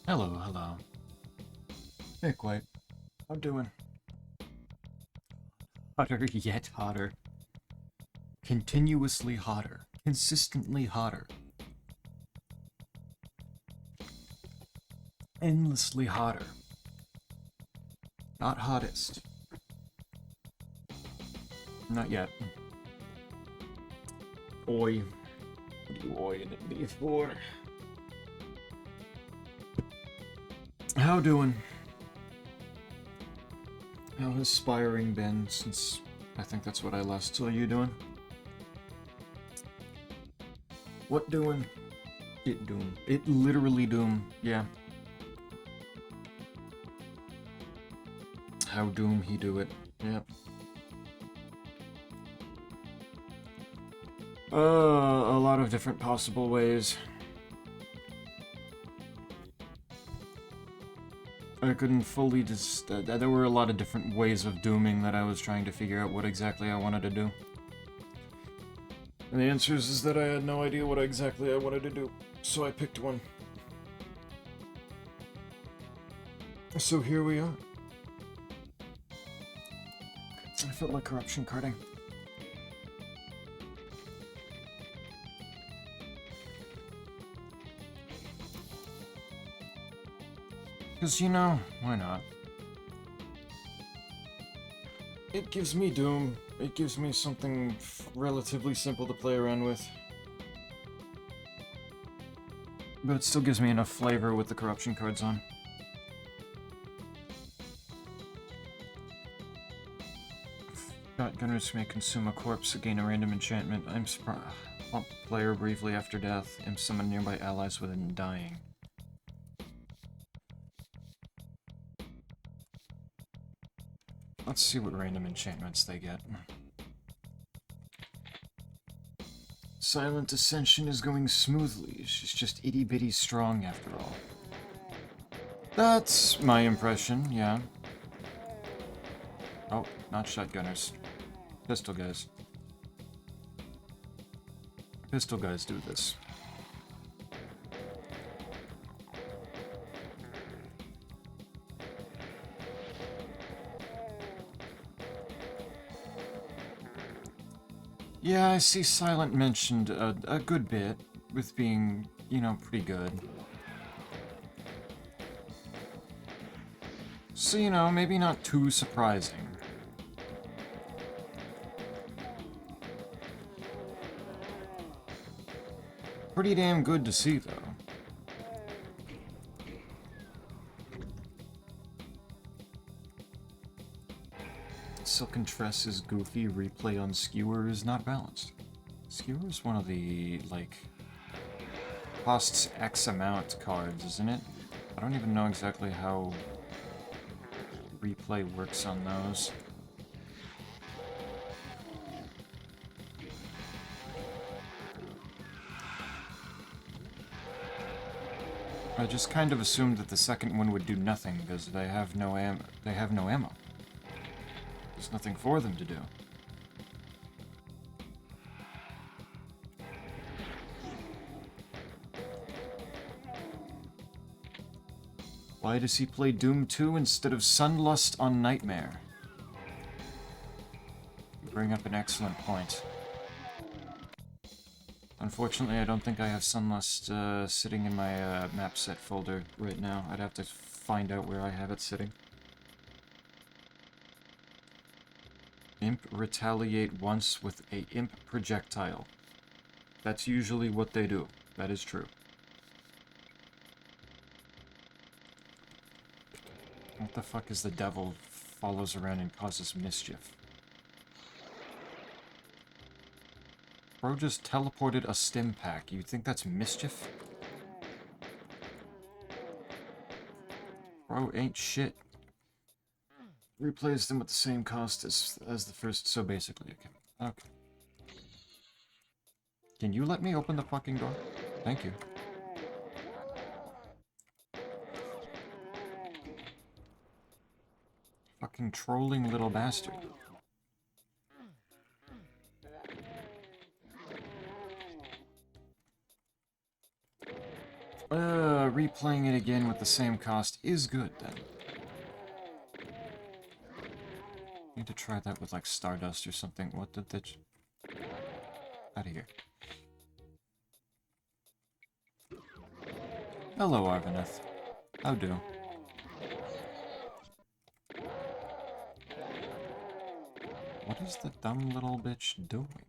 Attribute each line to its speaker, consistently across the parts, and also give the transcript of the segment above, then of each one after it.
Speaker 1: Hello, hello. Hey, Quite. How doing? Hotter yet hotter. Continuously hotter. Consistently hotter. Endlessly hotter. Not hottest. Not yet. Oi. What are you oiing at me for? How doing? How has Spiring been since... I think that's what I last saw you doing. What doing? It doom. It literally doom. Yeah. How doom he do it. Yep. A lot of different possible ways. I couldn't fully just... there were a lot of different ways of dooming that I was trying to figure out what exactly I wanted to do. And the answer is that I had no idea what exactly I wanted to do, so I picked one. So here we are. I felt like corruption carding. Because, you know, why not? It gives me Doom. It gives me something relatively simple to play around with. But it still gives me enough flavor with the corruption cards on. Shotgunners may consume a corpse to gain a random enchantment. I'm surprised. Pump player briefly after death and summon nearby allies within dying. Let's see what random enchantments they get. Silent Ascension is going smoothly. She's just itty-bitty strong after all. That's my impression, yeah. Oh, not shotgunners. Pistol guys. Pistol guys do this. Yeah, I see Silent mentioned a good bit, with being, you know, pretty good. So, you know, maybe not too surprising. Pretty damn good to see, though. Silken Tress is goofy, replay on Skewer is not balanced. Skewer is one of the, like, costs X amount cards, isn't it? I don't even know exactly how replay works on those. I just kind of assumed that the second one would do nothing because they have no ammo. There's nothing for them to do. Why does he play Doom 2 instead of Sunlust on Nightmare? You bring up an excellent point. Unfortunately, I don't think I have Sunlust sitting in my map set folder right now. I'd have to find out where I have it sitting. Imp retaliate once with a imp projectile. That's usually what they do. That is true. What the fuck is the devil follows around and causes mischief? Bro just teleported a stim pack. You think that's mischief? Bro ain't shit. Replays them at the same cost as the first, so basically, okay. Okay. Can you let me open the fucking door? Thank you. Fucking trolling little bastard. replaying it again with the same cost is good, then. Need to try that with, like, Stardust or something. What did the... Out of here. Hello, Arvaneth. How do? What is the dumb little bitch doing?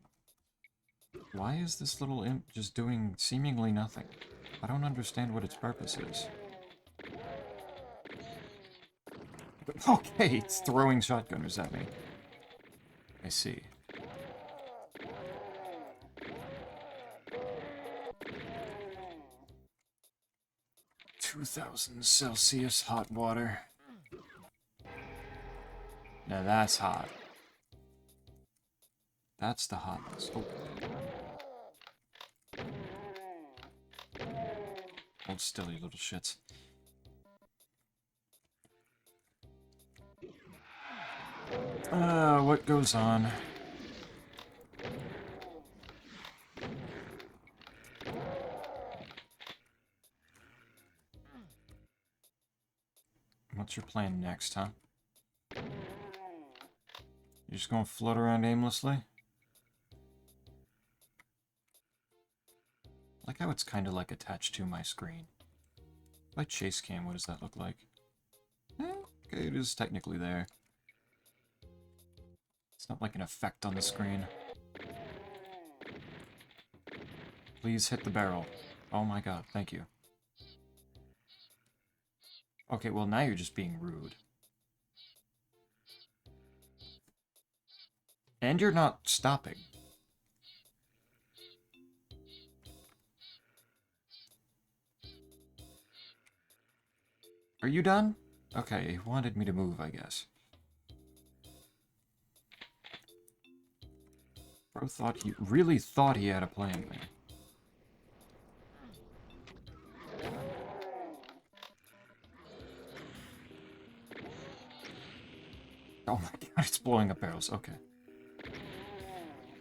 Speaker 1: Why is this little imp just doing seemingly nothing? I don't understand what its purpose is. Okay, it's throwing shotgunners at me. I see. 2,000 Celsius hot water. Now that's hot. That's the hotness. Oh. Hold still, you little shits. What goes on? What's your plan next, huh? You're just gonna float around aimlessly? I like how it's kind of like attached to my screen. If I chase cam, what does that look like? Okay, it is technically there. It's not like an effect on the screen. Please hit the barrel. Oh my god, thank you. Okay, well now you're just being rude. And you're not stopping. Are you done? Okay, he wanted me to move, I guess. Bro really thought he had a plan there. Oh my god, it's blowing up barrels. Okay.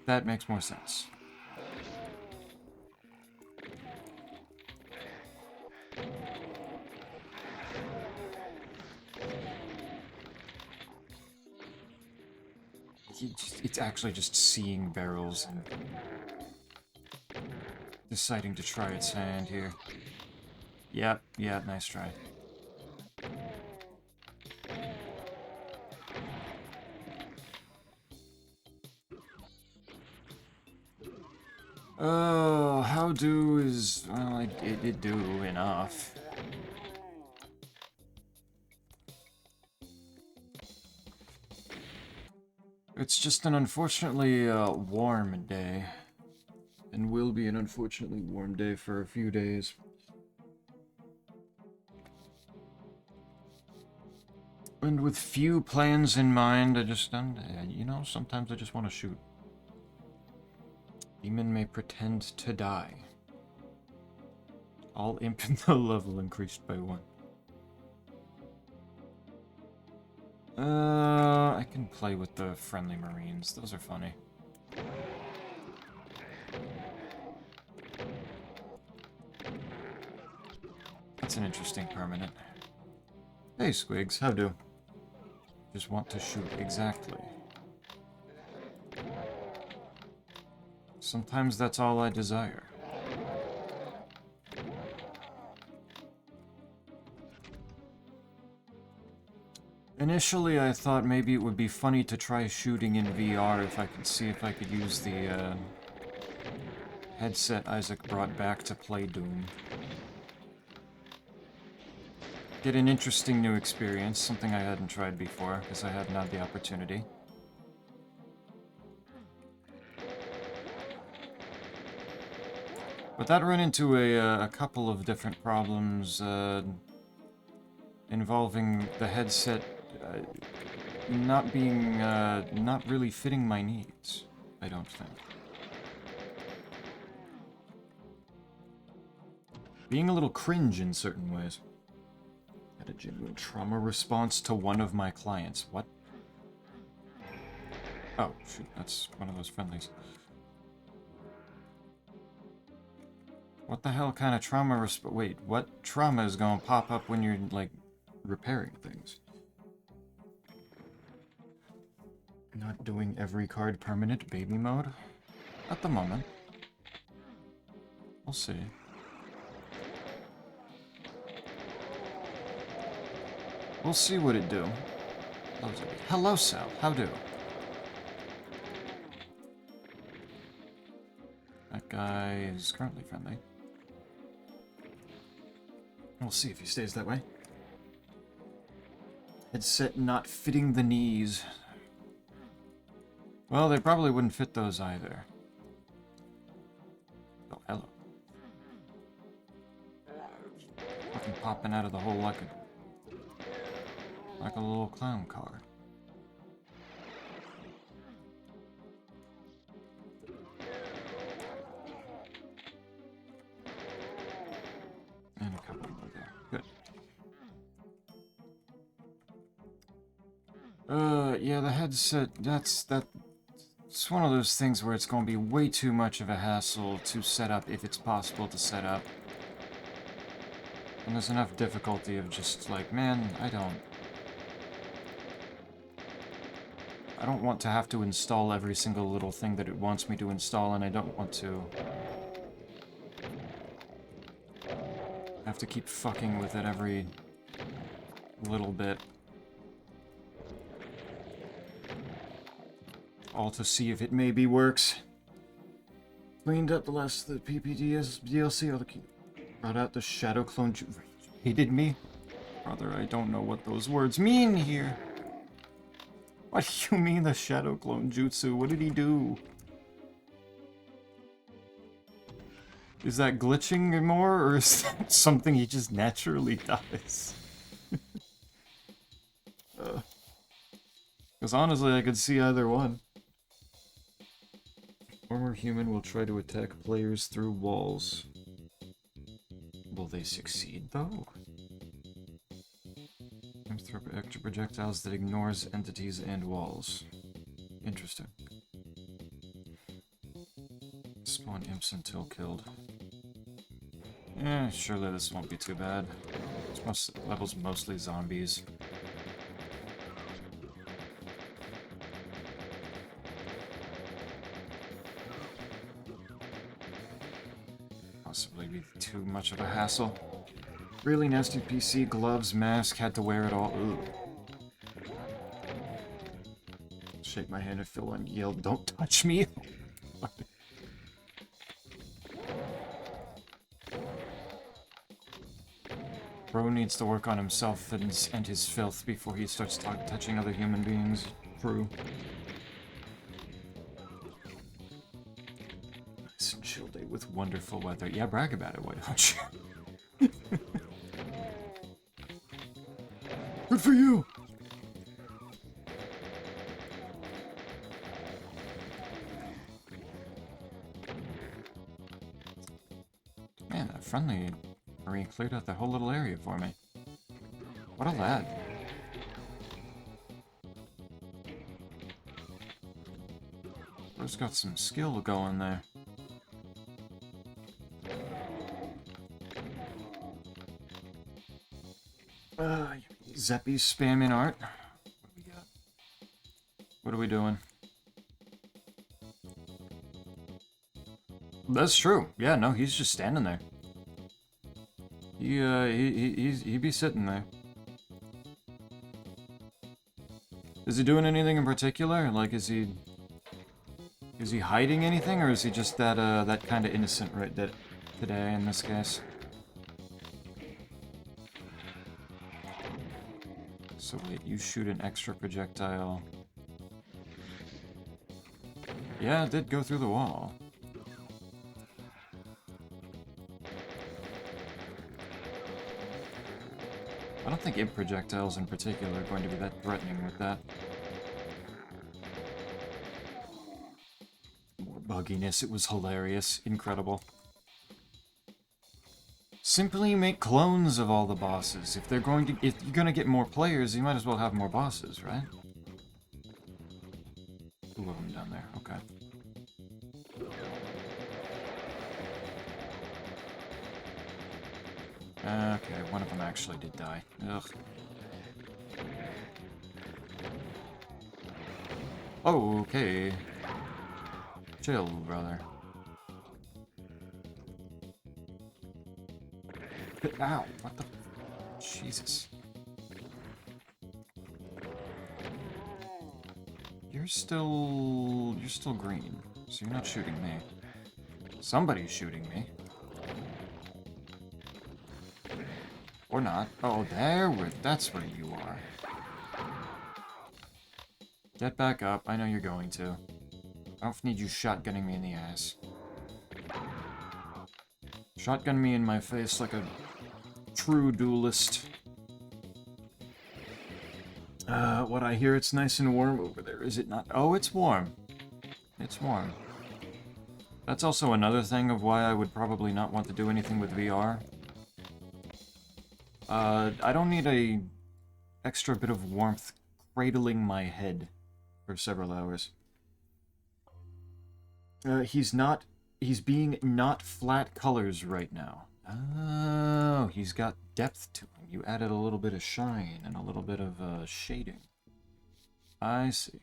Speaker 1: That makes more sense. It's actually just seeing barrels and deciding to try its hand here. Yep, yeah, nice try. Oh, how do is... Well, it did do enough. It's just an unfortunately warm day. And will be an unfortunately warm day for a few days. And with few plans in mind, I just, you know, sometimes I just want to shoot. Demon may pretend to die. All imp in the level increased by 1. I can play with the friendly marines. Those are funny. That's an interesting permanent. Hey, Squigs, how do? Just want to shoot exactly. Sometimes that's all I desire. Initially, I thought maybe it would be funny to try shooting in VR if I could see if I could use the headset Isaac brought back to play Doom. Get an interesting new experience, something I hadn't tried before, because I hadn't had the opportunity. But that ran into a couple of different problems involving the headset not being, not really fitting my needs, I don't think. Being a little cringe in certain ways. Had a genuine trauma response to one of my clients. What? Oh, shoot, that's one of those friendlies. What the hell kind of trauma wait, what trauma is gonna pop up when you're, like, repairing things? Not doing every card permanent baby mode? At the moment. We'll see. We'll see what it do. Hello, Sal. How do? That guy is currently friendly. We'll see if he stays that way. Headset not fitting the knees. Well, they probably wouldn't fit those either. Oh, hello. Fucking popping out of the hole like a little clown car. And a couple more there. Good. Yeah, the headset, it's one of those things where it's going to be way too much of a hassle to set up if it's possible to set up. And there's enough difficulty of just like, man, I don't want to have to install every single little thing that it wants me to install, and I don't want to have to keep fucking with it every little bit. All to see if it maybe works. Cleaned up the last of the PPDS DLC. Brought out the Shadow Clone hated me? Brother, I don't know what those words mean here. What do you mean the Shadow Clone Jutsu? What did he do? Is that glitching more, or is that something he just naturally does? Because honestly, I could see either one. Former human will try to attack players through walls. Will they succeed, though? Throw extra projectiles that ignores entities and walls. Interesting. Spawn imps until killed. Surely this won't be too bad. This level's mostly zombies. Possibly be too much of a hassle. Really nasty PC, gloves, mask, had to wear it all. Ooh. Shake my hand if Phil and yelled, "Don't touch me!" Bro needs to work on himself and his filth before he starts touching other human beings. True. Nice and chill day with wonderful weather. Yeah, brag about it, why don't you? Good for you! Man, that friendly Marine cleared out the whole little area for me. What a lad. Bro's got some skill going there. Zeppy's spamming art. What do we got? What are we doing? That's true. Yeah, no, he's just standing there. He'd be sitting there. Is he doing anything in particular? Like, is he hiding anything, or is he just that kind of innocent today in this case? So wait, you shoot an extra projectile. Yeah, it did go through the wall. I don't think imp projectiles in particular are going to be that threatening with that. More bugginess, it was hilarious, incredible. Simply make clones of all the bosses. If you're gonna get more players, you might as well have more bosses, right? Two of them down there, okay. Okay, one of them actually did die. Ugh. Oh, okay. Chill, brother. Ow, what the... Jesus. You're still green, so you're not shooting me. Somebody's shooting me. Or not. Oh, that's where you are. Get back up. I know you're going to. I don't need you shotgunning me in the ass. Shotgun me in my face like a true duelist. What I hear, it's nice and warm over there, is it not? Oh, it's warm. It's warm. That's also another thing of why I would probably not want to do anything with VR. I don't need a extra bit of warmth cradling my head for several hours. He's being not flat colors right now. Oh, he's got depth to him. You added a little bit of shine and a little bit of shading. I see.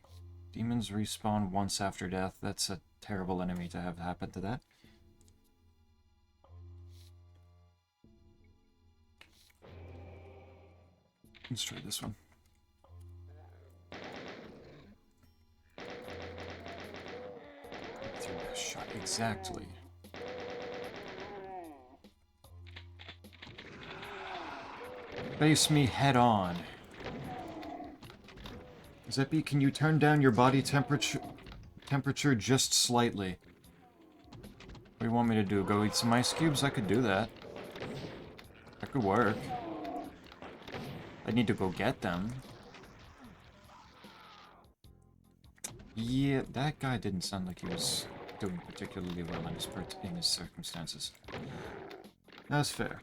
Speaker 1: Demons respawn once after death. That's a terrible enemy to have happen to that. Let's try this one. Threw that shot exactly. Face me head on. Zeppy, can you turn down your body temperature just slightly? What do you want me to do? Go eat some ice cubes? I could do that. That could work. I need to go get them. Yeah, that guy didn't sound like he was doing particularly well in his circumstances. That's fair.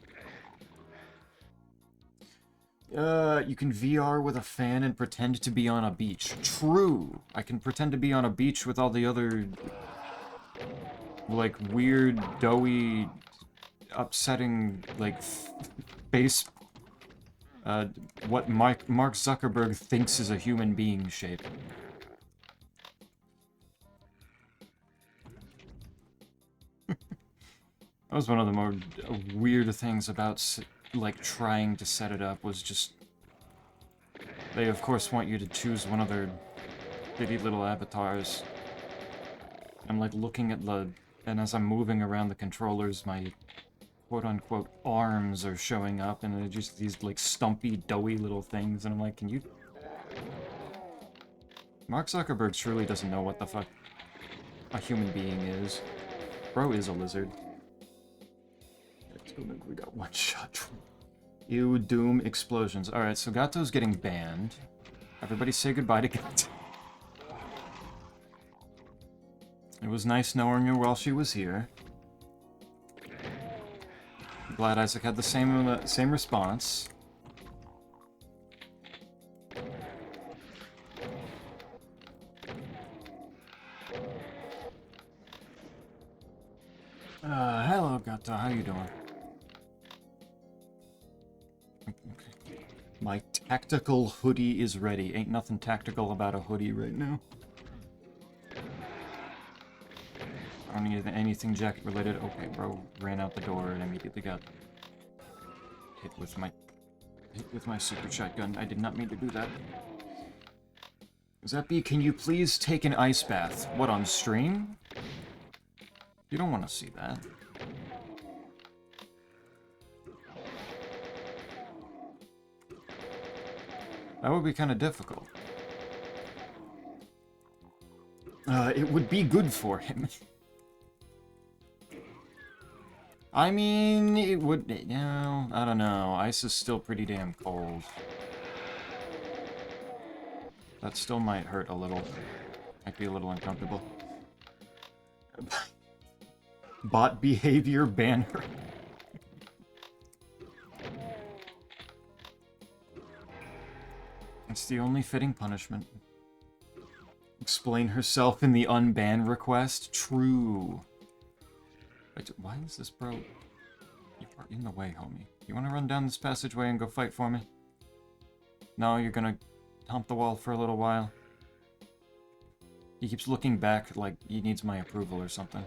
Speaker 1: You can VR with a fan and pretend to be on a beach. True! I can pretend to be on a beach with all the other... like, weird, doughy, upsetting, like, face... what Mark Zuckerberg thinks is a human being shape. That was one of the more weird things about, like, trying to set it up, was just... They, of course, want you to choose one of their bitty little avatars. I'm, like, looking at the... And as I'm moving around the controllers, my quote-unquote arms are showing up, and they're just these, like, stumpy, doughy little things, and I'm like, can you... Mark Zuckerberg truly doesn't know what the fuck a human being is. Bro is a lizard. We got one shot. Ew, Doom explosions. Alright, so Gato's getting banned. Everybody say goodbye to Gato. It was nice knowing her while she was here. Glad Isaac had the same response. Hello, Gato. How you doing? Okay. My tactical hoodie is ready. Ain't nothing tactical about a hoodie right now. I don't need anything jacket related. Okay, bro ran out the door and immediately got hit with my super shotgun. I did not mean to do that. Zeppy, can you please take an ice bath? What, on stream? You don't want to see that. That would be kind of difficult. It would be good for him. I mean, it would... No, I don't know. Ice is still pretty damn cold. That still might hurt a little. Might be a little uncomfortable. Bot behavior banner. It's the only fitting punishment. Explain herself in the unban request? True. Wait, why is this bro... You are in the way, homie. You want to run down this passageway and go fight for me? No, you're gonna hump the wall for a little while. He keeps looking back like he needs my approval or something.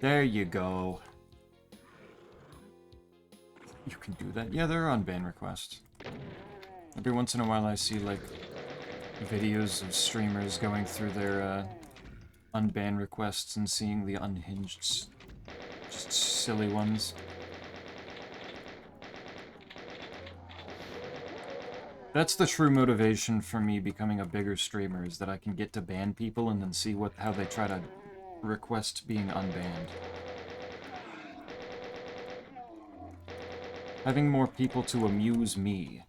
Speaker 1: There you go. You can do that. Yeah, there are unban requests. Every once in a while I see, like, videos of streamers going through their, unban requests and seeing the unhinged, just silly ones. That's the true motivation for me becoming a bigger streamer, is that I can get to ban people and then see how they try to request being unbanned. Having more people to amuse me.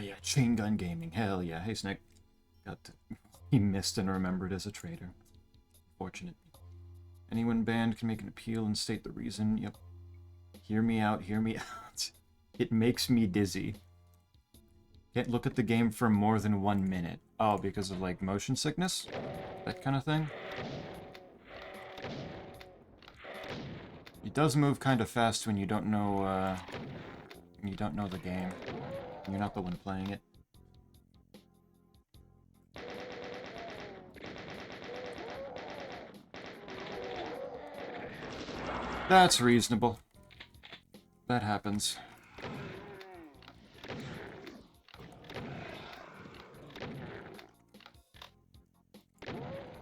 Speaker 1: Yeah, chain gun gaming, hell yeah. Hey, Snake. He missed and remembered as a traitor. Fortunate. Anyone banned can make an appeal and state the reason. Yep. Hear me out, hear me out. It makes me dizzy. Can't look at the game for more than 1 minute. Oh, because of, like, motion sickness? That kind of thing? It does move kind of fast when you don't know, the game. You're not the one playing it. That's reasonable. That happens.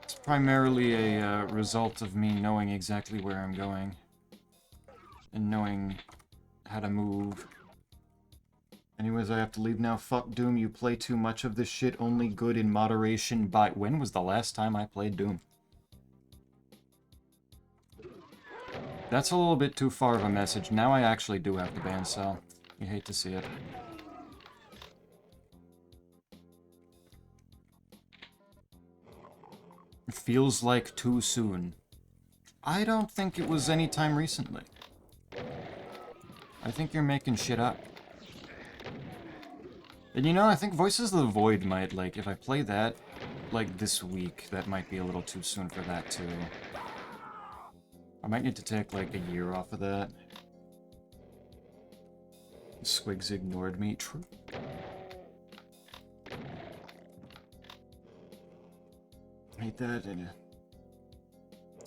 Speaker 1: It's primarily a result of me knowing exactly where I'm going. And knowing how to move. Anyways, I have to leave now. Fuck Doom, you play too much of this shit. Only good in moderation. When was the last time I played Doom? That's a little bit too far of a message. Now I actually do have to ban Cell. You hate to see it. It feels like too soon. I don't think it was any time recently. I think you're making shit up. And you know, I think Voices of the Void might, like, if I play that, like, this week, that might be a little too soon for that, too. I might need to take, like, a year off of that. Squigs ignored me. True. Hate that, and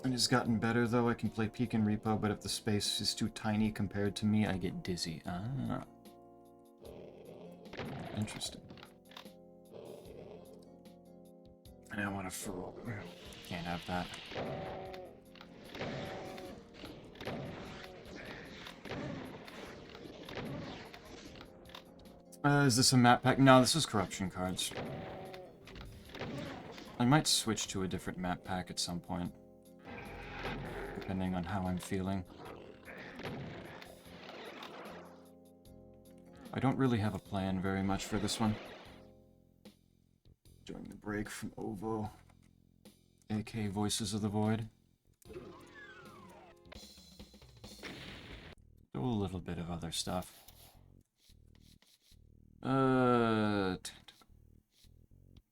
Speaker 1: it's gotten better, though. I can play Peek and Repo, but if the space is too tiny compared to me, I get dizzy. Ah. Interesting. And I want to can't have that. Is this a map pack? No, this is corruption cards. I might switch to a different map pack at some point. Depending on how I'm feeling. I don't really have a plan very much for this one. During the break from OVO, aka Voices of the Void. Do a little bit of other stuff.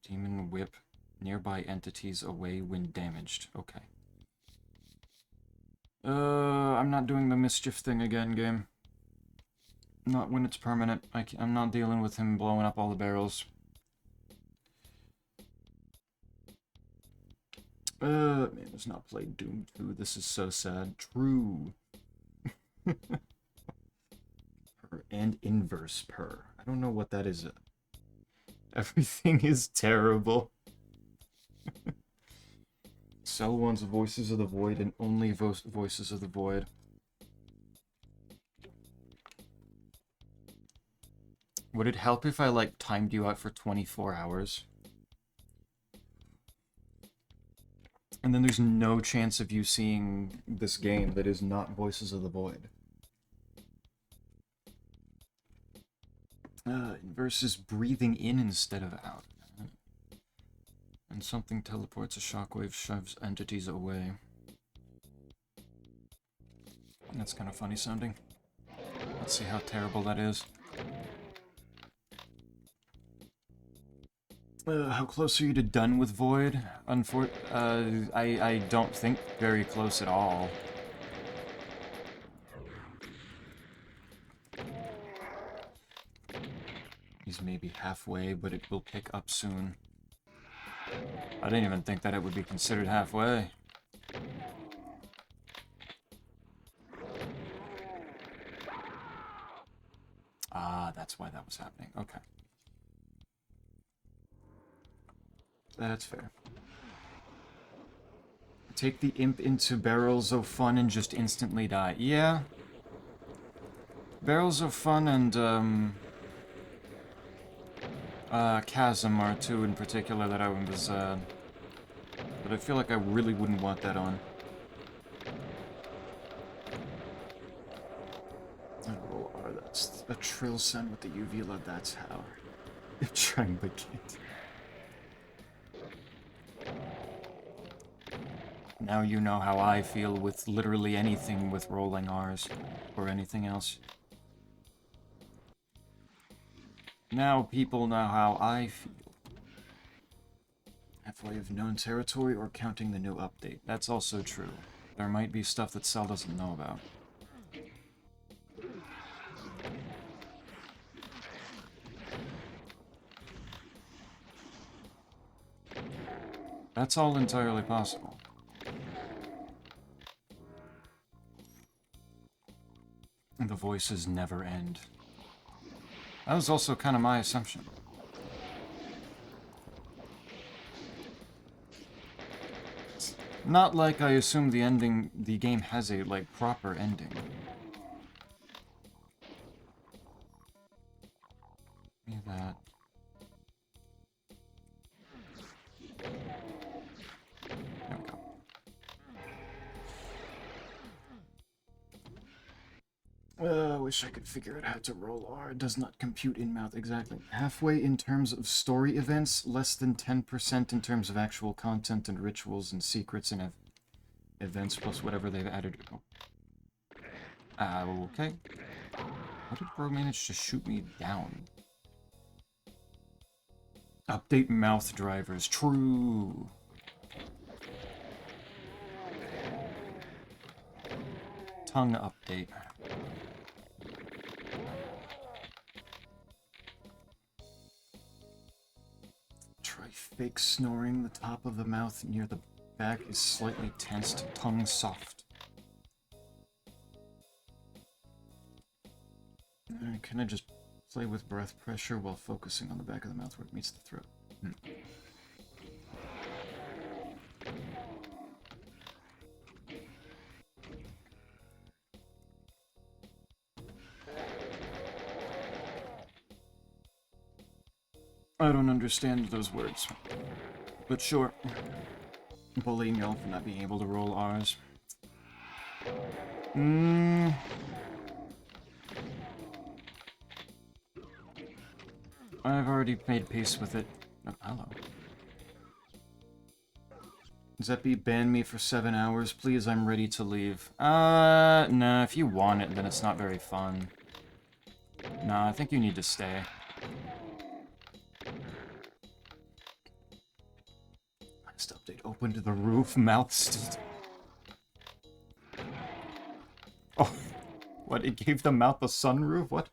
Speaker 1: Demon whip nearby entities away when damaged. Okay. I'm not doing the mischief thing again, game. Not when it's permanent. I'm not dealing with him blowing up all the barrels. Man has not played Doom 2. This is so sad. True. Per and inverse per. I don't know what that is. Everything is terrible. Cell wants Voices of the Void and only Voices of the Void. Would it help if I, like, timed you out for 24 hours? And then there's no chance of you seeing this game that is not Voices of the Void. Inverse is breathing in instead of out. And something teleports, a shockwave shoves entities away. That's kind of funny sounding. Let's see how terrible that is. How close are you to done with Void? I don't think very close at all. He's maybe halfway, but it will pick up soon. I didn't even think that it would be considered halfway. Ah, that's why that was happening. Okay. That's fair. Take the imp into Barrels of Fun and just instantly die. Yeah. Barrels of Fun and, Chasm are two in particular that I was, but I feel like I really wouldn't want that on. Oh, that's a trill sound with the uvula, that's how. Trying to get. Now you know how I feel with literally anything with rolling R's, or anything else. Now people know how I feel. Halfway of known territory or counting the new update. That's also true. There might be stuff that Cell doesn't know about. That's all entirely possible. And the voices never end. That was also kind of my assumption. Not like I assume the game has a, like, proper ending. Give me that. There we go. I wish I could figure out how to roll R. It does not compute in-mouth exactly. Halfway in terms of story events, less than 10% in terms of actual content and rituals and secrets and events plus whatever they've added. Okay. How did Bro manage to shoot me down? Update mouth drivers. True. Tongue update. Try fake snoring. The top of the mouth near the back is slightly tensed, tongue soft. Can I just play with breath pressure while focusing on the back of the mouth where it meets the throat? I don't understand those words, but sure. Bullying y'all for not being able to roll R's. I've already made peace with it. Oh, hello. Zeppy, ban me for 7 hours, please, I'm ready to leave. Nah, if you want it, then it's not very fun. Nah, I think you need to stay. Last update opened the roof, mouth still... Oh, what, it gave the mouth a sunroof? What?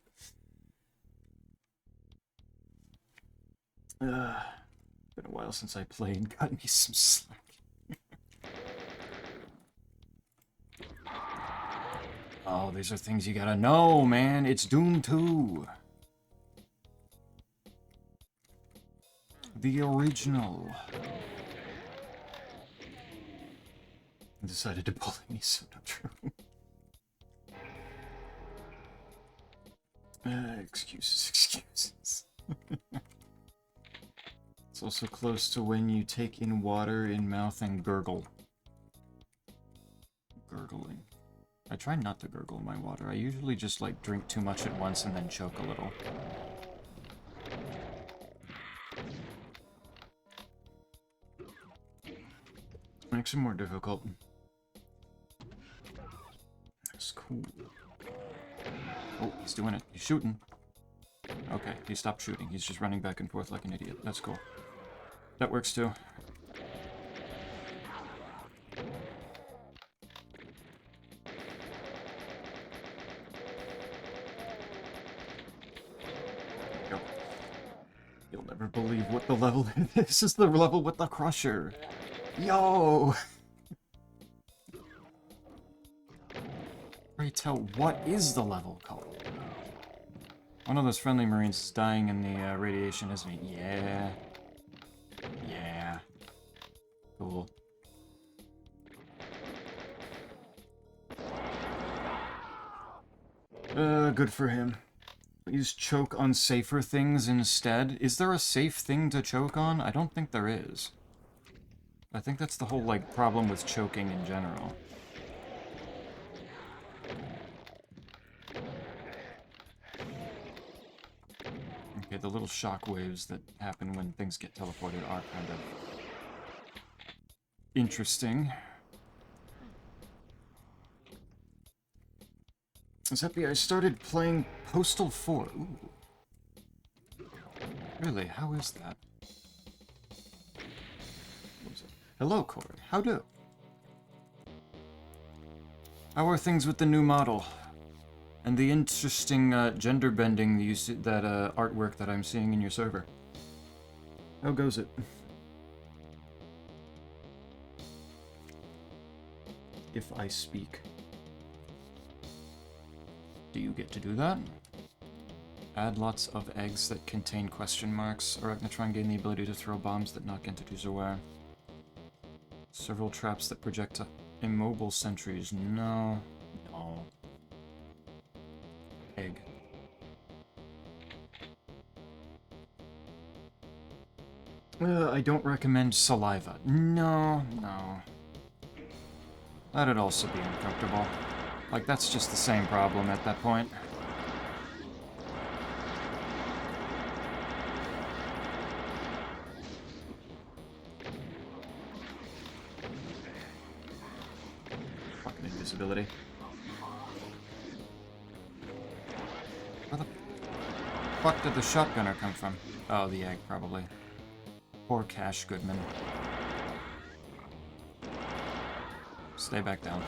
Speaker 1: Been a while since I played, got me some slack. Oh, these are things you gotta know, man. It's Doom 2. The original. I decided to bully me, so not true. Excuses. It's also close to when you take in water in mouth and gurgle. Gurgling. I try not to gurgle my water. I usually just, like, drink too much at once and then choke a little. Makes it more difficult. That's cool. Oh, he's doing it. He's shooting. Okay, he stopped shooting. He's just running back and forth like an idiot. That's cool. That works too. Go. You'll never believe what the level is. This is the level with the Crusher. Yo! Pray tell, what is the level called? One of those friendly Marines is dying in the radiation, isn't he? Yeah. Yeah. Cool. Good for him. Please choke on safer things instead. Is there a safe thing to choke on? I don't think there is. I think that's the whole, like, problem with choking in general. Okay, the little shock waves that happen when things get teleported are kind of interesting. Zeppy, I started playing Postal 4. Ooh. Really? How is that? Hello, Corey. How do? How are things with the new model? And the interesting gender bending that artwork that I'm seeing in your server. How goes it? If I speak. Do you get to do that? Add lots of eggs that contain question marks. Arachnotron gain the ability to throw bombs that knock entities away. Several traps that project immobile sentries. No. No. Egg. I don't recommend saliva. No, no. That'd also be uncomfortable. Like, that's just the same problem at that point. Fucking invisibility. Where the fuck did the shotgunner come from? Oh, the egg, probably. Poor Cash Goodman. Stay back down.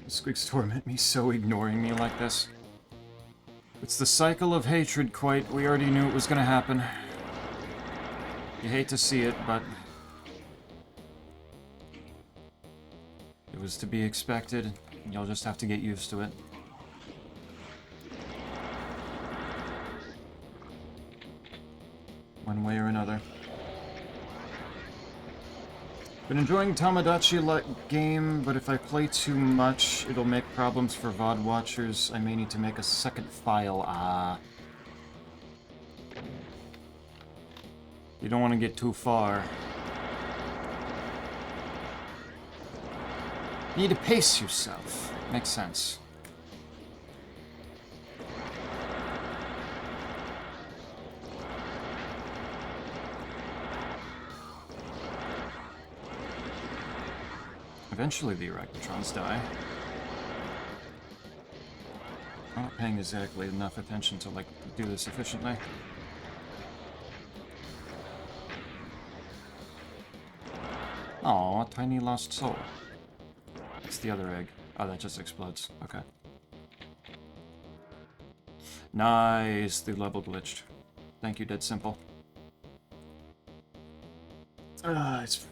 Speaker 1: The squigs torment me so ignoring me like this. It's the cycle of hatred, quite. We already knew it was gonna happen. You hate to see it, but it was to be expected. You'll just have to get used to it. One way or another. Been enjoying Tamagotchi game, but if I play too much, it'll make problems for VOD watchers. I may need to make a second file. You don't want to get too far. You need to pace yourself. Makes sense. Eventually the Arachnotrons die. I'm not paying exactly enough attention to, like, do this efficiently. Aw, tiny lost soul. It's the other egg. Oh, that just explodes. Okay. Nice, the level glitched. Thank you, Dead Simple. It's...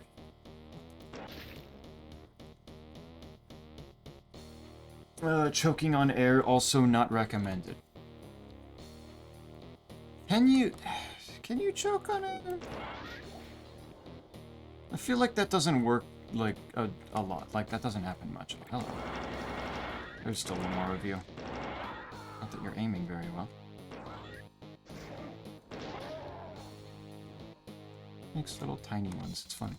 Speaker 1: choking on air, also not recommended. Can you choke on air? I feel like that doesn't work, like, a lot. Like, that doesn't happen much. Hello. There's still one more of you. Not that you're aiming very well. Makes little tiny ones. It's fun.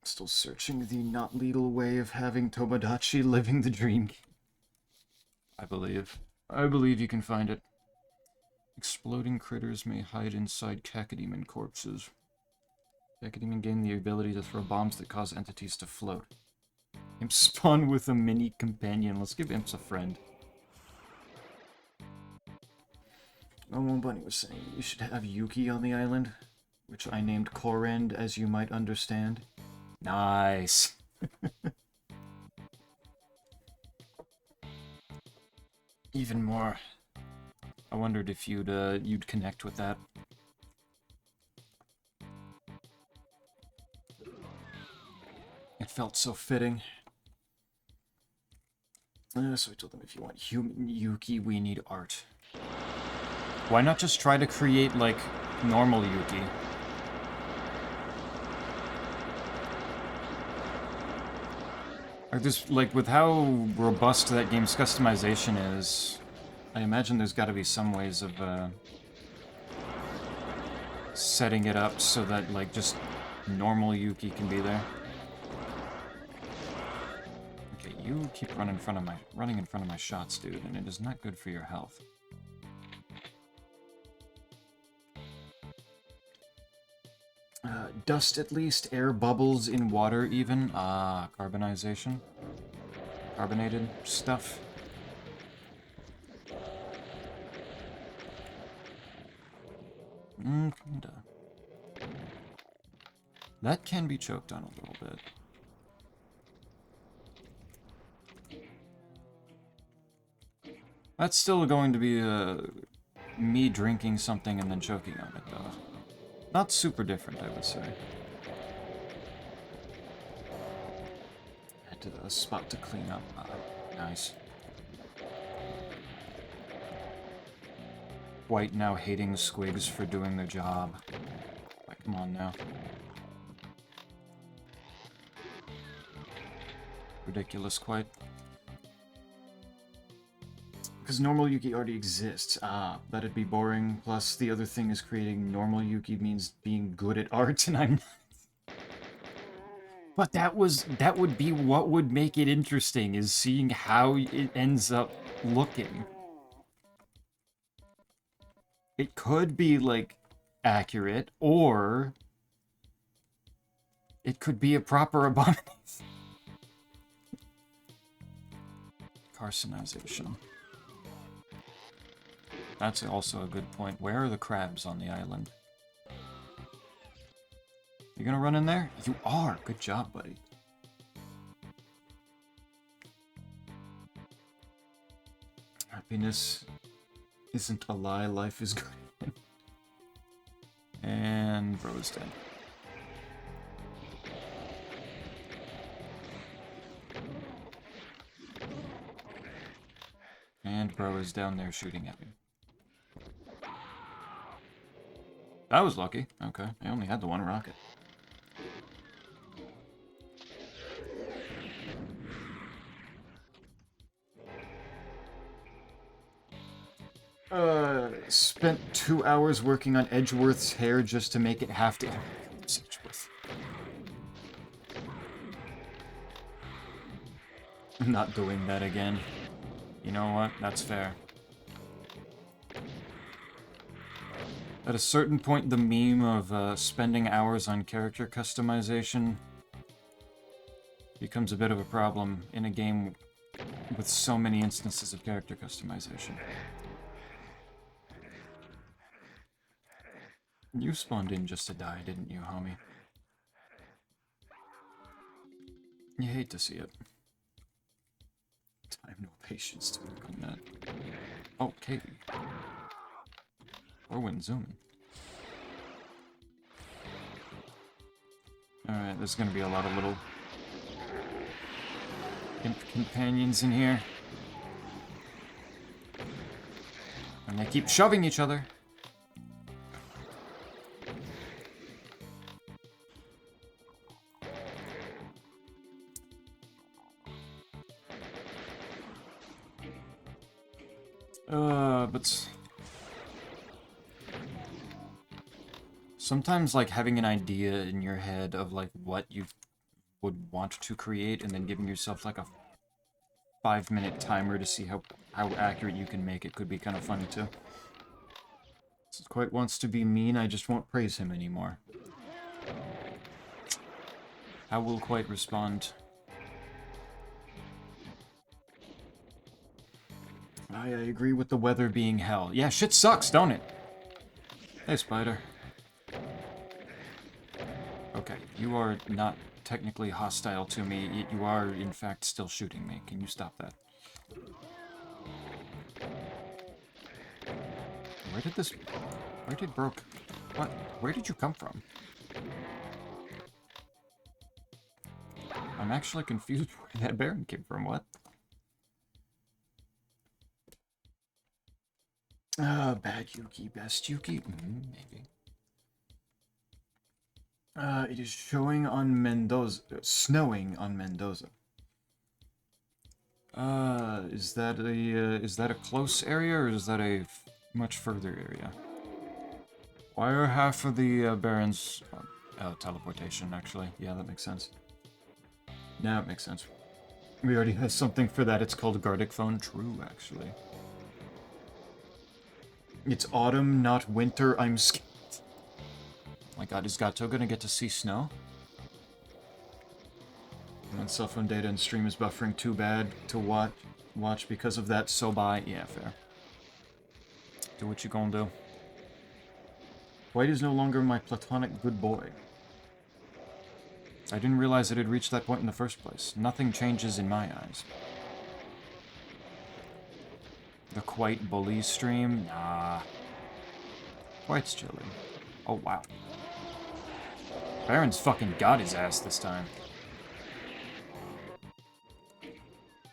Speaker 1: Still searching the not lethal way of having Tomodachi living the dream. I believe you can find it. Exploding critters may hide inside cacodemon corpses. Cacodemon gain the ability to throw bombs that cause entities to float. Imps spawn with a mini companion. Let's give imps a friend. Momo Bunny was saying you should have Yuki on the island, which I named Korend, as you might understand. Nice. Even more. I wondered if you'd connect with that. It felt so fitting. So I told them, if you want human Yuki, we need art. Why not just try to create, like, normal Yuki? Like, with how robust that game's customization is, I imagine there's gotta be some ways of, setting it up so that, like, just normal Yuki can be there. Okay, you keep running in front of my shots, dude, and it is not good for your health. Dust at least, air bubbles in water even. Ah, carbonization. Carbonated stuff. Kinda. That can be choked on a little bit. That's still going to be me drinking something and then choking on it, though. Not super different, I would say. Head to the spot to clean up. Nice. White now hating squigs for doing their job. Like, come on now. Ridiculous, quite. Because normal Yuki already exists. Ah, that'd be boring. Plus, the other thing is creating normal Yuki means being good at art, and I'm not. But that would be what would make it interesting, is seeing how it ends up looking. It could be, like, accurate, or it could be a proper abomination. Carcinization. That's also a good point. Where are the crabs on the island? You gonna run in there? You are! Good job, buddy. Happiness isn't a lie, life is good. And bro's dead. And bro is down there shooting at me. That was lucky. Okay, I only had the one rocket. Spent 2 hours working on Edgeworth's hair just to make it have to... Edgeworth. I'm not doing that again. You know what? That's fair. At a certain point, the meme of spending hours on character customization becomes a bit of a problem in a game with so many instances of character customization. You spawned in just to die, didn't you, homie? You hate to see it. I have no patience to work on that. Oh, Katie. Or when zooming. Alright, there's gonna be a lot of little imp companions in here. And they keep shoving each other. But sometimes, like, having an idea in your head of, like, what you would want to create, and then giving yourself, like, a 5-minute timer to see how accurate you can make it could be kind of funny, too. This quite wants to be mean, I just won't praise him anymore. How will quite respond? I agree with the weather being hell. Yeah, shit sucks, don't it? Hey, spider. Okay, you are not technically hostile to me. You are, in fact, still shooting me. Can you stop that? Where did this... Where did Broke... What? Where did you come from? I'm actually confused where that Baron came from. What? Bad Yuki, best Yuki? Maybe. It is showing on Mendoza. Snowing on Mendoza. Is that a close area, or is that a much further area? Why are half of the Barons... teleportation, actually. Yeah, that makes sense. Now it makes sense. We already have something for that. It's called Gardic Phone. True, actually. It's autumn, not winter. I'm scared. My god, is Gato gonna get to see snow? And cell phone data and stream is buffering too bad to watch because of that, so bye. Yeah, fair. Do what you gonna do. White is no longer my platonic good boy. I didn't realize it had reached that point in the first place. Nothing changes in my eyes. The Quite Bully stream? Nah. Quite's chilling. Oh, wow. Baron's fucking got his ass this time.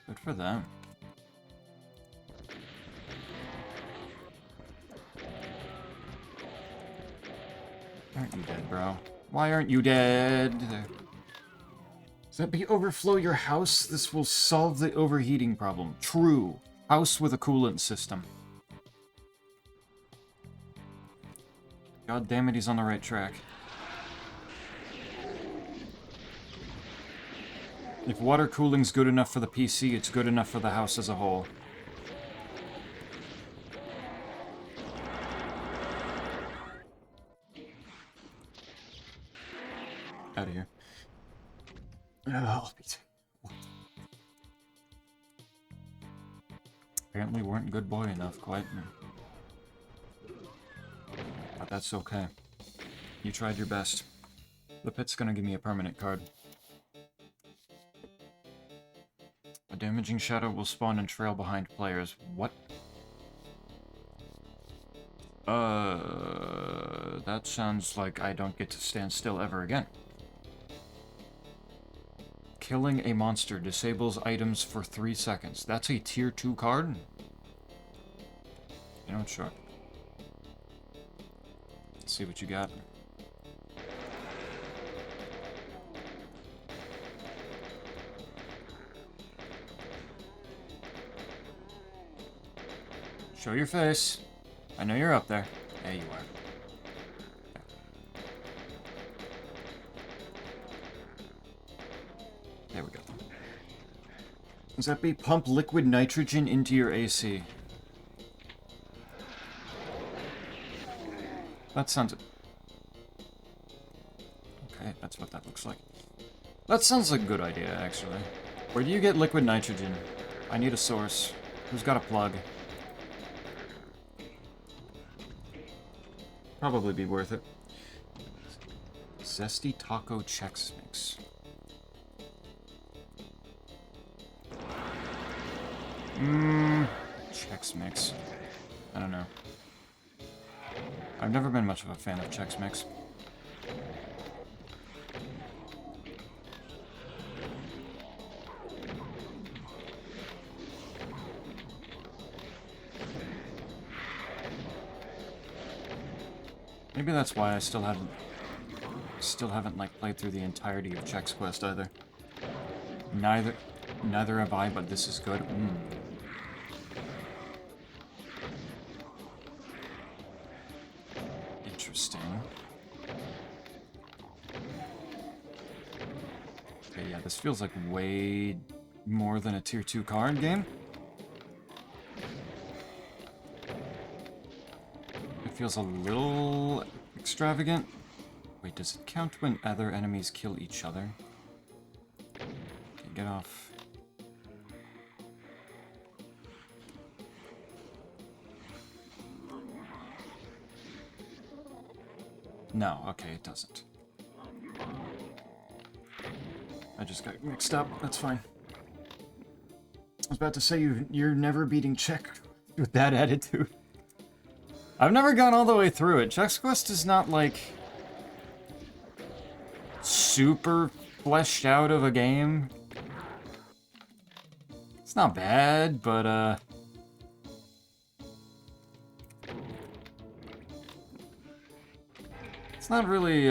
Speaker 1: Good for them. Aren't you dead, bro? Why aren't you dead? Does that be overflow your house? This will solve the overheating problem. True. House with a coolant system. God damn it, he's on the right track. If water cooling's good enough for the PC, it's good enough for the house as a whole. Out of here. Apparently weren't good boy enough, quite. But that's okay. You tried your best. The pit's gonna give me a permanent card. A damaging shadow will spawn and trail behind players. What? That sounds like I don't get to stand still ever again. Killing a monster disables items for 3 seconds. That's a tier 2 card? You know what, sure. Let's see what you got. Show your face. I know you're up there. There you are. There we go. Does that be pump liquid nitrogen into your AC? That sounds... Okay, that's what that looks like. That sounds like a good idea, actually. Where do you get liquid nitrogen? I need a source. Who's got a plug? Probably be worth it. Zesty Taco Chex Mix. Chex Mix. I don't know. I've never been much of a fan of Chex Mix. Maybe that's why I still haven't like played through the entirety of Chex Quest either. Neither have I, but this is good. Interesting. Okay, yeah, this feels like way more than a tier 2 card game. It feels a little extravagant. Wait, does it count when other enemies kill each other? Okay, get off. No, okay, it doesn't. I just got mixed up. That's fine. I was about to say you're never beating Czech with that attitude. I've never gone all the way through it. Chex Quest is not, like, super fleshed out of a game. It's not bad, but, it's not really,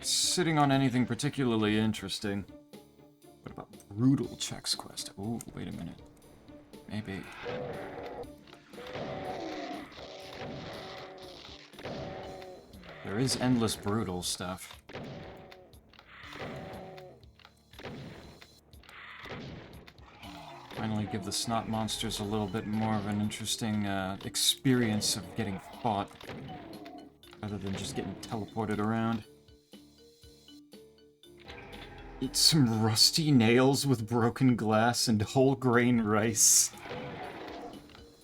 Speaker 1: sitting on anything particularly interesting. What about Brutal Chex Quest? Oh, wait a minute. Maybe. There is endless brutal stuff. Finally give the snot monsters a little bit more of an interesting experience of getting fought, rather than just getting teleported around. Eat some rusty nails with broken glass and whole grain rice.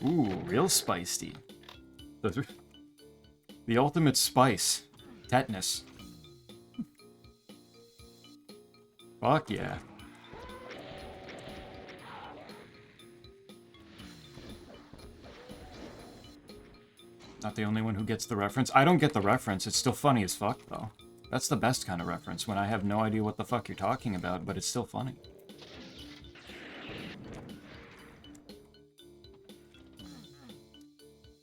Speaker 1: Ooh, real spicy. The ultimate spice. Tetanus. Fuck yeah. Not the only one who gets the reference. I don't get the reference. It's still funny as fuck, though. That's the best kind of reference, when I have no idea what the fuck you're talking about, but it's still funny.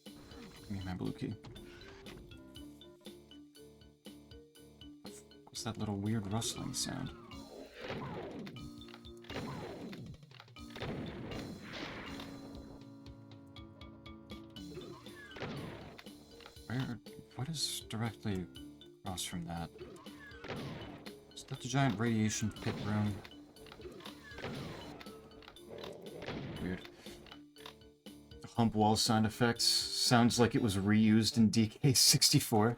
Speaker 1: Give me my blue key. What's that little weird rustling sound? What is directly across from that? Is that the giant radiation pit room? Weird. The hump wall sound effects sounds like it was reused in DK64.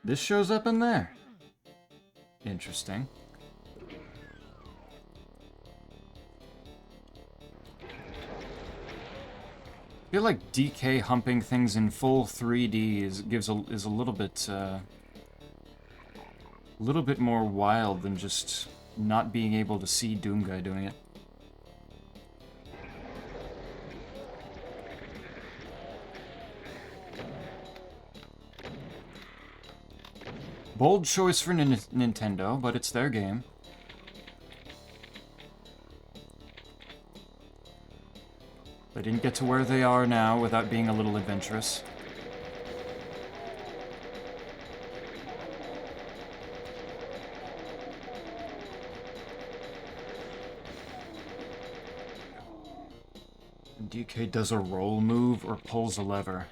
Speaker 1: This shows up in there. Interesting. I feel like DK humping things in full 3D is a little bit more wild than just not being able to see Doomguy doing it. Bold choice for Nintendo, but it's their game. They didn't get to where they are now without being a little adventurous. DK does a roll move or pulls a lever.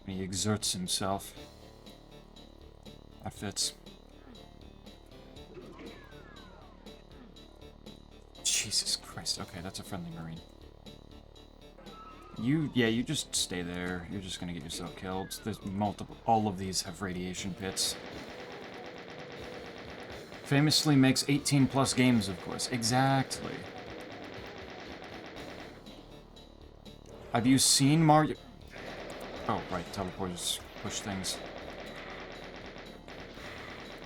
Speaker 1: He exerts himself. That fits. Jesus Christ. Okay, that's a friendly Marine. You just stay there. You're just gonna get yourself killed. There's multiple. All of these have radiation pits. Famously makes 18+ games, of course. Exactly. Have you seen Mario? Oh, right. Teleporters push things.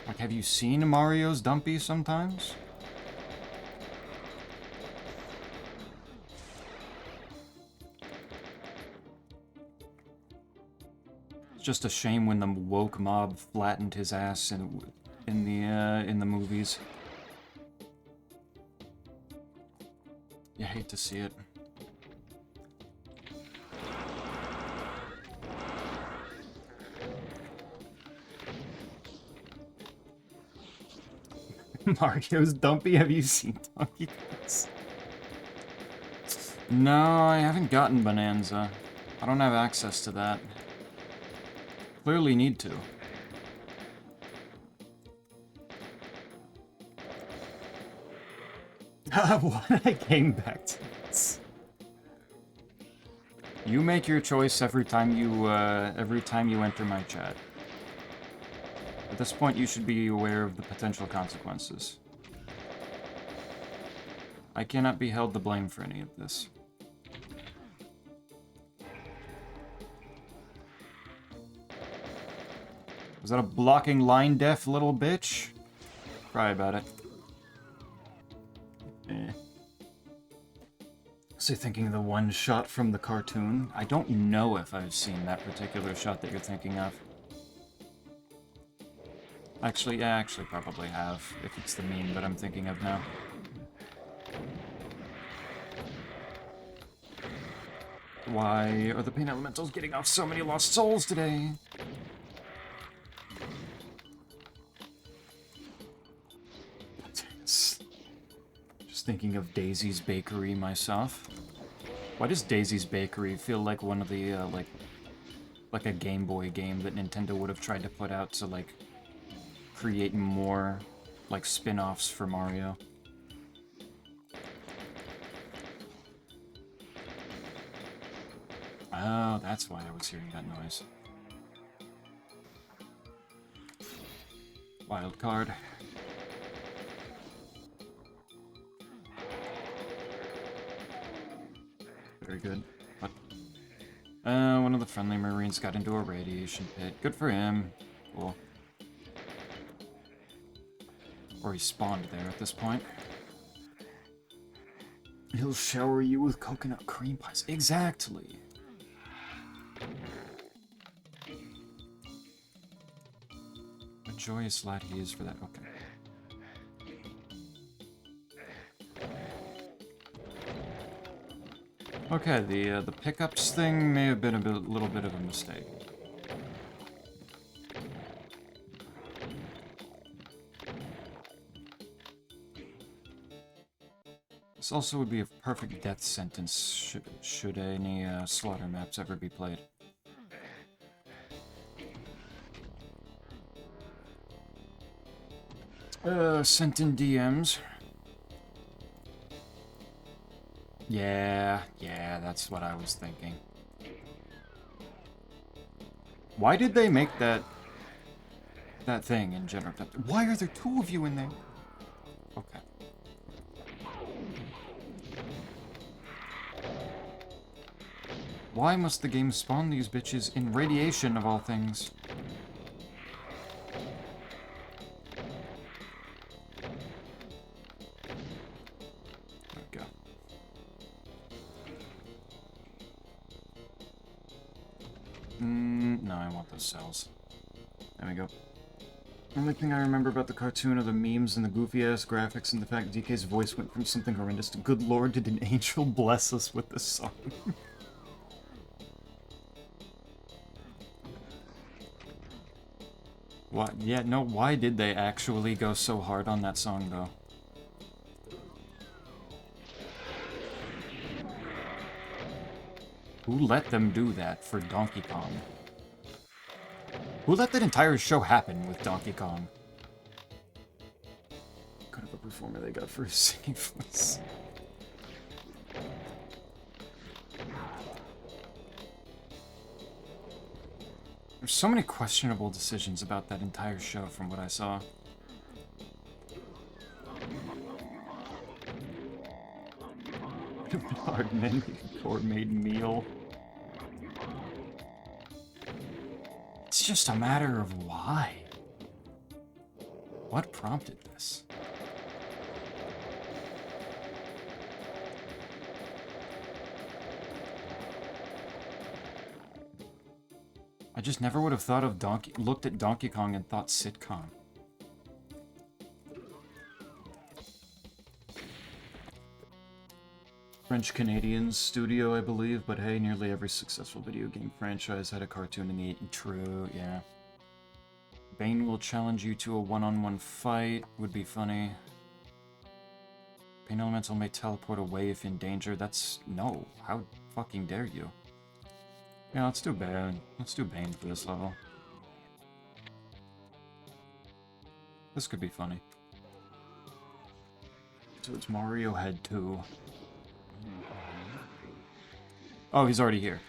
Speaker 1: Like, have you seen Mario's Dumpy sometimes? It's just a shame when the woke mob flattened his ass in the movies. You hate to see it. Mario's Dumpy? Have you seen Donkey Kongs? No, I haven't gotten Bonanza. I don't have access to that. Clearly need to. Why I came back to this? You make your choice every time you enter my chat. At this point, you should be aware of the potential consequences. I cannot be held to blame for any of this. Was that a blocking line deaf little bitch? Cry about it. Eh. So thinking of the one shot from the cartoon? I don't know if I've seen that particular shot that you're thinking of. Actually, yeah, actually probably have, if it's the meme that I'm thinking of now. Why are the Pain Elementals getting off so many lost souls today? Just thinking of Daisy's Bakery myself. Why does Daisy's Bakery feel like one of the, like a Game Boy game that Nintendo would have tried to put out to, like, create more, like, spin-offs for Mario? Oh, that's why I was hearing that noise. Wild card. Very good. What? One of the friendly Marines got into a radiation pit. Good for him. Cool. Or he spawned there at this point. He'll shower you with coconut cream pies. Exactly. A joyous lad he is for that. Okay. Okay, the pickups thing may have been a little bit of a mistake. This also would be a perfect death sentence should any slaughter maps ever be played. Sent in DMs. Yeah, that's what I was thinking. Why did they make that thing in general? Why are there two of you in there? Okay. Why must the game spawn these bitches in radiation of all things? There we go. No, I want those cells. There we go. The only thing I remember about the cartoon are the memes and the goofy-ass graphics and the fact DK's voice went from something horrendous to, good lord, did an angel bless us with this song? What? Yeah, no, why did they actually go so hard on that song, though? Who let them do that for Donkey Kong? Who let that entire show happen with Donkey Kong? What kind of a performer they got for his singing voice? There's so many questionable decisions about that entire show from what I saw. Hard men gourmet meal. It's just a matter of why. What prompted this? I just never would have thought of looked at Donkey Kong and thought sitcom. French-Canadian studio, I believe, but hey, nearly every successful video game franchise had a cartoon in the... True, yeah. Bane will challenge you to a one-on-one fight, would be funny. Pain Elemental may teleport away if in danger, that's... No, how fucking dare you? Yeah, let's do Bane. Let's do Bane for this level. This could be funny. So it's Mario Head 2. Oh, he's already here.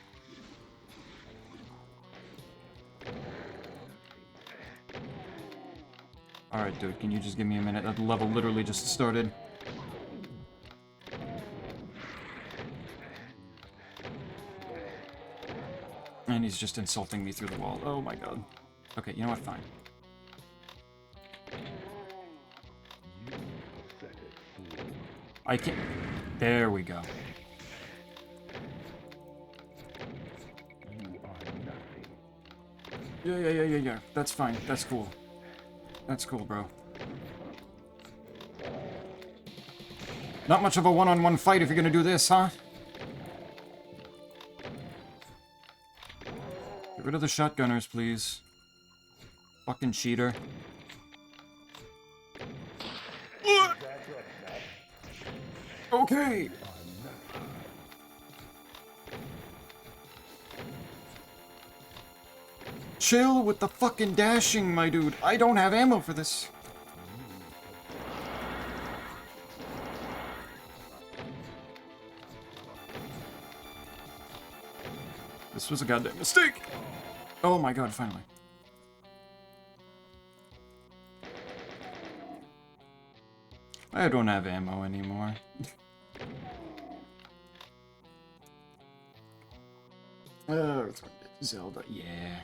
Speaker 1: Alright, dude, can you just give me a minute? That level literally just started. And he's just insulting me through the wall. Oh my god. Okay, you know what? Fine. I can't... There we go. Yeah. That's fine. That's cool. That's cool, bro. Not much of a one-on-one fight if you're gonna do this, huh? Get rid of the shotgunners, please. Fucking cheater. Okay. Chill with the fucking dashing, my dude. I don't have ammo for this. This was a goddamn mistake. Oh my god, finally. I don't have ammo anymore. Zelda, yeah.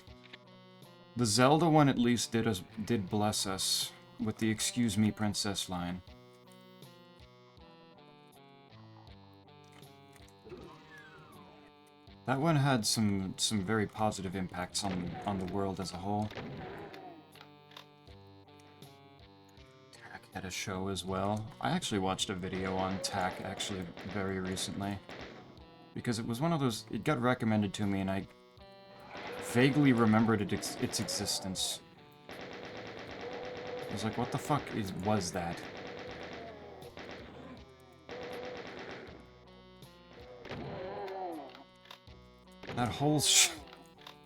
Speaker 1: The Zelda one at least did bless us with the "Excuse me, Princess" line. That one had some very positive impacts on the world as a whole. Tak had a show as well. I actually watched a video on Tak actually very recently. Because it was one of those... It got recommended to me and I vaguely remembered its existence. I was like, what the fuck was that?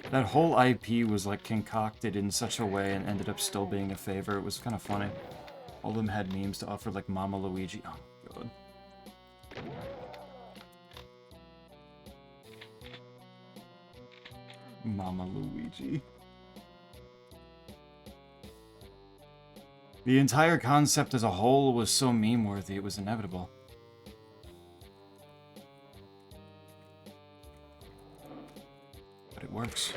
Speaker 1: That whole IP was like concocted in such a way and ended up still being a favor. It was kind of funny. All of them had memes to offer, like Mama Luigi. Oh, God. Mama Luigi. The entire concept as a whole was so meme-worthy, it was inevitable. But it works.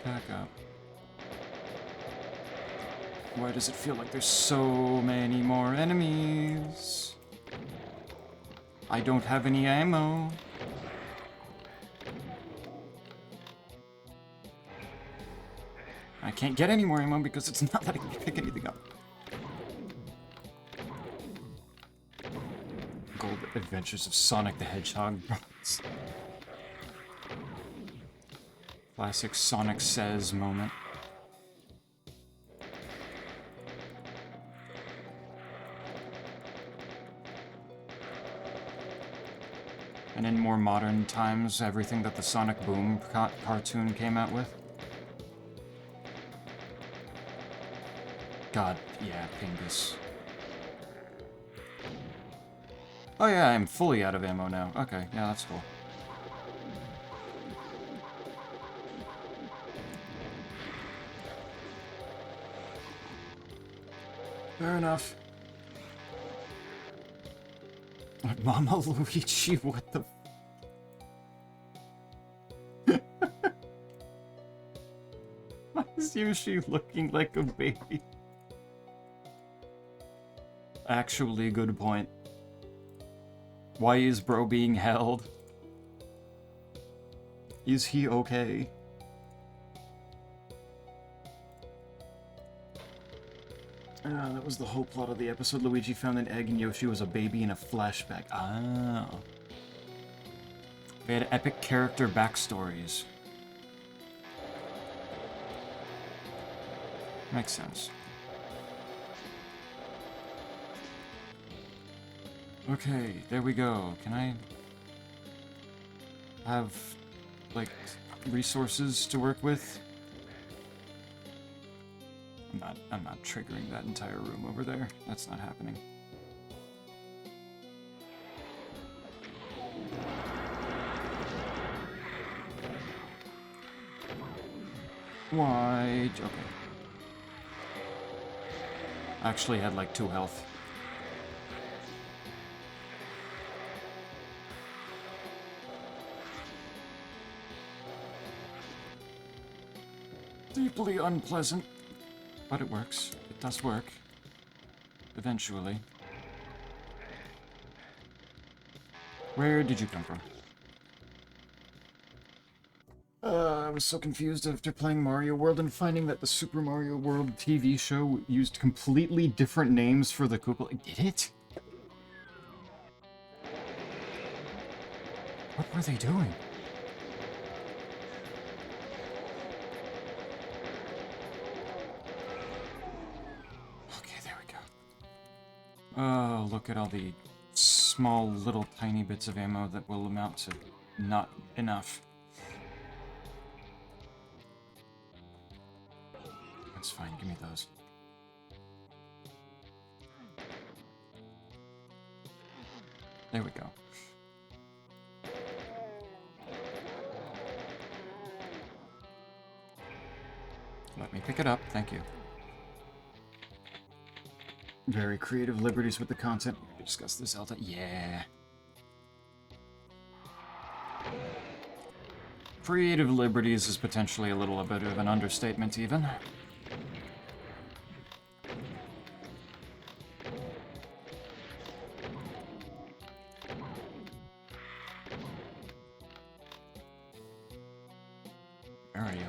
Speaker 1: Back up. Why does it feel like there's so many more enemies? I don't have any ammo. I can't get any more ammo because it's not letting me pick anything up. Gold Adventures of Sonic the Hedgehog. Classic Sonic Says moment. And in more modern times, everything that the Sonic Boom cartoon came out with. God, yeah, Pingus. Oh yeah, I'm fully out of ammo now. Okay, yeah, that's cool. Fair enough. Mama Luigi, what the... Why is Yoshi looking like a baby? Actually, good point. Why is bro being held? Is he okay? That was the whole plot of the episode. Luigi found an egg and Yoshi was a baby in a flashback. Ah. They had epic character backstories. Makes sense. Okay, there we go. Can I have, like, resources to work with? I'm not triggering that entire room over there. That's not happening. Why? Okay. I actually had like 2 health. deeply unpleasant. But it works. It does work. Eventually. Where did you come from? I was so confused after playing Mario World and finding that the Super Mario World TV show used completely different names for the Koopa. Did it? What were they doing? Okay, there we go. Oh, look at all the small, little, tiny bits of ammo that will amount to not enough. That's fine, give me those. There we go. Let me pick it up, thank you. Very creative liberties with the content. We discuss this Zelda. Yeah. Creative liberties is potentially a little bit of an understatement, even. Where are you?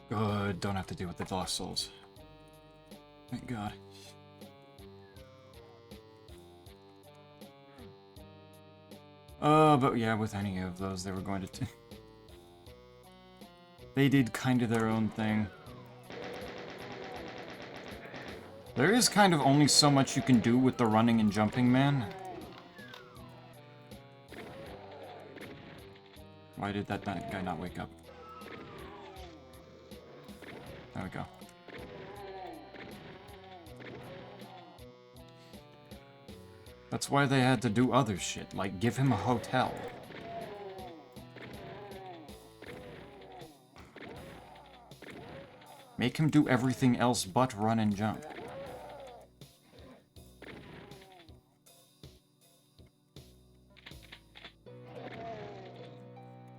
Speaker 1: Good, don't have to deal with the Lost Souls. Thank God. But yeah, with any of those, they were going to... They did kind of their own thing. There is kind of only so much you can do with the running and jumping, man. Why did that guy not wake up? There we go. That's why they had to do other shit, like give him a hotel. Make him do everything else but run and jump.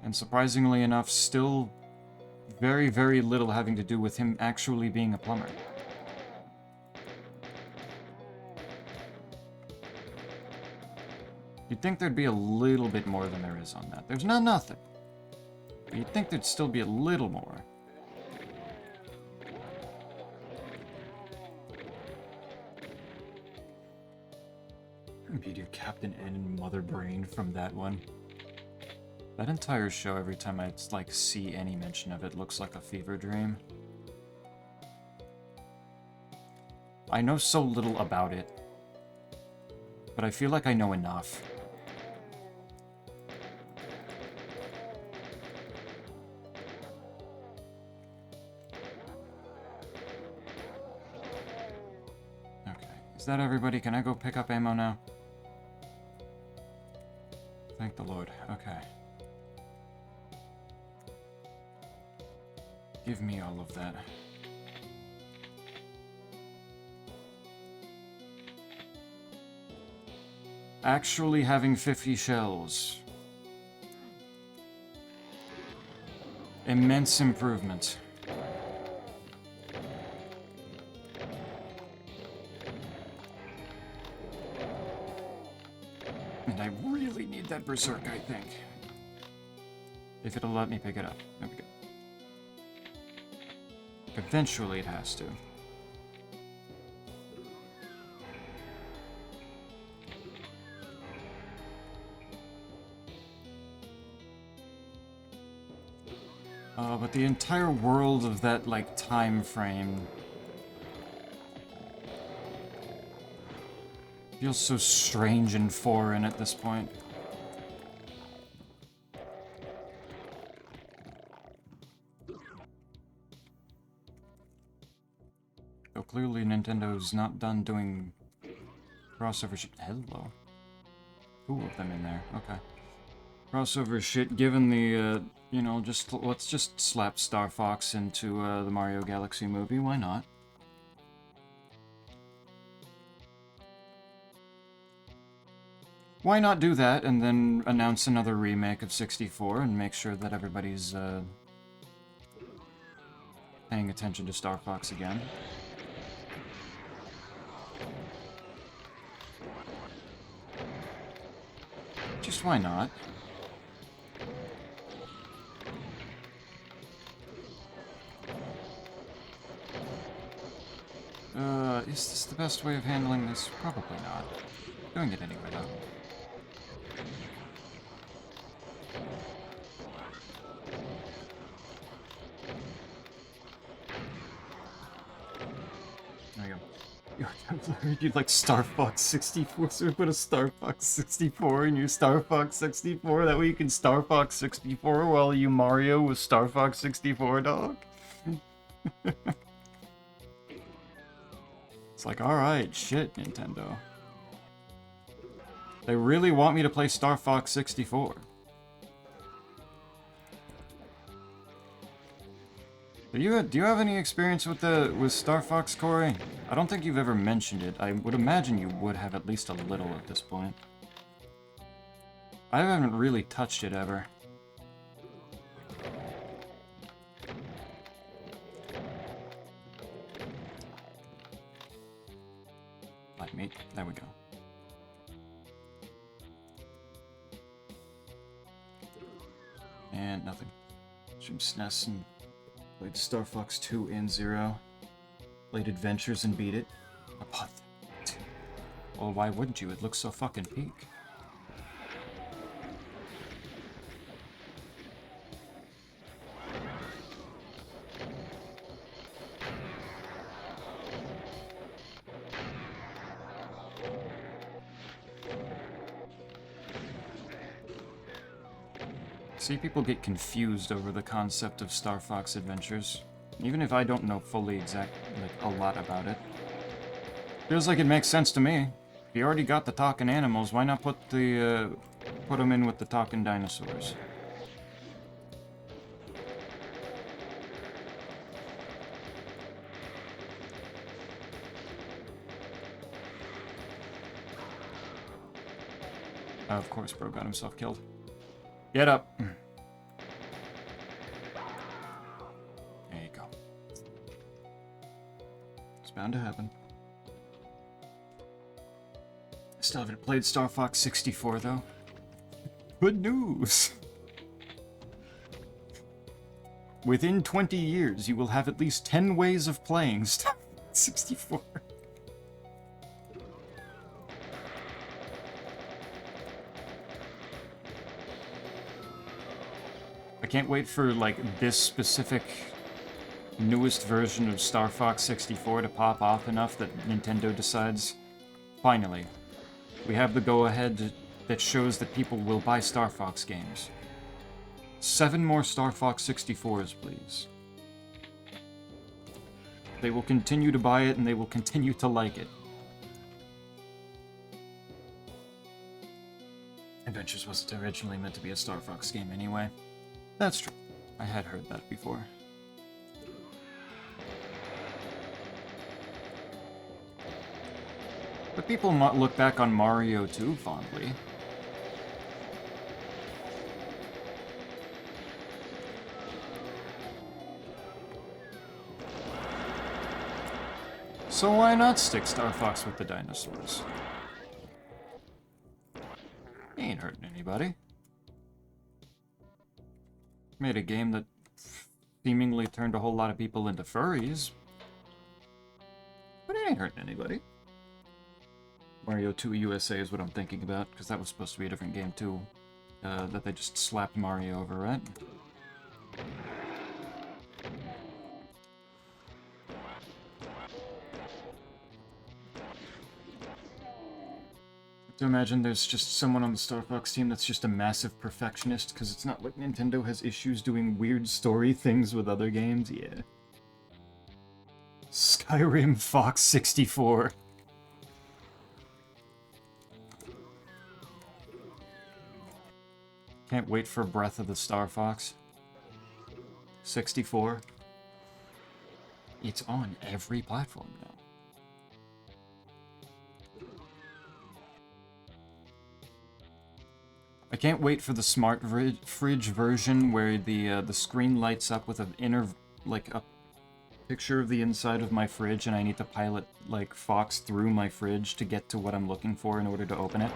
Speaker 1: And surprisingly enough, still very, very little having to do with him actually being a plumber. You'd think there'd be a little bit more than there is on that. There's nothing. But you'd think there'd still be a little more. Beauty of Captain N and Mother Brain from that one. That entire show, every time I like see any mention of it, looks like a fever dream. I know so little about it, but I feel like I know enough. Okay, is that everybody? Can I go pick up ammo now? Thank the Lord. Okay. Give me all of that. Actually having 50 shells. Immense improvement. And I really need that Berserk, I think. If it'll let me pick it up. There we go. Eventually it has to. But the entire world of that, like, time frame feels so strange and foreign at this point. Though clearly Nintendo's not done doing crossover shit. Hello. 2 of them in there. Okay. Crossover shit, given the, you know, let's just slap Star Fox into the Mario Galaxy movie. Why not? Why not do that and then announce another remake of 64 and make sure that everybody's paying attention to Star Fox again? Just why not? Is this the best way of handling this? Probably not. Doing it anyway, though. There we go. You'd like Star Fox 64, so we put a Star Fox 64 in your Star Fox 64. That way you can Star Fox 64 while you Mario with Star Fox 64, dog. It's like, alright, shit, Nintendo. They really want me to play Star Fox 64. Do you have any experience with Star Fox, Corey? I don't think you've ever mentioned it. I would imagine you would have at least a little at this point. I haven't really touched it ever. Light meat. There we go. And nothing. Stream SNES and played Star Fox 2 and 0. Played Adventures and beat it. Well, why wouldn't you? It looks so fucking peak. See, people get confused over the concept of Star Fox Adventures. Even if I don't know fully a lot about it. Feels like it makes sense to me. If you already got the talking animals, why not put them in with the talking dinosaurs? Of course, bro got himself killed. Get up. There you go. It's bound to happen. I still haven't played Star Fox 64, though. Good news! Within 20 years, you will have at least 10 ways of playing Star Fox 64. I can't wait for, like, this specific newest version of Star Fox 64 to pop off enough that Nintendo decides, finally, we have the go-ahead that shows that people will buy Star Fox games. 7 more Star Fox 64s, please. They will continue to buy it, and they will continue to like it. Adventures wasn't originally meant to be a Star Fox game anyway. That's true. I had heard that before. But people might look back on Mario 2 fondly. So why not stick Star Fox with the dinosaurs? He ain't hurting anybody. Made a game that seemingly turned a whole lot of people into furries. But it ain't hurting anybody. Mario 2 USA is what I'm thinking about, because that was supposed to be a different game too. That they just slapped Mario over, right? To imagine there's just someone on the Star Fox team that's just a massive perfectionist, because it's not like Nintendo has issues doing weird story things with other games. Yeah. Skyrim Fox 64. Can't wait for Breath of the Star Fox. 64. It's on every platform now. can't wait for the smart fridge version where the screen lights up with like a picture of the inside of my fridge, and I need to pilot like Fox through my fridge to get to what I'm looking for in order to open it.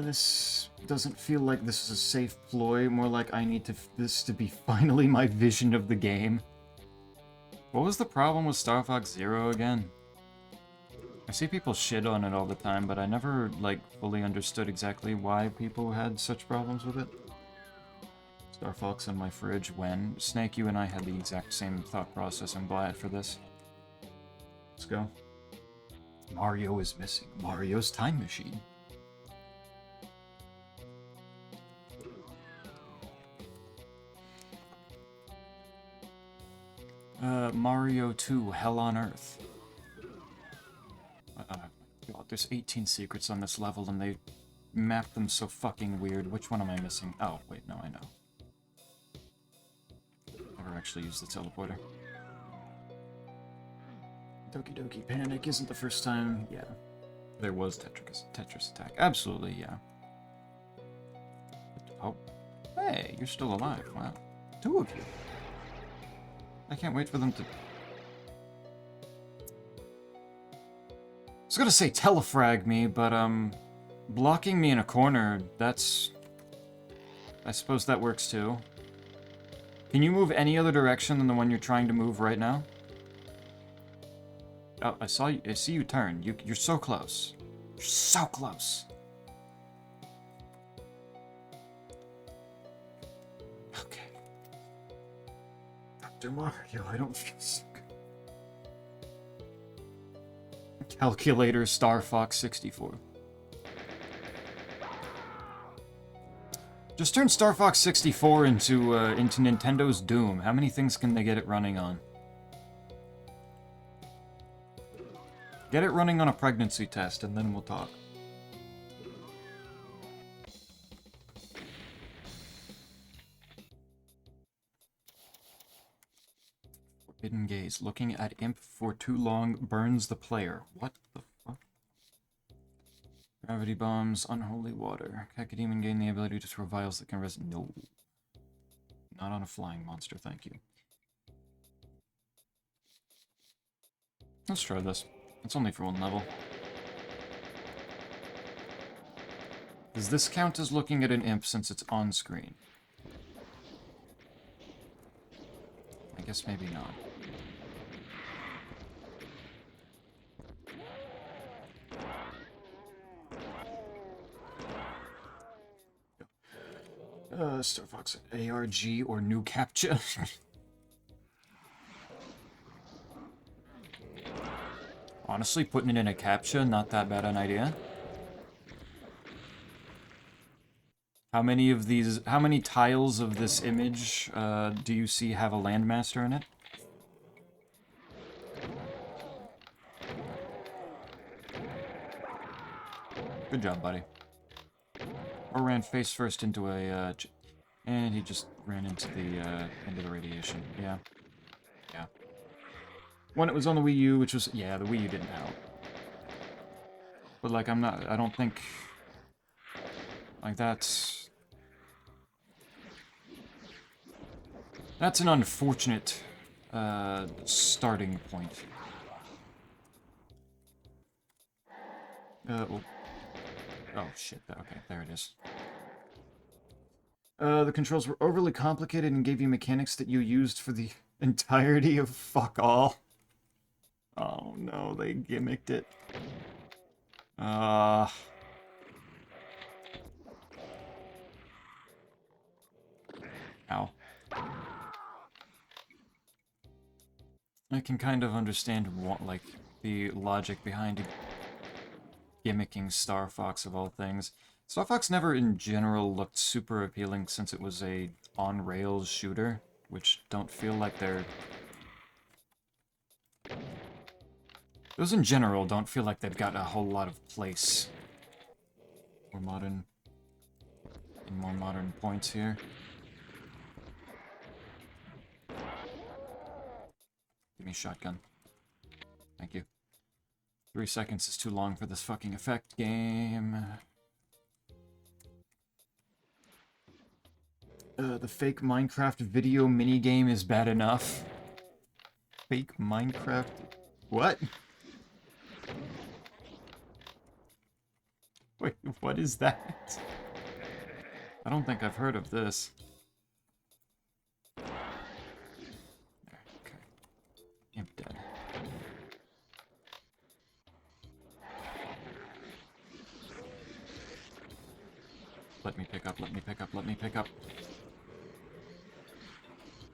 Speaker 1: This doesn't feel like this is a safe ploy, more like I need this to be finally my vision of the game. What was the problem with Star Fox Zero again? I see people shit on it all the time, but I never, like, fully understood exactly why people had such problems with it. Star Fox in my fridge when? Snake, you and I had the exact same thought process. I'm glad for this. Let's go. Mario is missing. Mario's time machine. Mario 2, Hell on Earth. God, there's 18 secrets on this level, and they mapped them so fucking weird. Which one am I missing? Oh, wait, no, I know. Never actually used the teleporter. Doki Doki Panic isn't the first time. Yeah. There was Tetris Attack. Absolutely, yeah. Oh. Hey, you're still alive. Wow. 2 of you. I can't wait for them to... I was gonna say telefrag me, but, blocking me in a corner, that's... I suppose that works too. Can you move any other direction than the one you're trying to move right now? Oh, I see you turn. You're so close. You're so close. Okay. Dr. Mario, I don't feel so good. Calculator Star Fox 64. Just turn Star Fox 64 into Nintendo's Doom. How many things can they get it running on? Get it running on a pregnancy test, and then we'll talk. Forbidden gaze. Looking at imp for too long burns the player. What the fuck? Gravity bombs, unholy water. Cacodemon gain the ability to throw vials that can resist. No. Not on a flying monster, thank you. Let's try this. It's only for 1 level. Does this count as looking at an imp since it's on screen? I guess maybe not. Star Fox ARG or new captcha. Honestly, putting it in a captcha, not that bad an idea. How many tiles of this image do you see have a landmaster in it? Good job, buddy. Or ran face first into a, and he just ran into the radiation. Yeah. Yeah. When it was on the Wii U, which was, yeah, the Wii U didn't help. But, like, I don't think, like, that's an unfortunate, starting point. Well, oh, shit, okay, there it is. The controls were overly complicated and gave you mechanics that you used for the entirety of fuck all. Oh no, they gimmicked it. Ow. I can kind of understand what, like, the logic behind gimmicking Star Fox of all things. Star Fox never in general looked super appealing since it was a on-rails shooter, which don't feel like they're... Those in general don't feel like they've got a whole lot of place. More modern points here. Give me a shotgun. Thank you. 3 seconds is too long for this fucking effect game. The fake Minecraft video minigame is bad enough. Fake Minecraft... What? Wait, what is that? I don't think I've heard of this. Okay. I'm dead. Let me pick up, let me pick up, let me pick up.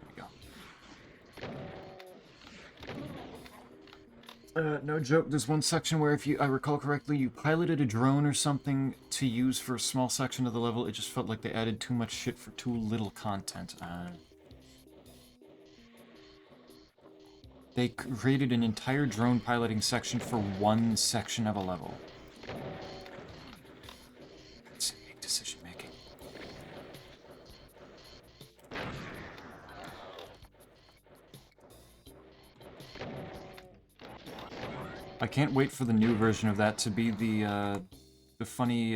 Speaker 1: There we go. No joke, there's one section where, if I recall correctly, you piloted a drone or something to use for a small section of the level. It just felt like they added too much shit for too little content. They created an entire drone piloting section for one section of a level. It's decision making. I can't wait for the new version of that to be the funny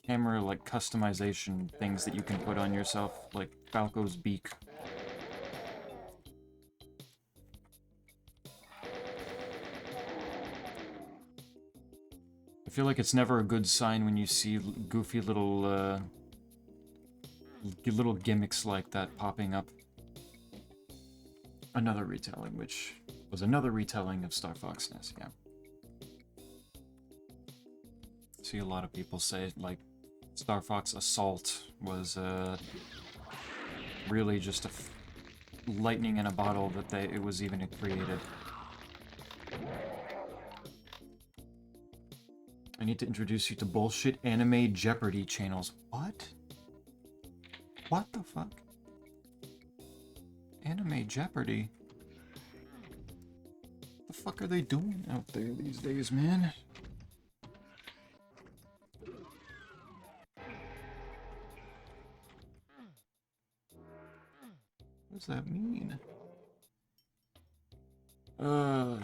Speaker 1: camera like customization things that you can put on yourself, like Falco's beak. I feel like it's never a good sign when you see goofy little gimmicks like that popping up. Another retelling, which was another retelling of Star Fox NES, yeah. See a lot of people say, like, Star Fox Assault was really just a lightning in a bottle that it was even created. I need to introduce you to bullshit anime Jeopardy channels. What? What the fuck? Anime Jeopardy? What the fuck are they doing out there these days, man? What does that mean?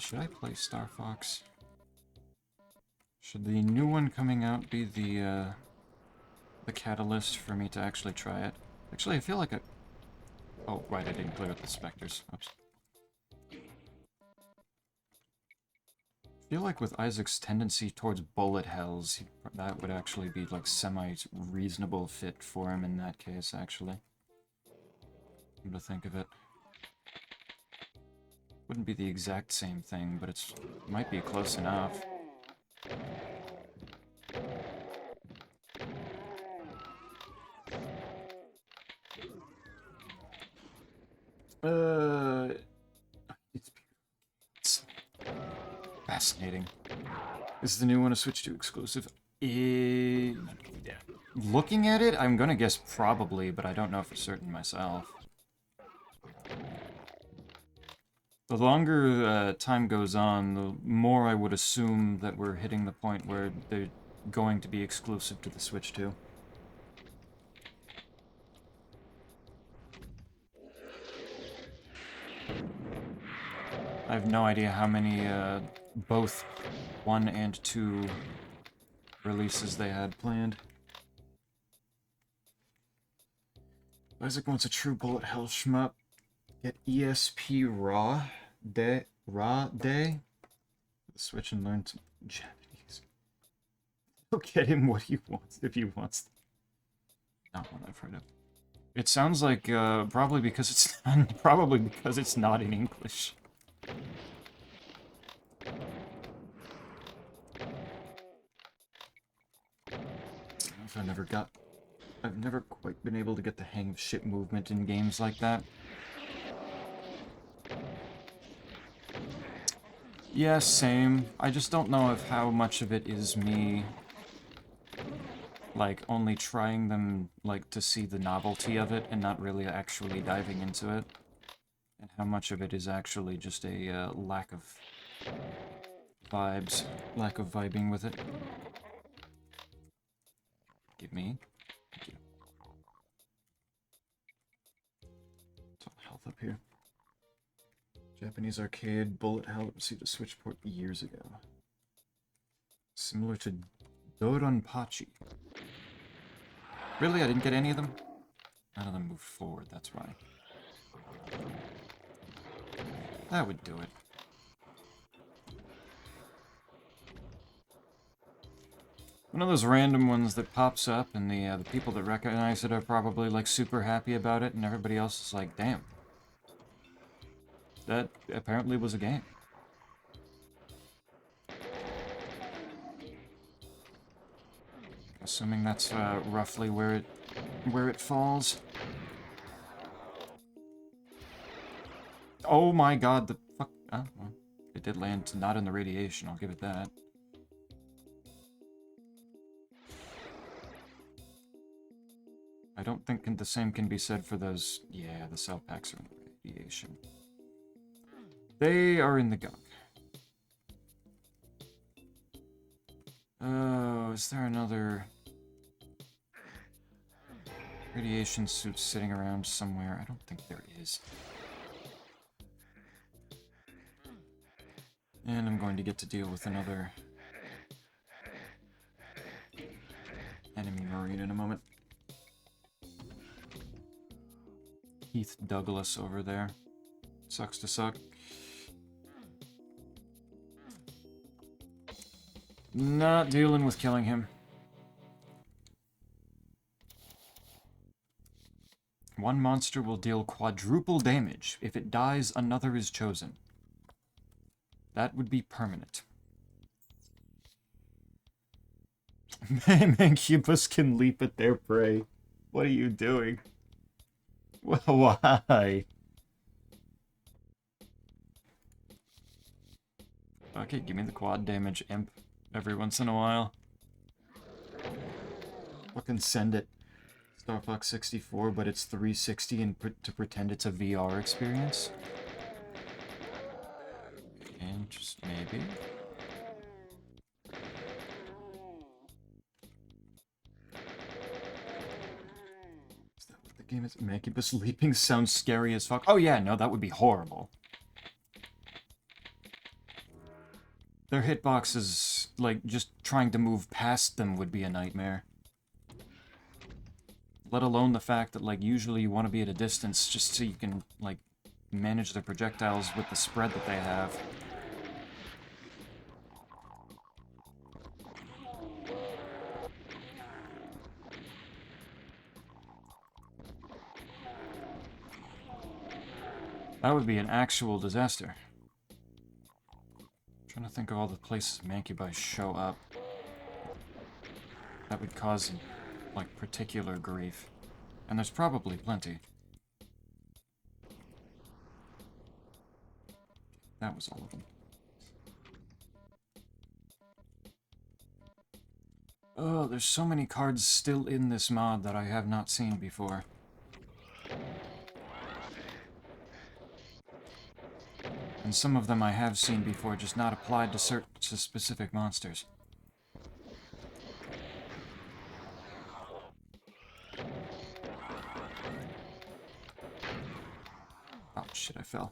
Speaker 1: Should I play Star Fox? Should the new one coming out be the catalyst for me to actually try it? Actually, I feel like I... Oh, right, I didn't clear up the specters. Oops. I feel like with Isaac's tendency towards bullet hells, that would actually be, like, semi-reasonable fit for him in that case, actually. Come to think of it. Wouldn't be the exact same thing, but it might be close enough. It's fascinating. Is the new one a Switch 2 exclusive? Yeah. Looking at it, I'm gonna guess probably, but I don't know for certain myself. The longer time goes on, the more I would assume that we're hitting the point where they're going to be exclusive to the Switch 2. I have no idea how many, both 1 and 2 releases they had planned. Isaac wants a true bullet hell shmup. Get ESP Raw Day. Switch and learn some Japanese. He'll get him what he wants if he wants. Not one I've heard of. It sounds like probably because it's not in English. I've never quite been able to get the hang of ship movement in games like that. Yeah, same. I just don't know if how much of it is me, like, only trying them, like, to see the novelty of it and not really actually diving into it. And how much of it is actually just a lack of vibes, lack of vibing with it. Give me. Thank you. What's all the health up here? Japanese arcade bullet hell received a switch port years ago. Similar to Doronpachi. Really? I didn't get any of them? None of them moved forward, that's why. That would do it. One of those random ones that pops up, and the people that recognize it are probably, like, super happy about it, and everybody else is like, damn. That apparently was a game. Assuming that's roughly where it falls. Oh my god, the fuck. Oh, well, it did land not in the radiation, I'll give it that. I don't think the same can be said for those. Yeah, the cell packs are in the radiation. They are in the gunk. Oh, is there another radiation suit sitting around somewhere? I don't think there is. And I'm going to get to deal with another enemy marine in a moment. Heath Douglas over there. Sucks to suck. Not dealing with killing him. One monster will deal quadruple damage. If it dies, another is chosen. That would be permanent. Mancubus can leap at their prey. What are you doing? Well, why? Okay, give me the quad damage, imp. Every once in a while. Fucking send it. Star Fox 64, but it's 360 and to pretend it's a VR experience. And just maybe. Is that what the game is? Mancubus leaping sounds scary as fuck. Oh yeah, no, that would be horrible. Their hitboxes, like, just trying to move past them would be a nightmare. Let alone the fact that, like, usually you want to be at a distance just so you can, like, manage their projectiles with the spread that they have. That would be an actual disaster. I'm trying to think of all the places Mancubi show up. That would cause, like, particular grief. And there's probably plenty. That was all of them. Oh, there's so many cards still in this mod that I have not seen before. And some of them I have seen before, just not applied to specific monsters. Oh shit, I fell.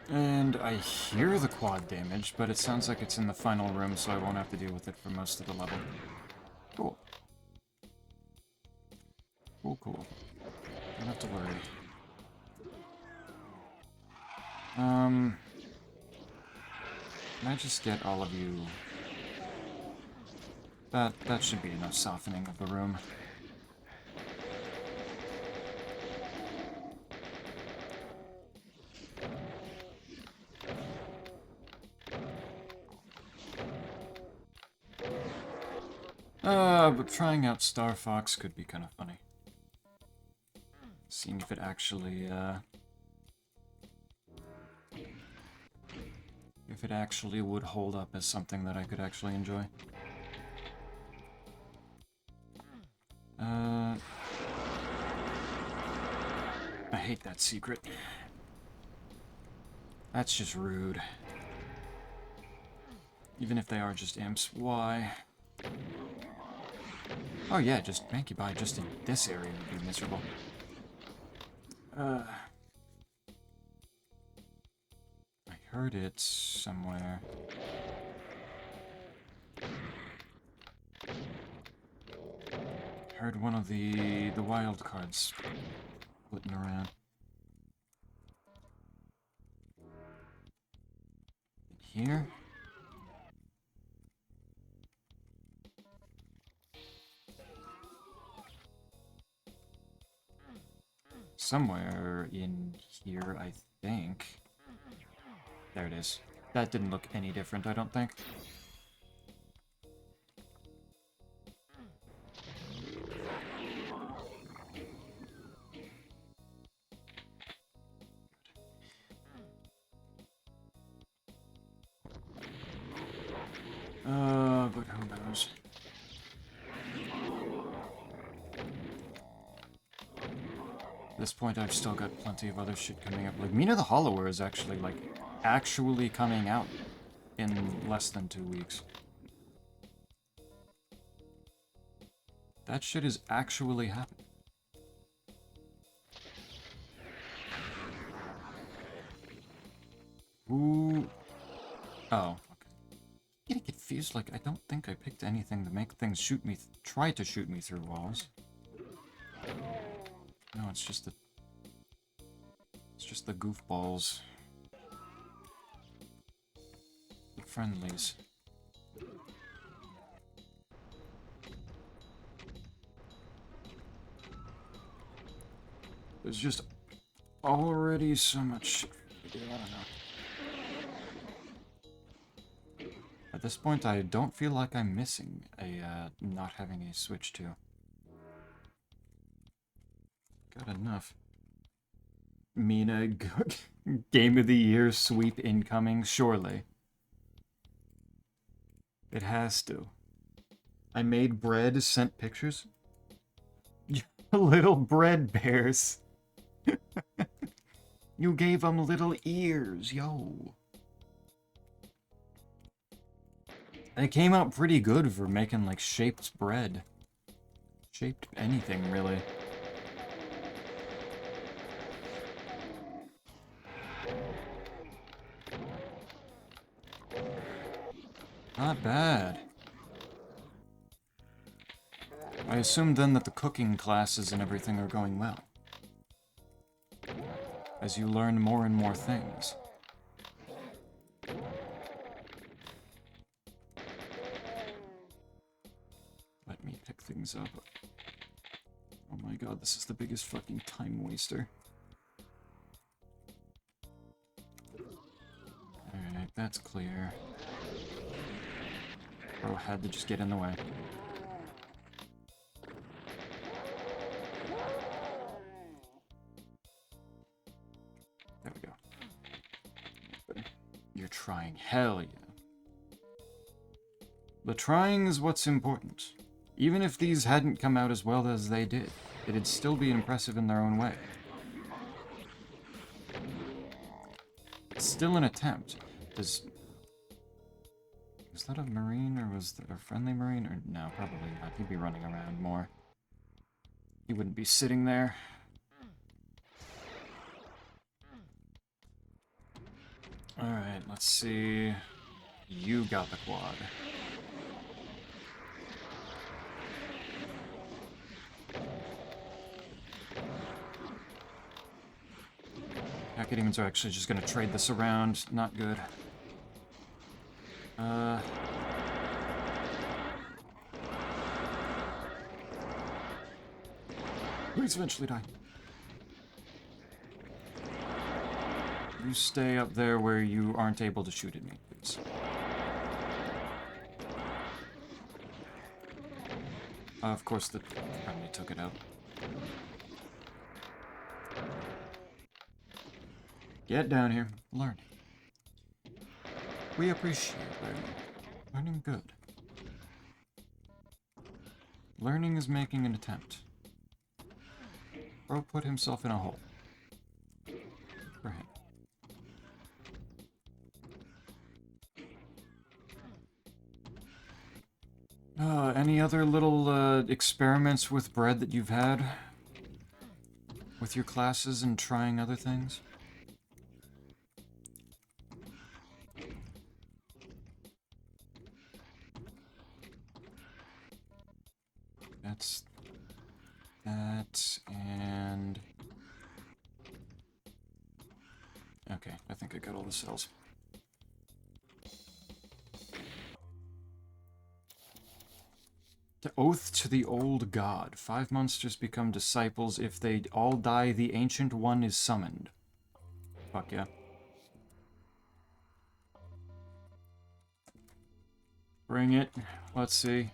Speaker 1: And I hear the quad damage, but it sounds like it's in the final room, so I won't have to deal with it for most of the level. Cool. Cool, cool. Don't have to worry. Can I just get all of you? That should be enough softening of the room. But trying out Star Fox could be kind of funny. Seeing if it actually, if it actually would hold up as something that I could actually enjoy. I hate that secret. That's just rude. Even if they are just imps, why? Oh yeah, just Mancubi just in this area would be miserable. heard it somewhere. Heard one of the wild cards flitting around. Here? Somewhere in here, I think. There it is. That didn't look any different, I don't think. But who knows? At this point, I've still got plenty of other shit coming up. Like, Mina the Hollower is actually, like, actually coming out in less than 2 weeks. That shit is actually happening. Ooh. Oh. Getting confused, like, I don't think I picked anything to make things shoot me, try to shoot me through walls. No, it's just the goofballs. The friendlies. There's just already so much shit to do, I don't know. At this point, I don't feel like I'm missing a, not having a Switch 2. Got enough. Mina, Game of the Year sweep incoming, surely. It has to. I made bread, sent pictures. Little bread bears. You gave them little ears, yo. They came out pretty good for making, like, shaped bread. Shaped anything, really. Not bad. I assume then that the cooking classes and everything are going well. As you learn more and more things. Let me pick things up. Oh my god, this is the biggest fucking time waster. Alright, that's clear. Bro had to just get in the way. There we go. You're trying. Hell yeah. The trying is what's important. Even if these hadn't come out as well as they did, it'd still be impressive in their own way. It's still an attempt. Is that a Marine, or was that a friendly Marine? Or no, probably not. He'd be running around more. He wouldn't be sitting there. Alright, let's see. You got the quad. Academians are actually just gonna trade this around. Not good. Please eventually die. You stay up there where you aren't able to shoot at me, please. Of course, the enemy took it out. Get down here. Learn. We appreciate learning. Learning good. Learning is making an attempt. Bro put himself in a hole. For him. Any other little experiments with bread that you've had? With your classes and trying other things? That's that, and... Okay, I think I got all the cells. The oath to the old god. 5 monsters become disciples. If they all die, the ancient one is summoned. Fuck yeah. Bring it. Let's see.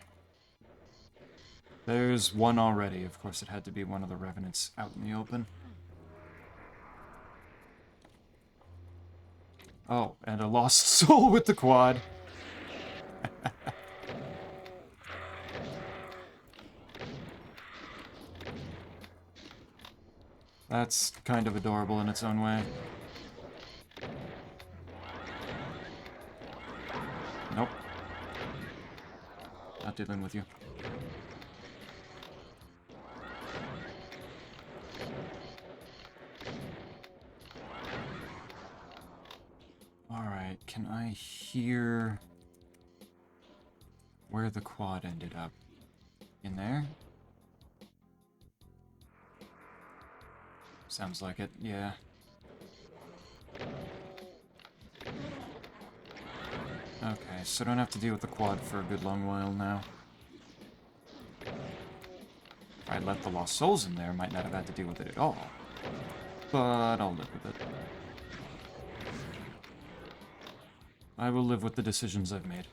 Speaker 1: There's one already. Of course, it had to be one of the revenants out in the open. Oh, and a lost soul with the quad. That's kind of adorable in its own way. Nope. Not dealing with you. Alright, can I hear where the quad ended up? In there? Sounds like it, yeah. Okay, so I don't have to deal with the quad for a good long while now. If I let the Lost Souls in there, I might not have had to deal with it at all. But I'll live with it. I will live with the decisions I've made.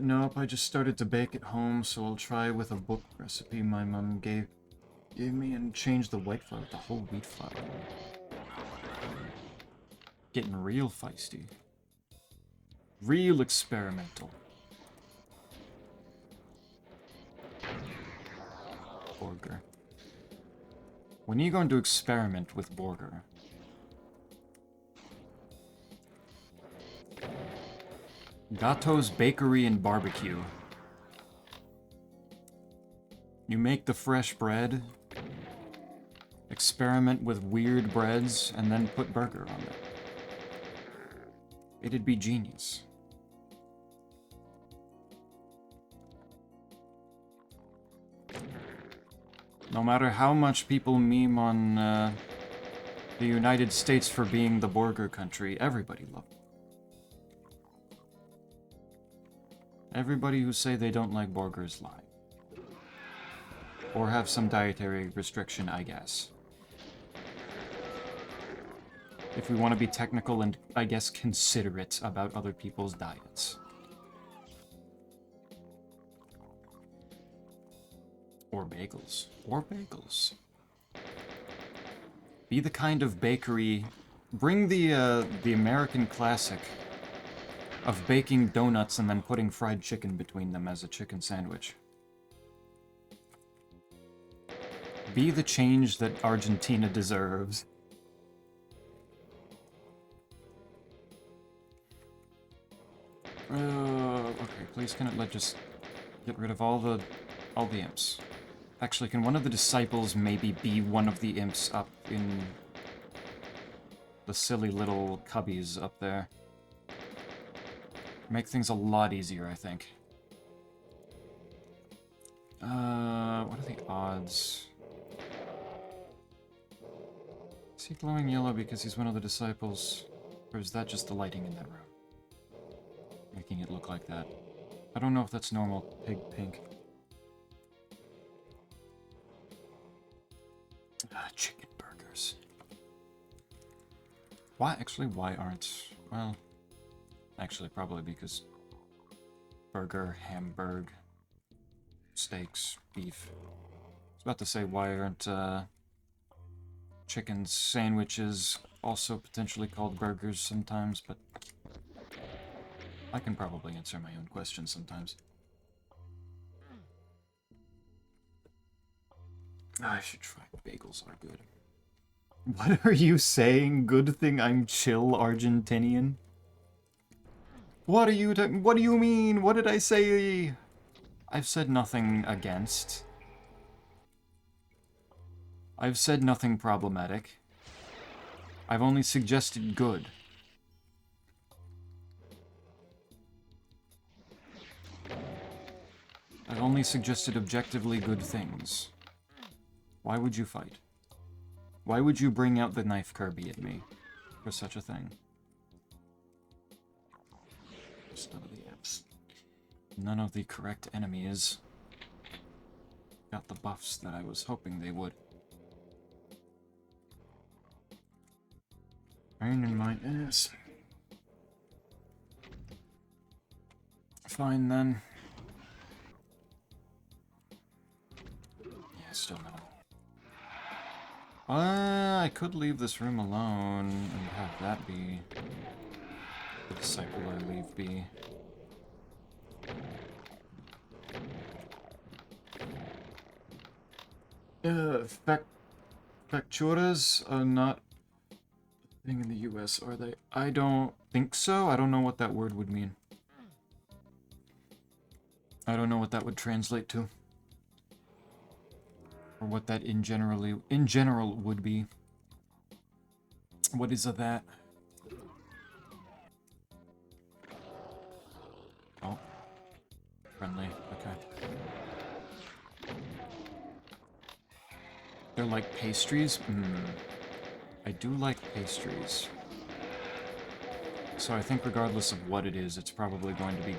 Speaker 1: Nope, I just started to bake at home, so I'll try with a book recipe my mom gave me and change the white flour with the whole wheat flour. Getting real feisty. Real experimental. Burger. When are you going to experiment with burger? Gato's Bakery and Barbecue. You make the fresh bread, experiment with weird breads, and then put burger on it. It'd be genius. No matter how much people meme on the United States for being the burger country, everybody loves it. Everybody who say they don't like burgers lie. Or have some dietary restriction, I guess. If we want to be technical and, I guess, considerate about other people's diets. Or bagels. Or bagels. Be the kind of bakery... Bring the American classic of baking donuts and then putting fried chicken between them as a chicken sandwich. Be the change that Argentina deserves. Okay, please can it just get rid of all the imps? Actually, can one of the disciples maybe be one of the imps up in the silly little cubbies up there? Make things a lot easier, I think. What are the odds? Is he glowing yellow because he's one of the disciples? Or is that just the lighting in that room? Making it look like that. I don't know if that's normal pig pink. Chicken burgers. Why? Actually, why aren't... Well... Actually, probably because burger, hamburg, steaks, beef. I was about to say, why aren't chicken sandwiches also potentially called burgers sometimes, but I can probably answer my own questions sometimes. I should try. Bagels are good. What are you saying? Good thing I'm chill Argentinian? What are you what do you mean? What did I say? I've said nothing against. I've said nothing problematic. I've only suggested good. I've only suggested objectively good things. Why would you fight? Why would you bring out the knife Kirby at me for such a thing? None of the correct enemies got the buffs that I was hoping they would. Pain in my ass. Fine then. Yeah, still no. I could leave this room alone and have that be the disciple I leave be. Facturas are not a thing in the US, are they? I don't think so. I don't know what that word would mean. I don't know what that would translate to. Or what that in general would be. What is a that? Oh. Friendly, okay. They're like pastries? I do like pastries. So I think regardless of what it is, it's probably going to be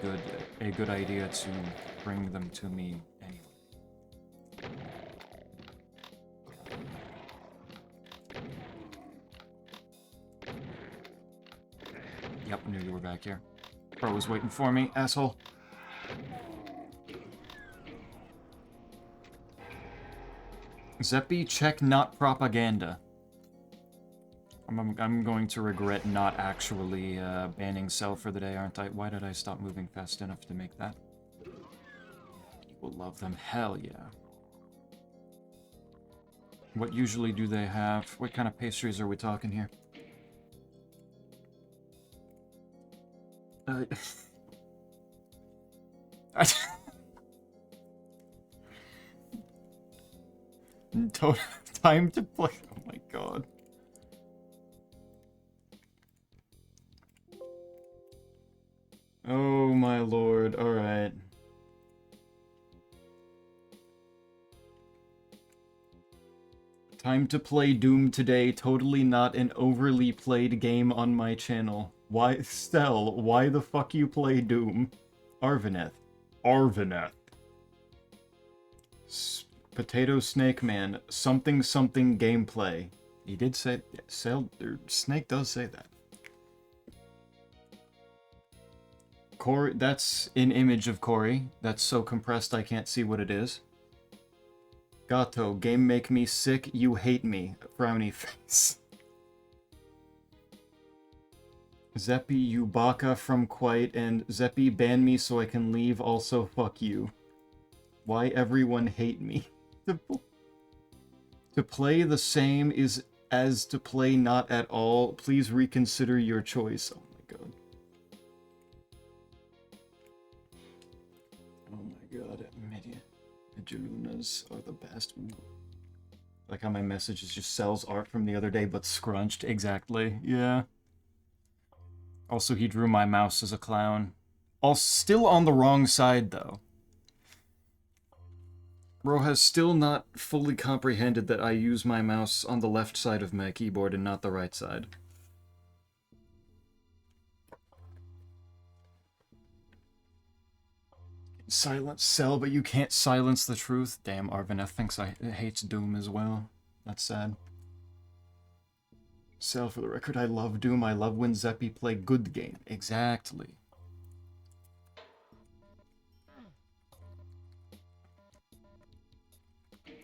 Speaker 1: a good idea to bring them to me anyway. Yep, knew you were back here. Bro was waiting for me, asshole. Zeppy, check not propaganda. I'm going to regret not actually banning Cell for the day, aren't I? Why did I stop moving fast enough to make that? People love them. Hell yeah. What usually do they have? What kind of pastries are we talking here? Time to play. Oh my god. Oh my lord. Alright. Time to play Doom today. Totally not an overly played game on my channel. Why, Stell, why the fuck you play Doom? Arvineth. Arvineth. Potato Snake Man. Something something gameplay. He did say... Snake does say that. Corey, that's an image of Corey. That's so compressed I can't see what it is. Gato, game make me sick, you hate me. Frowny face. Zeppy, you baka from quite, and Zeppy, ban me so I can leave, also fuck you. Why everyone hate me? To play the same is as to play not at all. Please reconsider your choice. Oh my god. Oh my god. Medialunas are the best. Like how my message is just Cell's art from the other day, but scrunched. Exactly. Yeah. Also, he drew my mouse as a clown. All still on the wrong side, though. Bro has still not fully comprehended that I use my mouse on the left side of my keyboard and not the right side. Silence Cell, but you can't silence the truth. Damn, Arvineth thinks I hates Doom as well. That's sad. Cell, for the record, I love Doom. I love when Zeppy play good game. Exactly.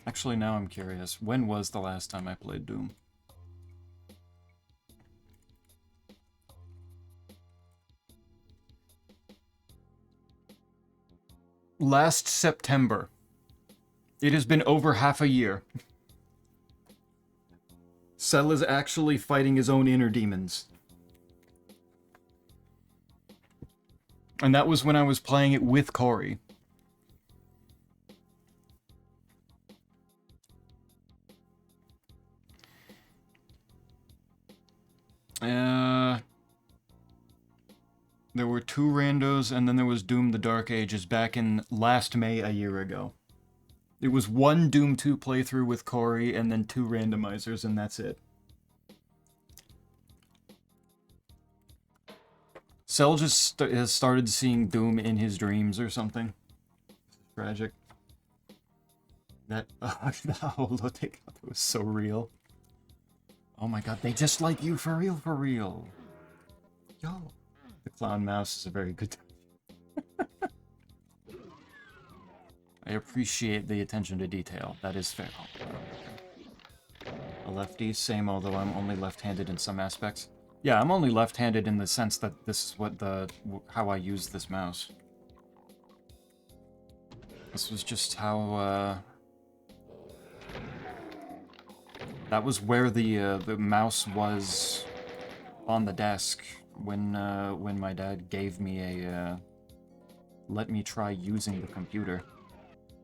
Speaker 1: Actually, now I'm curious. When was the last time I played Doom? Last September. It has been over half a year. Cell is actually fighting his own inner demons. And that was when I was playing it with Corey. There were 2 randos, and then there was Doom the Dark Ages back in last May a year ago. It was 1 Doom 2 playthrough with Corey, and then 2 randomizers, and that's it. Cell just has started seeing Doom in his dreams or something. Tragic. That holotape was so real. Oh my god, they just like you for real, for real. Yo. The clown mouse is a very good I appreciate the attention to detail. That is fair. A lefty, same, although I'm only left-handed in some aspects. Yeah, I'm only left-handed in the sense that this is what how I use this mouse. This was just how, that was where the mouse was on the desk when my dad gave me a, let me try using the computer.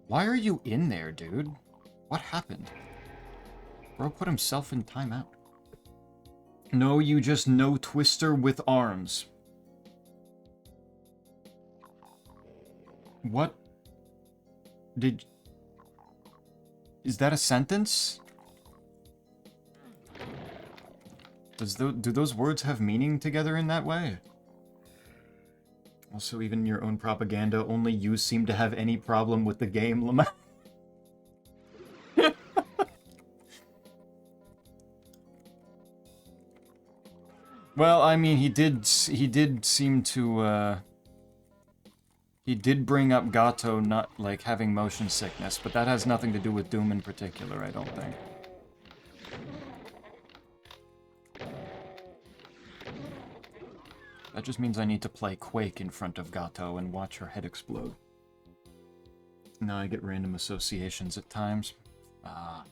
Speaker 1: Why are you in there, dude? What happened? Bro put himself in timeout. No, you just no twister with arms. What? Is that a sentence? Do those words have meaning together in that way? Also, even your own propaganda, only you seem to have any problem with the game, Lamar. Well, I mean, he did seem to, he did bring up Gato not, like, having motion sickness, but that has nothing to do with Doom in particular, I don't think. That just means I need to play Quake in front of Gato and watch her head explode. Now I get random associations at times. Ah.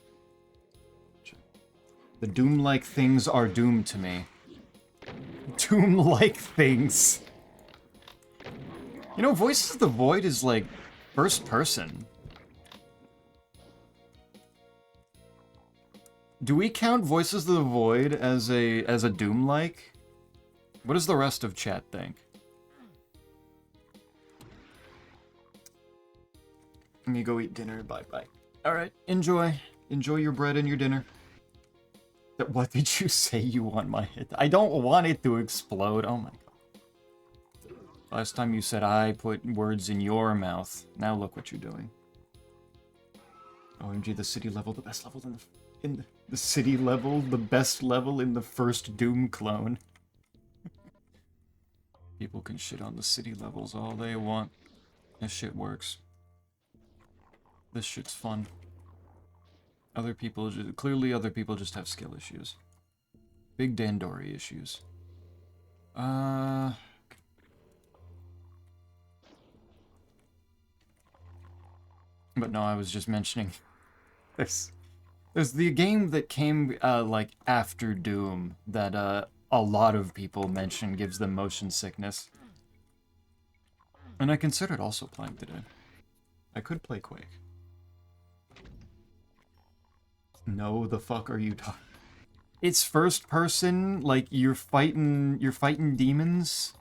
Speaker 1: The Doom-like things are doomed to me. Doom-like things. You know, Voices of the Void is, like, first person. Do we count Voices of the Void as a Doom-like? What does the rest of chat think? Let me go eat dinner. Bye-bye. Alright, enjoy. Enjoy your bread and your dinner. What did you say you want my head? I don't want it to explode. Oh my god. Last time you said I put words in your mouth. Now look what you're doing. OMG, the city level, the best level in the city level, the best level in the first Doom clone. People can shit on the city levels all they want. This shit works. This shit's fun. Clearly other people just have skill issues. Big Dandori issues. But no, I was just mentioning there's the game that came like after Doom that a lot of people mention gives them motion sickness. And I considered also playing today. I could play Quake. No, the fuck are you talking? It's first person, like you're fighting demons.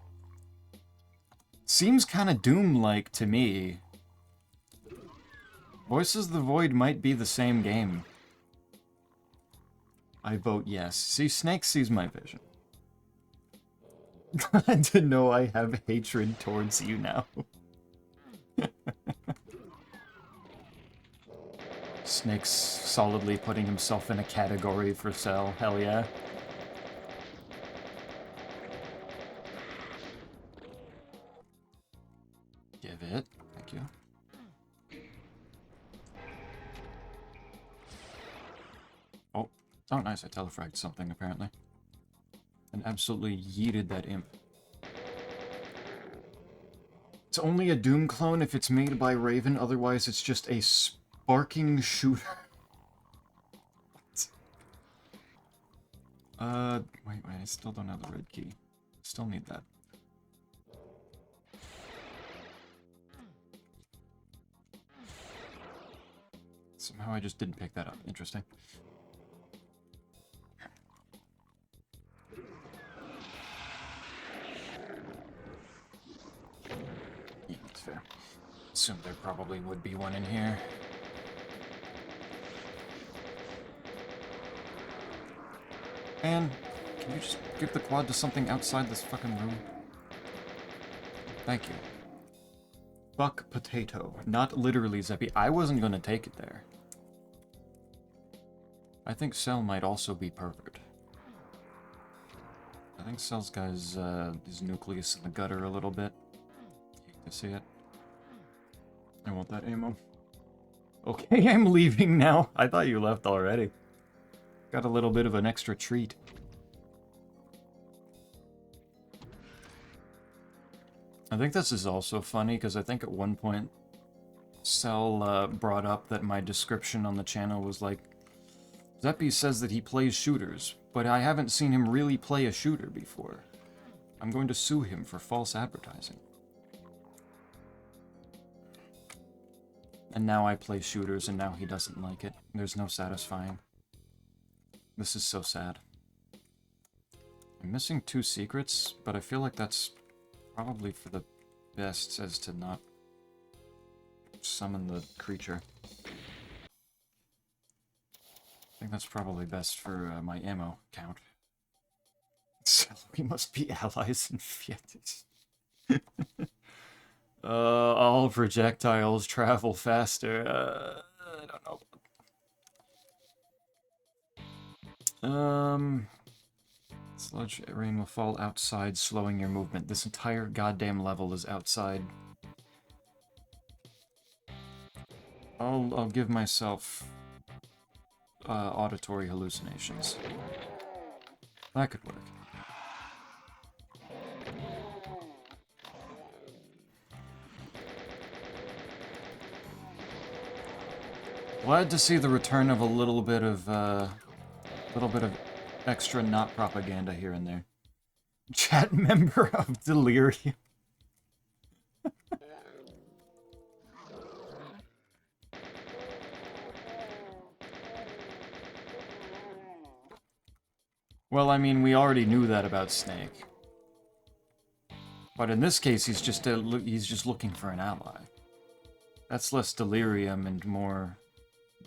Speaker 1: Seems kind of Doom-like to me. Voices of the Void might be the same game. I vote yes. See, Snake sees my vision. Glad to know I have hatred towards you now. Snake's solidly putting himself in a category for Cell. Hell yeah. Give it. Thank you. Oh. Oh, nice. I telefragged something, apparently. And absolutely yeeted that imp. It's only a Doom clone if it's made by Raven, otherwise it's just a sparking shooter. Wait, I still don't have the red key. Still need that. Somehow I just didn't pick that up. Interesting. assumed there probably would be one in here. Man, can you just give the quad to something outside this fucking room? Thank you. Fuck potato. Not literally, Zeppy. I wasn't gonna take it there. I think Cell might also be pervert. I think Cell's got his nucleus in the gutter a little bit. Hate to see it. I want that ammo. Okay, I'm leaving now. I thought you left already. Got a little bit of an extra treat. I think this is also funny, because I think at one point, Cell brought up that my description on the channel was like, Zeppy says that he plays shooters, but I haven't seen him really play a shooter before. I'm going to sue him for false advertising. And now I play shooters, and now he doesn't like it. There's no satisfying. This is so sad. I'm missing 2 secrets, but I feel like that's probably for the best, as to not summon the creature. I think that's probably best for my ammo count. So we must be allies in Fietis. All projectiles travel faster. I don't know. Sludge rain will fall outside, slowing your movement. This entire goddamn level is outside. I'll give myself auditory hallucinations. That could work. Glad to see the return of a little bit of extra not propaganda here and there. Chat member of Delirium. Well, I mean, we already knew that about Snake. But in this case, he's just looking for an ally. That's less delirium and more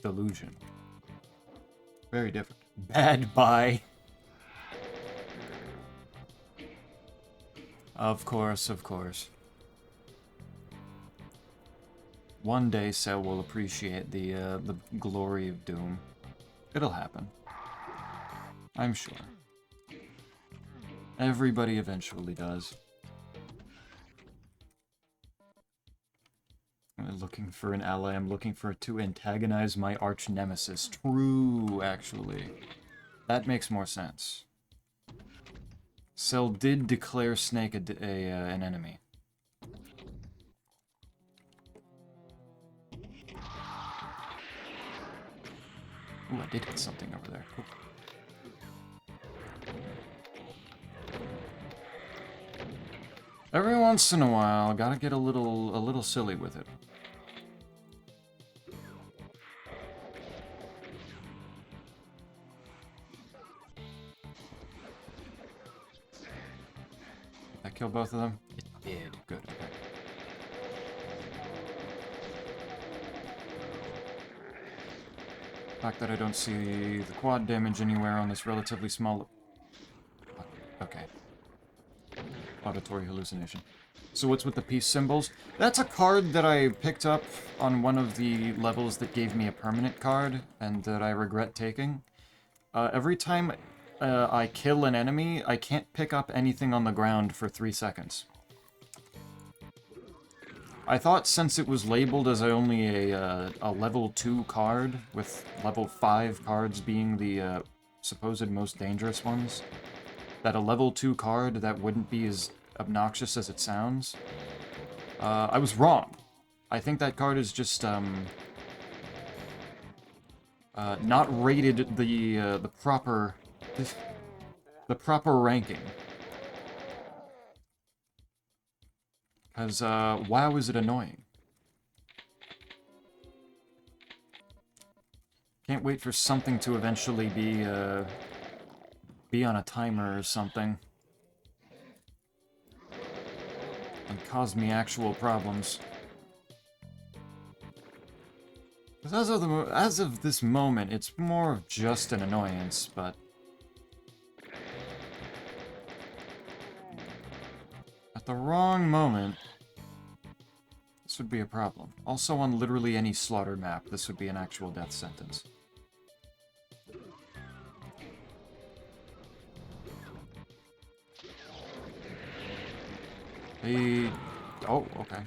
Speaker 1: delusion. Very different. Bad bye. Of course, of course. One day, Cell will appreciate the glory of Doom. It'll happen. I'm sure. Everybody eventually does. I'm looking for an ally. I'm looking for to antagonize my arch nemesis. True, actually. That makes more sense. Cell did declare Snake an enemy. Ooh, I did hit something over there. Cool. Every once in a while, gotta get a little silly with it. Did that kill both of them? It did. Good. Okay. The fact that I don't see the quad damage anywhere on this relatively small... Okay. Auditory hallucination. So what's with the peace symbols? That's a card that I picked up on one of the levels that gave me a permanent card, and that I regret taking. Every time I kill an enemy, I can't pick up anything on the ground for 3 seconds. I thought since it was labeled as only a level 2 card, with level 5 cards being the supposed most dangerous ones, that a level 2 card that wouldn't be as obnoxious as it sounds. I was wrong. I think that card is just not rated the proper ranking. Because wow, is it annoying. Can't wait for something to eventually be on a timer or something. And cause me actual problems. 'Cause as of this moment, it's more of just an annoyance, but at the wrong moment, this would be a problem. Also, on literally any slaughter map, this would be an actual death sentence. Oh, okay.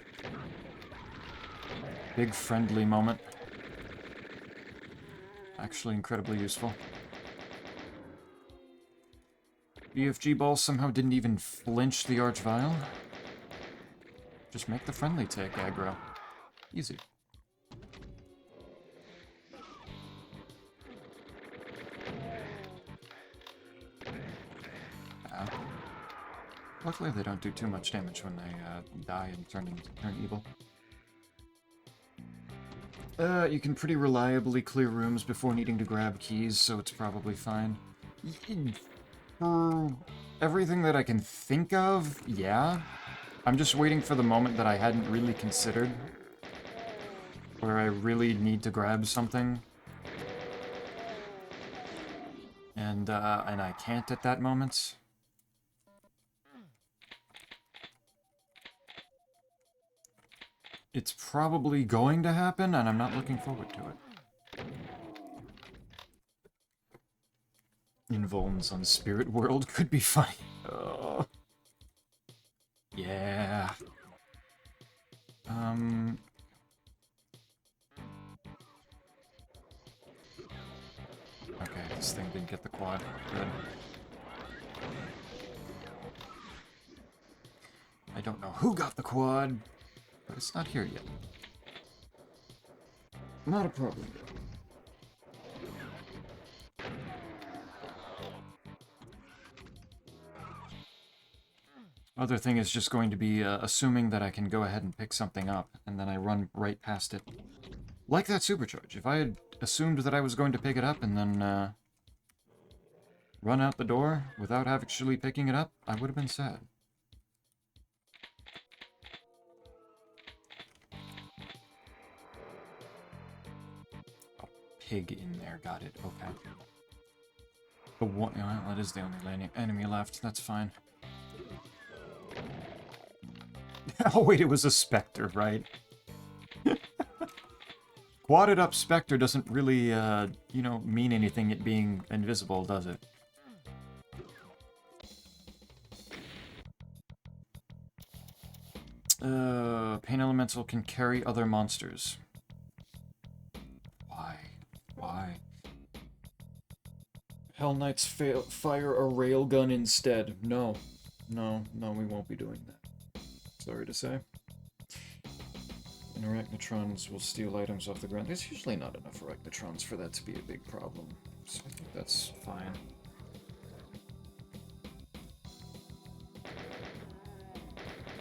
Speaker 1: Big friendly moment. Actually incredibly useful. BFG ball somehow didn't even flinch the Archvile. Just make the friendly take aggro. Easy. Luckily they don't do too much damage when they die and turn evil. You can pretty reliably clear rooms before needing to grab keys, so it's probably fine. For everything that I can think of, yeah. I'm just waiting for the moment that I hadn't really considered, where I really need to grab something, and I can't at that moment. It's probably going to happen, and I'm not looking forward to it. Invulns on Spirit World could be funny. Yeah. Okay, this thing didn't get the quad. Good. I don't know who got the quad, but it's not here yet. Not a problem. Other thing is just going to be assuming that I can go ahead and pick something up, and then I run right past it. Like that supercharge. If I had assumed that I was going to pick it up and then run out the door without actually picking it up, I would have been sad. A pig in there, got it, okay. The one, well, that is the only enemy left, that's fine. Oh wait, it was a Spectre, right? Quadded up Spectre doesn't really, you know, mean anything it being invisible, does it? Pain Elemental can carry other monsters. Why? Why? Hell Knights fire a railgun instead. No. No, we won't be doing that. Sorry to say. And Arachnotrons will steal items off the ground. There's usually not enough Arachnotrons for that to be a big problem. So I think that's fine.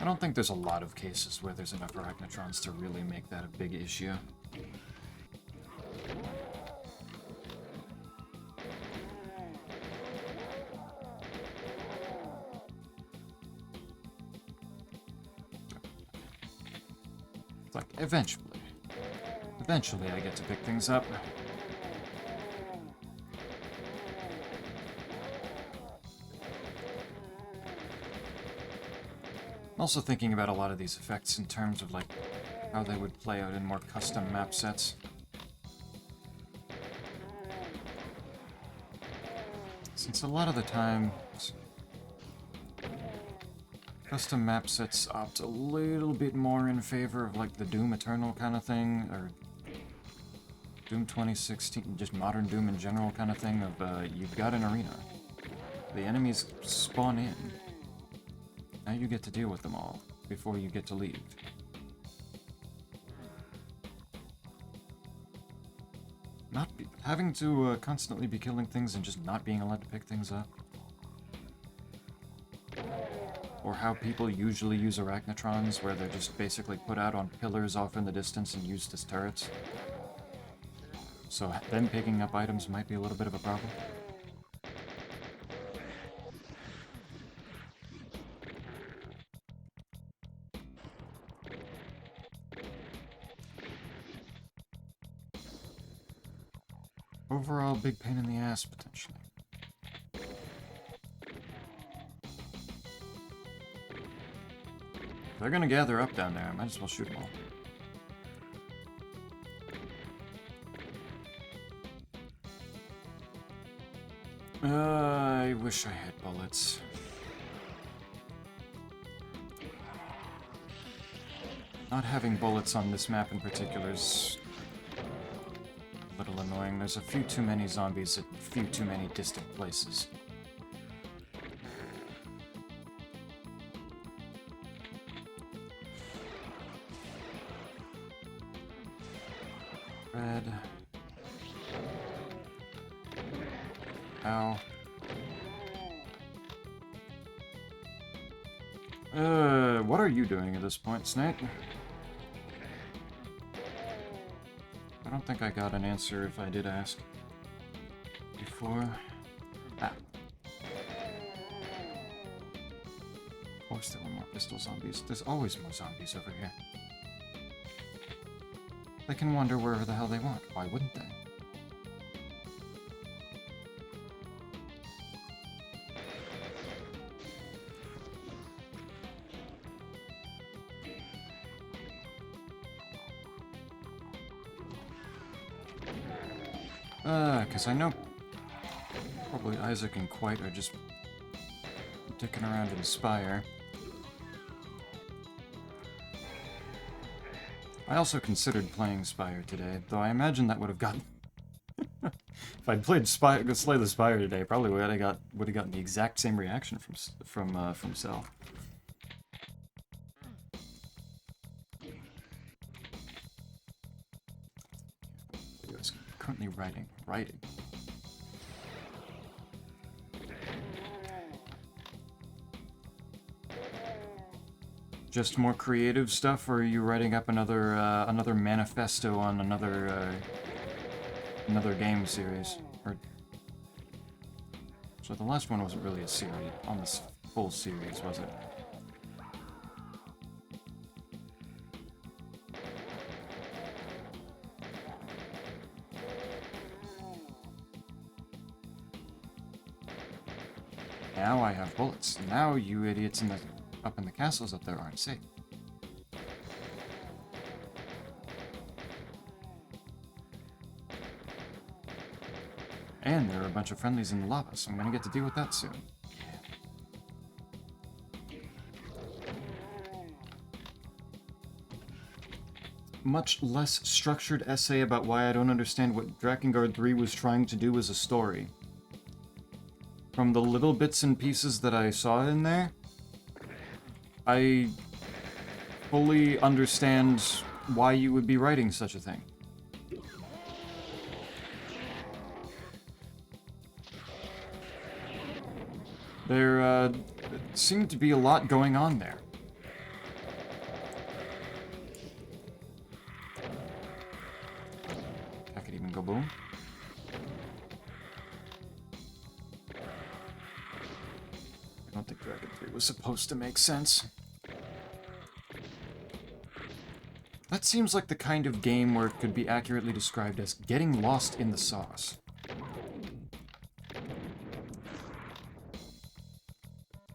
Speaker 1: I don't think there's a lot of cases where there's enough Arachnotrons to really make that a big issue. It's like, eventually I get to pick things up. I'm also thinking about a lot of these effects in terms of, like, how they would play out in more custom map sets. Since a lot of the time, custom map sets opt a little bit more in favor of, like, the Doom Eternal kind of thing, or Doom 2016, just modern Doom in general kind of thing of, you've got an arena. The enemies spawn in. Now you get to deal with them all before you get to leave. Having to constantly be killing things and just not being allowed to pick things up. Or how people usually use Arachnotrons, where they're just basically put out on pillars off in the distance and used as turrets. So them picking up items might be a little bit of a problem. Overall, big pain in the ass, potentially. If they're gonna gather up down there, I might as well shoot them all. I wish I had bullets. Not having bullets on this map in particular is a little annoying. There's a few too many zombies at a few too many distant places. Red. Ow. What are you doing at this point, Snake? I don't think I got an answer if I did ask before. Ah. Of course there were more pistol zombies. There's always more zombies over here. They can wander wherever the hell they want. Why wouldn't they? Because I know probably Isaac and Quite are just dicking around in Spire. I also considered playing Spire today, though I imagine that would have gotten... if I'd played Slay the Spire today, probably would have gotten the exact same reaction from Cell. Currently writing. Just more creative stuff, or are you writing up another another manifesto on another game series? Or so the last one wasn't really a series on this full series, was it? Now I have bullets. Now you idiots up in the castles up there aren't safe. And there are a bunch of friendlies in the lava, so I'm gonna get to deal with that soon. Much less structured essay about why I don't understand what Drakengard 3 was trying to do as a story. From the little bits and pieces that I saw in there, I fully understand why you would be writing such a thing. There seemed to be a lot going on there. I could even go boom. I don't think Dragon 3 was supposed to make sense. That seems like the kind of game where it could be accurately described as getting lost in the sauce.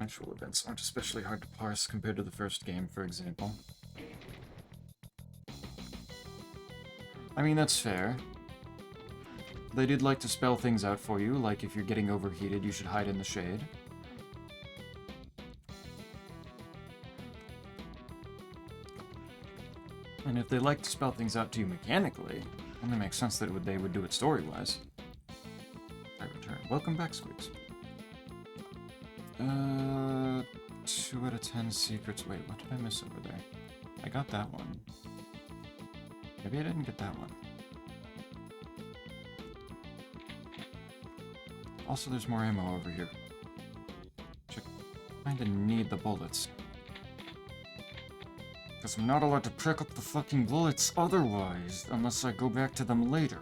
Speaker 1: Actual events aren't especially hard to parse compared to the first game, for example. I mean, that's fair. They did like to spell things out for you, like if you're getting overheated, you should hide in the shade. And if they like to spell things out to you mechanically, it only makes sense that they would do it story-wise. I return. Welcome back, Squeaks. 2 out of 10 secrets. Wait, what did I miss over there? I got that one. Maybe I didn't get that one. Also, there's more ammo over here. I kinda need the bullets. Because I'm not allowed to pick up the fucking bullets otherwise, unless I go back to them later.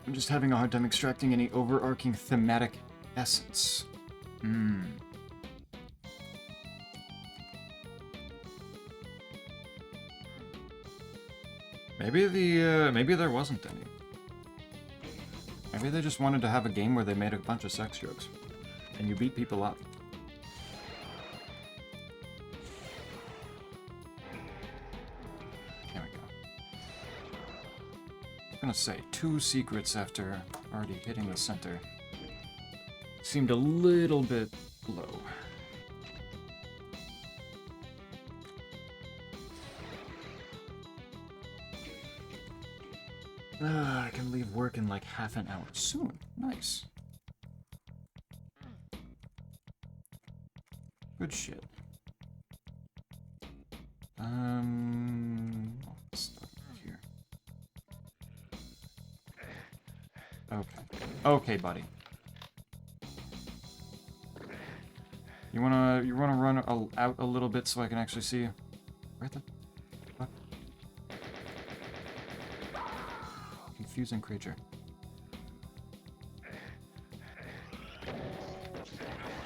Speaker 1: I'm just having a hard time extracting any overarching thematic essence. Maybe there wasn't any. Maybe they just wanted to have a game where they made a bunch of sex jokes. And you beat people up. There we go. I'm gonna say 2 secrets after already hitting the center. Seemed a little bit low. I can leave work in like half an hour soon. Nice. Good shit. Let's start here. Okay. Okay, buddy. You wanna run out a little bit so I can actually see you? Where the fuck? Confusing creature.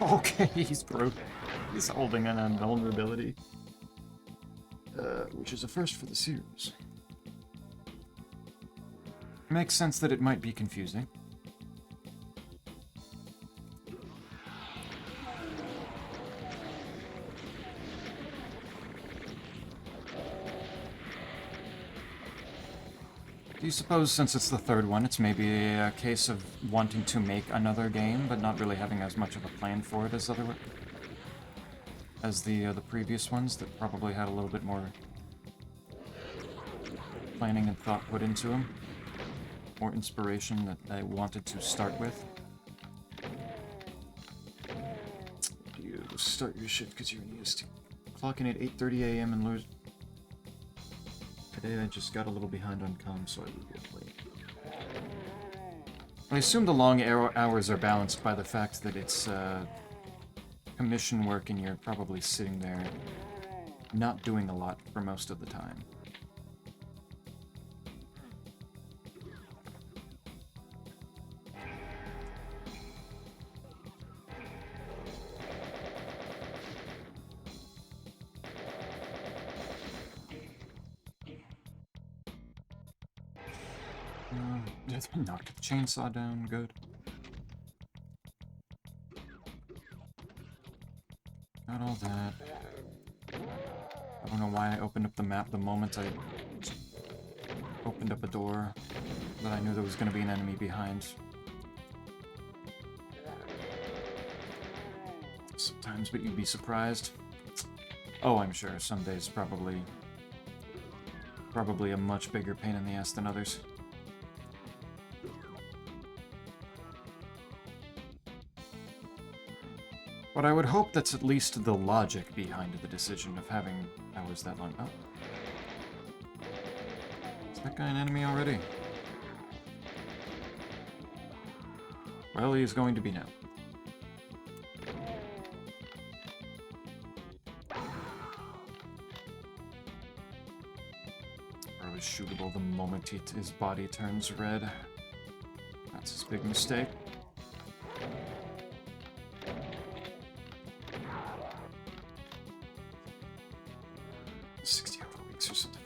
Speaker 1: Okay, he's broke. He's holding an invulnerability. Which is a first for the series. Makes sense that it might be confusing. Do you suppose, since it's the third one, it's maybe a case of wanting to make another game, but not really having as much of a plan for it as the previous ones that probably had a little bit more planning and thought put into them, more inspiration that they wanted to start with? You start your shit because you're used to clocking at 8:30 a.m. and lose. Today I just got a little behind on comms, so I will get late. I assume the long hours are balanced by the fact that it's commission work and you're probably sitting there not doing a lot for most of the time. Knock the chainsaw down, good. Got all that. I don't know why I opened up the map the moment I opened up a door that I knew there was going to be an enemy behind. Sometimes, but you'd be surprised. Oh, I'm sure. Some days probably a much bigger pain in the ass than others. But I would hope that's at least the logic behind the decision of having hours that long. Oh. Is that guy an enemy already? Well, he is going to be now. Or is shootable the moment his body turns red. That's his big mistake.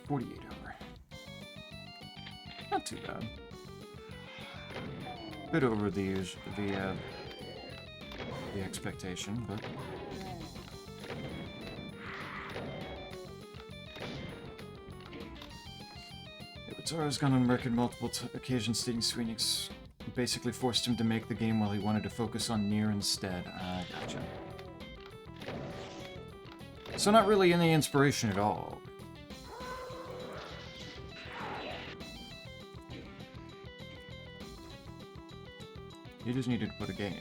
Speaker 1: 48 hour. Not too bad. Bit over the expectation, but Tara's gone on record multiple occasions stating Sweenix basically forced him to make the game while he wanted to focus on Nier instead. Gotcha. So not really any inspiration at all. You just needed to put a game.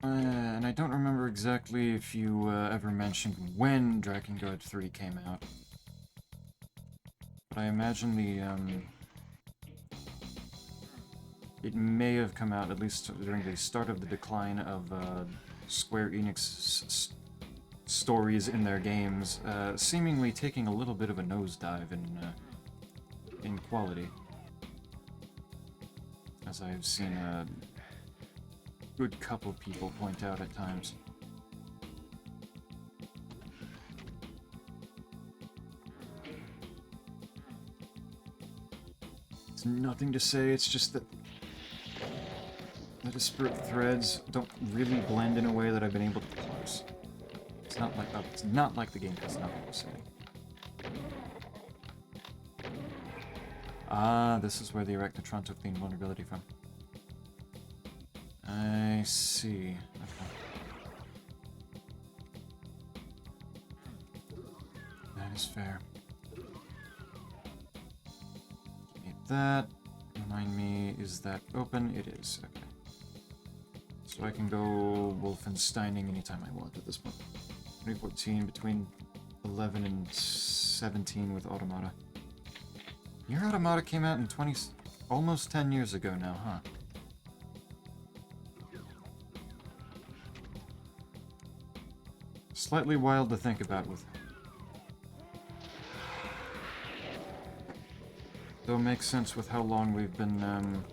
Speaker 1: And I don't remember exactly if you ever mentioned when Dragon Guard 3 came out. But I imagine it may have come out at least during the start of the decline of Square Enix stories in their games, seemingly taking a little bit of a nosedive in quality. As I've seen good couple people point out at times. It's nothing to say, it's just that the disparate threads don't really blend in a way that I've been able to parse. It's not like the game has nothing to say. Ah, this is where the Arachnotron took the invulnerability from. I see. Okay. That is fair. Need that. Remind me, is that open? It is. Okay. So I can go Wolfensteining anytime I want at this point. 2014, between 11 and 17 with Automata. Your Automata came out in almost 10 years ago now, huh? Slightly wild to think about with... Though it makes sense with how long we've been,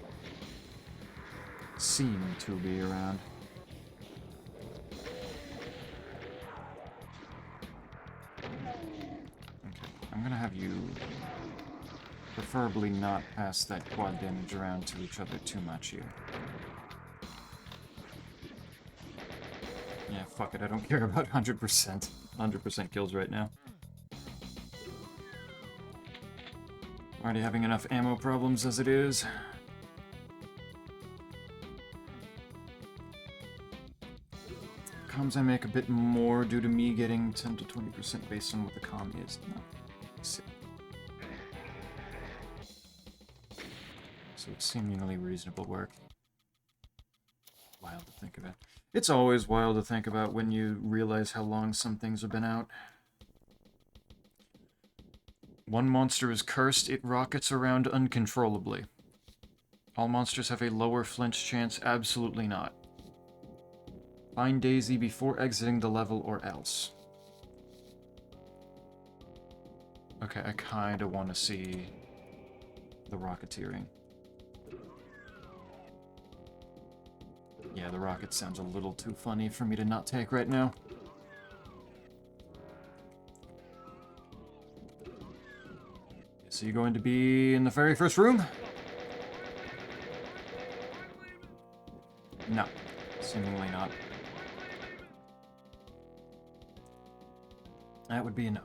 Speaker 1: seen to be around. Okay, I'm gonna have you preferably not pass that quad damage around to each other too much here. Yeah, fuck it, I don't care about 100%. 100% kills right now. Already having enough ammo problems as it is. Comms I make a bit more due to me getting 10 to 20% based on what the comm is. No. Let's see. So it's seemingly reasonable work. Wild to think about. It's always wild to think about when you realize how long some things have been out. One monster is cursed, it rockets around uncontrollably. All monsters have a lower flinch chance, absolutely not. Find Daisy before exiting the level or else. Okay, I kinda want to see the rocketeering. Yeah, the rocket sounds a little too funny for me to not take right now. So you're going to be in the very first room? No, seemingly not. That would be a no.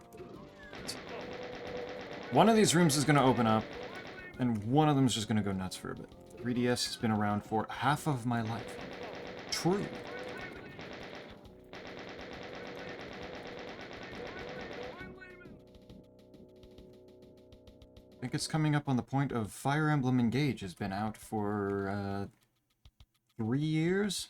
Speaker 1: One of these rooms is going to open up, and one of them is just going to go nuts for a bit. 3DS has been around for half of my life. True. I think it's coming up on the point of Fire Emblem Engage has been out for 3 years?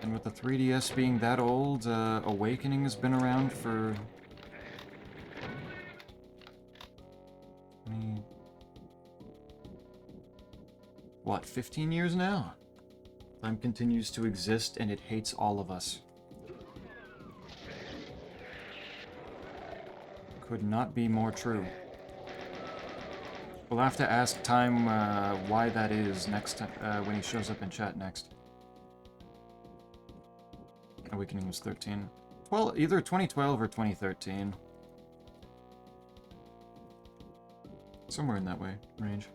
Speaker 1: And with the 3DS being that old, Awakening has been around for... What, 15 years now? Time continues to exist, and it hates all of us. Could not be more true. We'll have to ask Time why that is next time, when he shows up in chat next. Awakening was 13. Well, either 2012 or 2013. Somewhere in that range.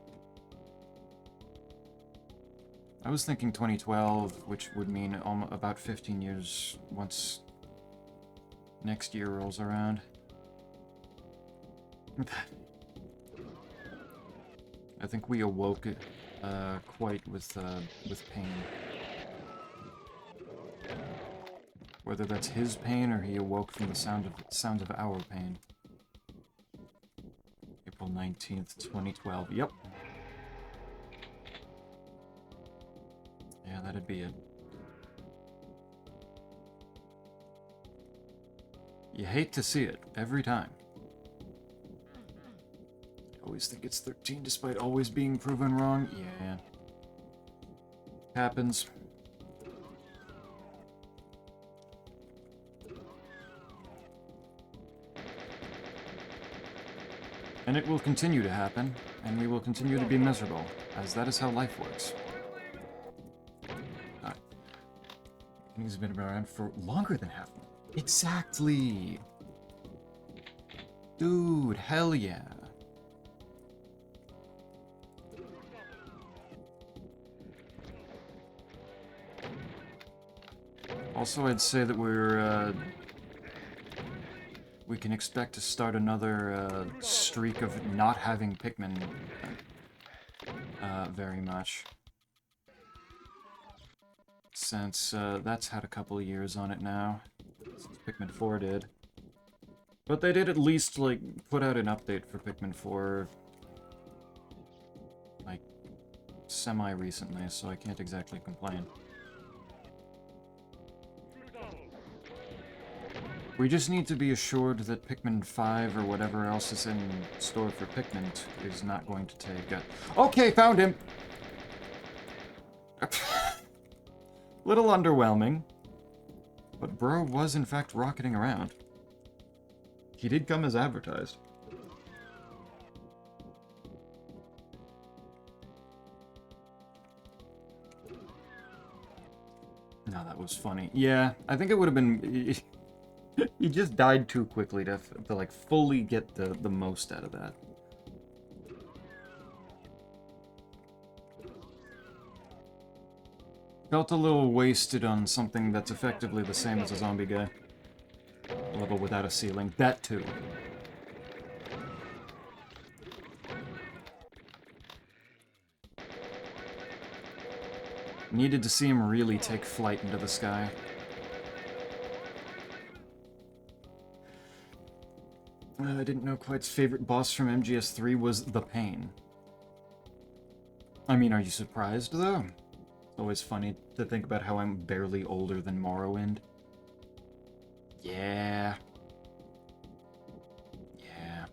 Speaker 1: I was thinking 2012, which would mean about 15 years once next year rolls around. I think we awoke quite with pain. Whether that's his pain or he awoke from the sounds of our pain. April 19th, 2012. Yep. Yeah, that'd be it. You hate to see it, every time. I always think it's 13 despite always being proven wrong. Yeah. Happens. And it will continue to happen, and we will continue to be miserable, as that is how life works. He's been around for longer than half. Exactly! Dude, hell yeah. Also, I'd say that we can expect to start another streak of not having Pikmin very much. Since that's had a couple of years on it now, since Pikmin 4 did. But they did at least, like, put out an update for Pikmin 4, like, semi-recently, so I can't exactly complain. We just need to be assured that Pikmin 5 or whatever else is in store for Pikmin is not going to take a... Okay, found him! Little underwhelming, but bro was in fact rocketing around. He did come as advertised. No, that was funny. Yeah, I think it would have been... He just died too quickly to like, fully get the most out of that. Felt a little wasted on something that's effectively the same as a zombie guy. A level without a ceiling. That too. Needed to see him really take flight into the sky. I didn't know Quite's favorite boss from MGS3 was the Pain. I mean, are you surprised, though? It's always funny to think about how I'm barely older than Morrowind. Yeah. Yeah.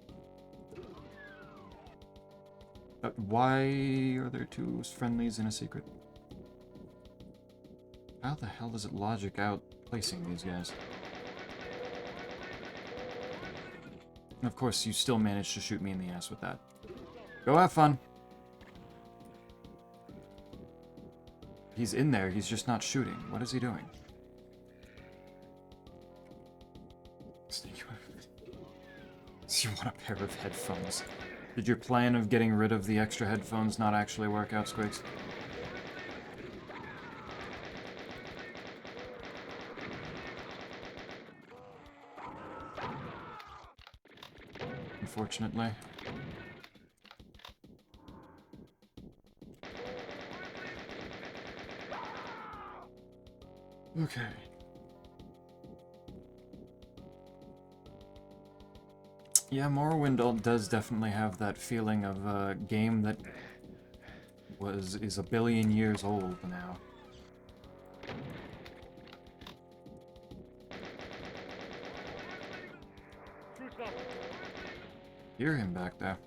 Speaker 1: But why are there two friendlies in a secret? How the hell does it logic out placing these guys? And of course, you still managed to shoot me in the ass with that. Go have fun. He's in there, he's just not shooting. What is he doing? You want a pair of headphones. Did your plan of getting rid of the extra headphones not actually work out, Squigs? Unfortunately. Okay. Yeah, Morrowind does definitely have that feeling of a game that is a billion years old now. Hear him back there.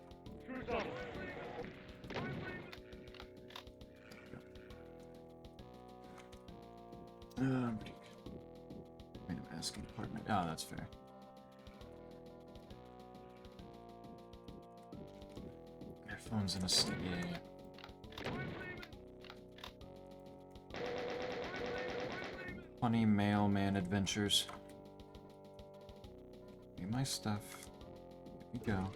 Speaker 1: Random asking apartment. Oh, that's fair. Headphones in a state. Yeah. Funny mailman adventures. Give me my stuff. Here we go.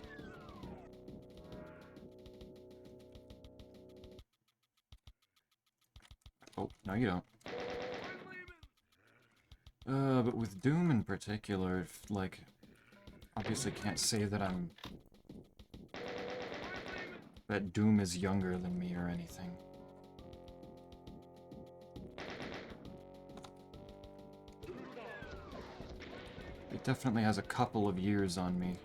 Speaker 1: Oh, no you don't. But with Doom in particular, like, obviously can't say that that Doom is younger than me or anything. It definitely has a couple of years on me.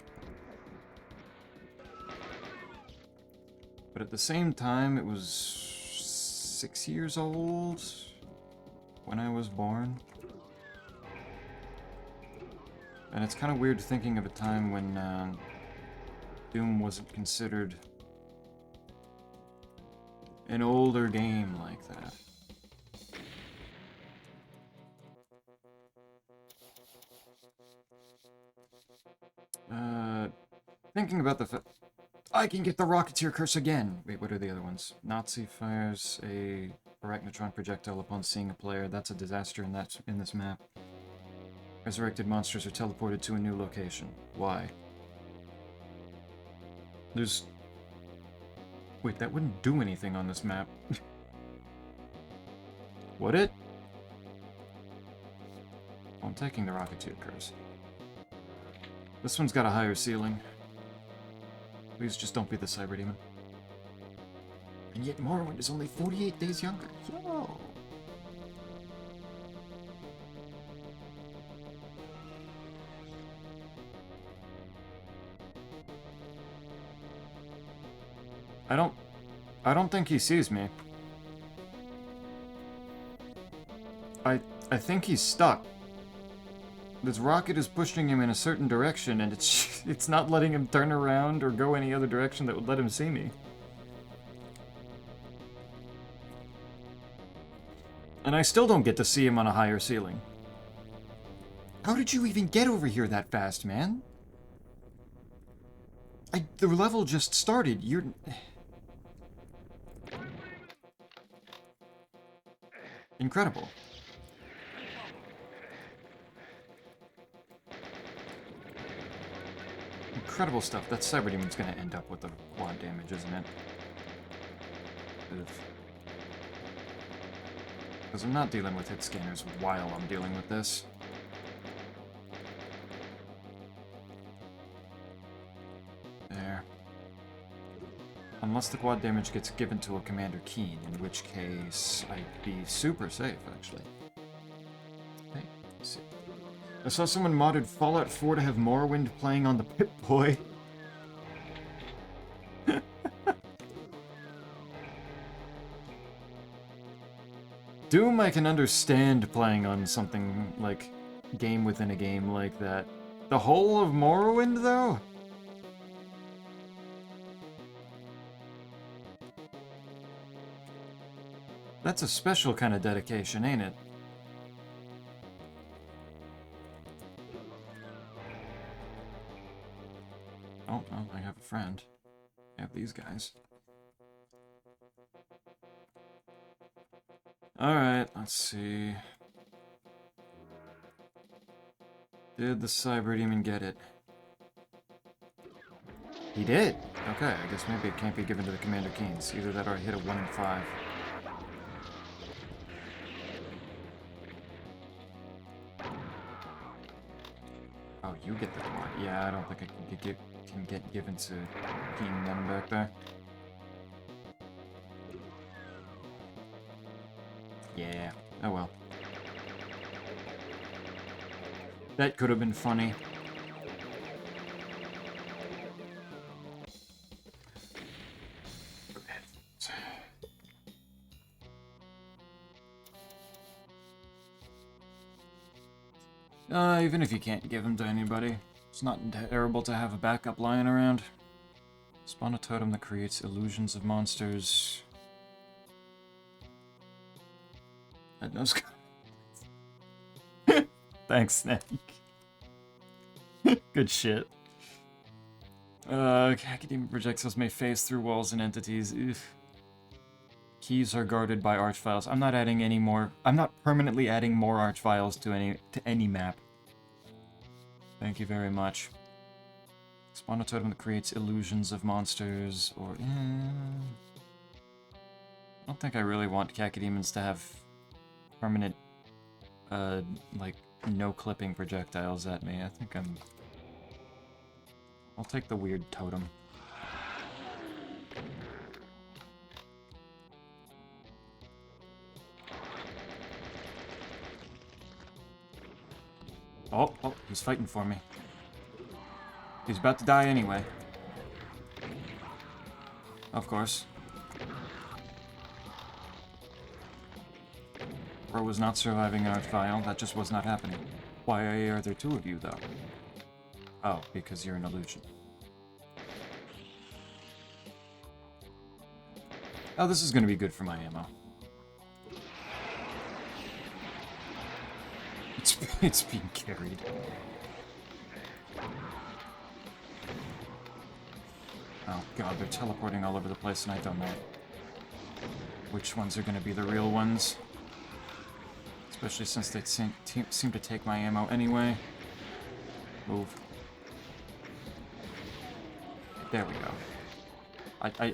Speaker 1: But at the same time, it was 6 years old when I was born. And it's kind of weird thinking of a time when Doom wasn't considered an older game like that. Thinking about the I can get the Rocketeer curse again! Wait, what are the other ones? Nazi fires a arachnotron projectile upon seeing a player. That's a disaster in this map. Resurrected monsters are teleported to a new location. Why? There's... Wait, that wouldn't do anything on this map. Would it? I'm taking the Rocketeer curse. This one's got a higher ceiling. Please just don't be the Cyber Demon. And yet Morrowind is only 48 days younger. Yo! I don't think he sees me. I think he's stuck. This rocket is pushing him in a certain direction, and it's not letting him turn around or go any other direction that would let him see me. And I still don't get to see him on a higher ceiling. How did you even get over here that fast, man? The level just started. You're... Incredible. Incredible stuff. That Cyber Demon's gonna end up with a quad damage, isn't it? Because I'm not dealing with hit scanners while I'm dealing with this. There. Unless the quad damage gets given to a Commander Keen, in which case I'd be super safe, actually. Hey, let's see. I saw someone modded Fallout 4 to have Morrowind playing on the Pip-Boy. Doom I can understand playing on something like game within a game like that. The whole of Morrowind, though? That's a special kind of dedication, ain't it? Oh, well, I have a friend. I have these guys. Alright, let's see. Did the Cyber Demon get it? He did! Okay, I guess maybe it can't be given to the Commander Keens. Either that or I hit a 1 in 5. Oh, you get the one. Yeah, I don't think I can get given to Keen and them back there. Yeah, oh well. That could have been funny. Even if you can't give them to anybody, it's not terrible to have a backup lying around. Spawn a totem that creates illusions of monsters. That knows. Thanks, Snake. Good shit. Academic projectiles may phase through walls and entities. Oof. Keys are guarded by archviles. I'm not adding any more. I'm not permanently adding more archviles to any map. Thank you very much. Spawn a totem that creates illusions of monsters, or... I don't think I really want cacodemons to have permanent, like, no-clipping projectiles at me. I think I'll take the weird totem. Oh, he's fighting for me. He's about to die anyway. Of course. Bro was not surviving an archvile. That just was not happening. Why are there two of you, though? Oh, because you're an illusion. Oh, this is going to be good for my ammo. It's being carried. Oh god, they're teleporting all over the place and I don't know which ones are gonna be the real ones. Especially since they seem to take my ammo anyway. Move. There we go.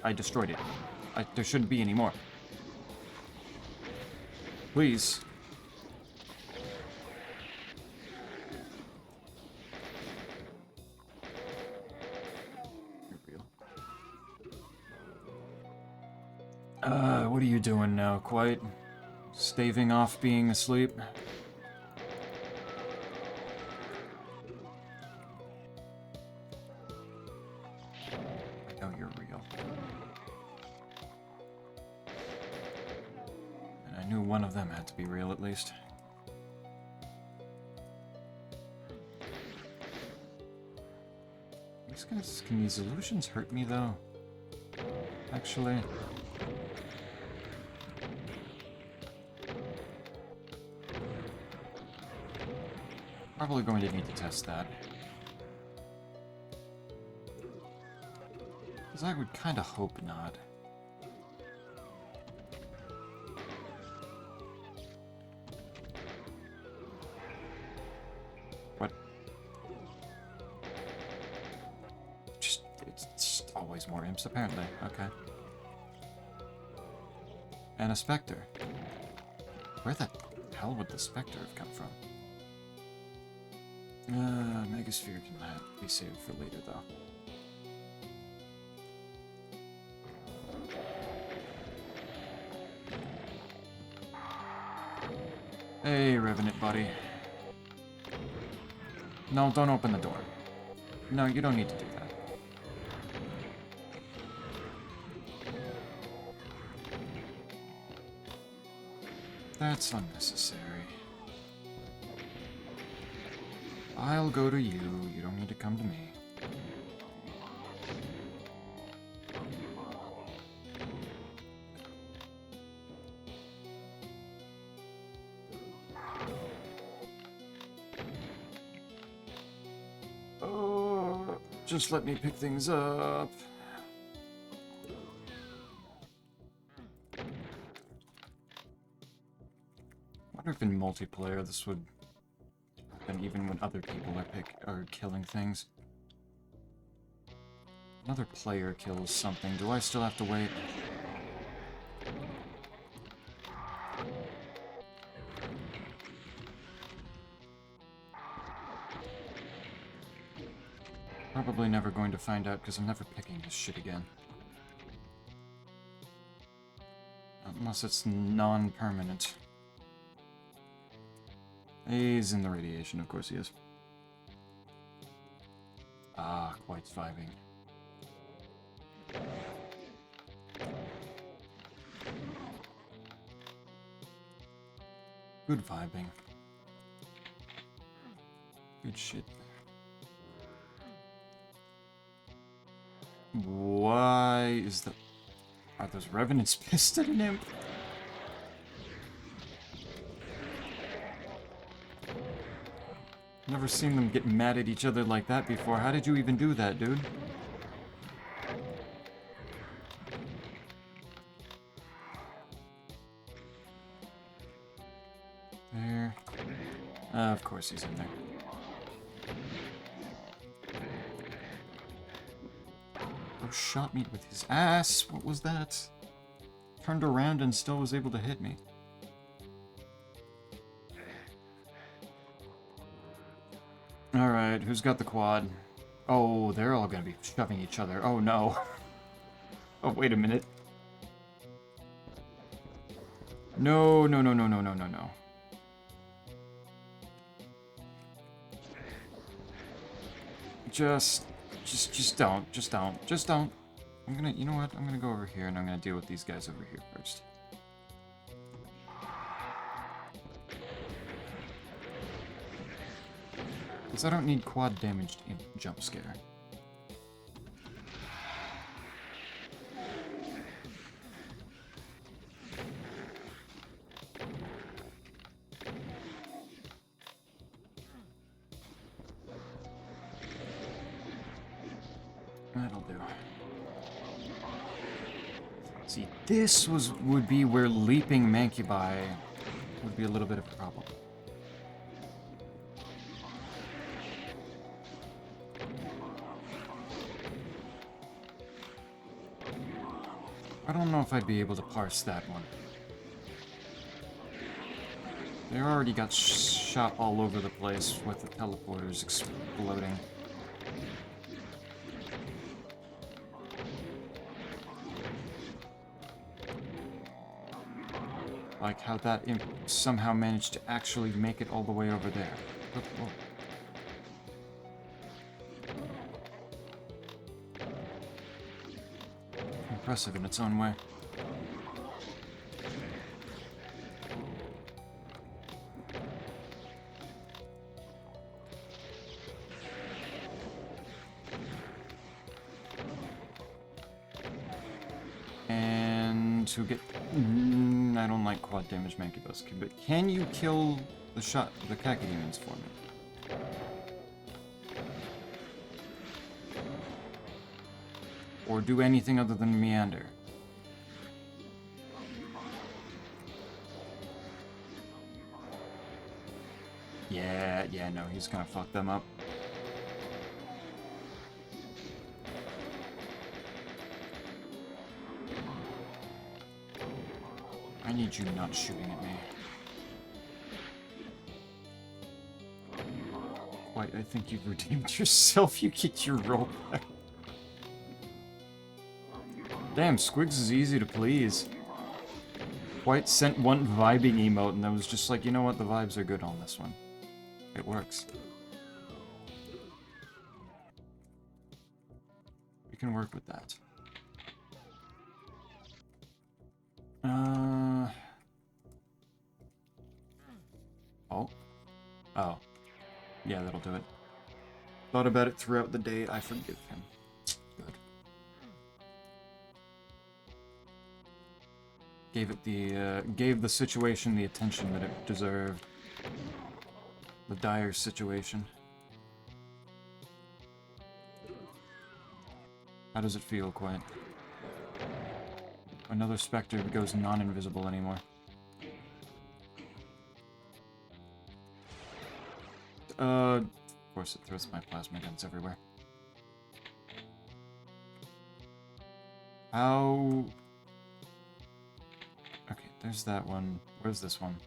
Speaker 1: I destroyed it. There shouldn't be any more. Please. You're real. What are you doing now? Quite staving off being asleep? I know you're real. And I knew one of them had to be real at least. These guys, can these illusions hurt me though? Actually. Probably going to need to test that. Because I would kind of hope not. What? It's just always more imps, apparently. Okay. And a specter. Where the hell would the specter have come from? Megasphere can be saved for later, though. Hey, Revenant buddy. No, don't open the door. No, you don't need to do that. That's unnecessary. I'll go to you. You don't need to come to me. Oh, just let me pick things up. I wonder if in multiplayer this would happen even when other people are killing things. Another player kills something. Do I still have to wait? Probably never going to find out because I'm never picking this shit again. Unless it's non-permanent. He's in the radiation, of course he is. Ah, quite vibing. Good vibing. Good shit. Why is the... Are those revenants pissed at an imp? Never seen them get mad at each other like that before. How did you even do that, dude? There. Of course he's in there. Oh, shot me with his ass. What was that? Turned around and still was able to hit me. Alright, who's got the quad? Oh, they're all gonna be shoving each other. Oh no. Oh, wait a minute. No, no, no, no, no, no, no, no. Just don't. You know what? I'm gonna go over here and I'm gonna deal with these guys over here first. Because I don't need quad damaged jump scare. That'll do. See, this would be where leaping Mancubi would be a little bit of a problem. I don't know if I'd be able to parse that one. They already got shot all over the place with the teleporters exploding. Like how that imp somehow managed to actually make it all the way over there. Look, whoa. Impressive in its own way. And to get... I don't like quad damage Mancubus, but can you kill the Cacodemons for me? Or do anything other than meander? Yeah, no, he's gonna fuck them up. I need you not shooting at me. Quite, I think you've redeemed yourself. You get your roll back. Damn, Squigs is easy to please. White sent one vibing emote, and I was just like, you know what, the vibes are good on this one. It works. We can work with that. Oh. Yeah, that'll do it. Thought about it throughout the day, I forgive him. Good. Gave the situation the attention that it deserved. The dire situation. How does it feel, Quiet? Another Spectre goes non-invisible anymore. Of course it throws my plasma guns everywhere. How... Okay, there's that one. Where's this one?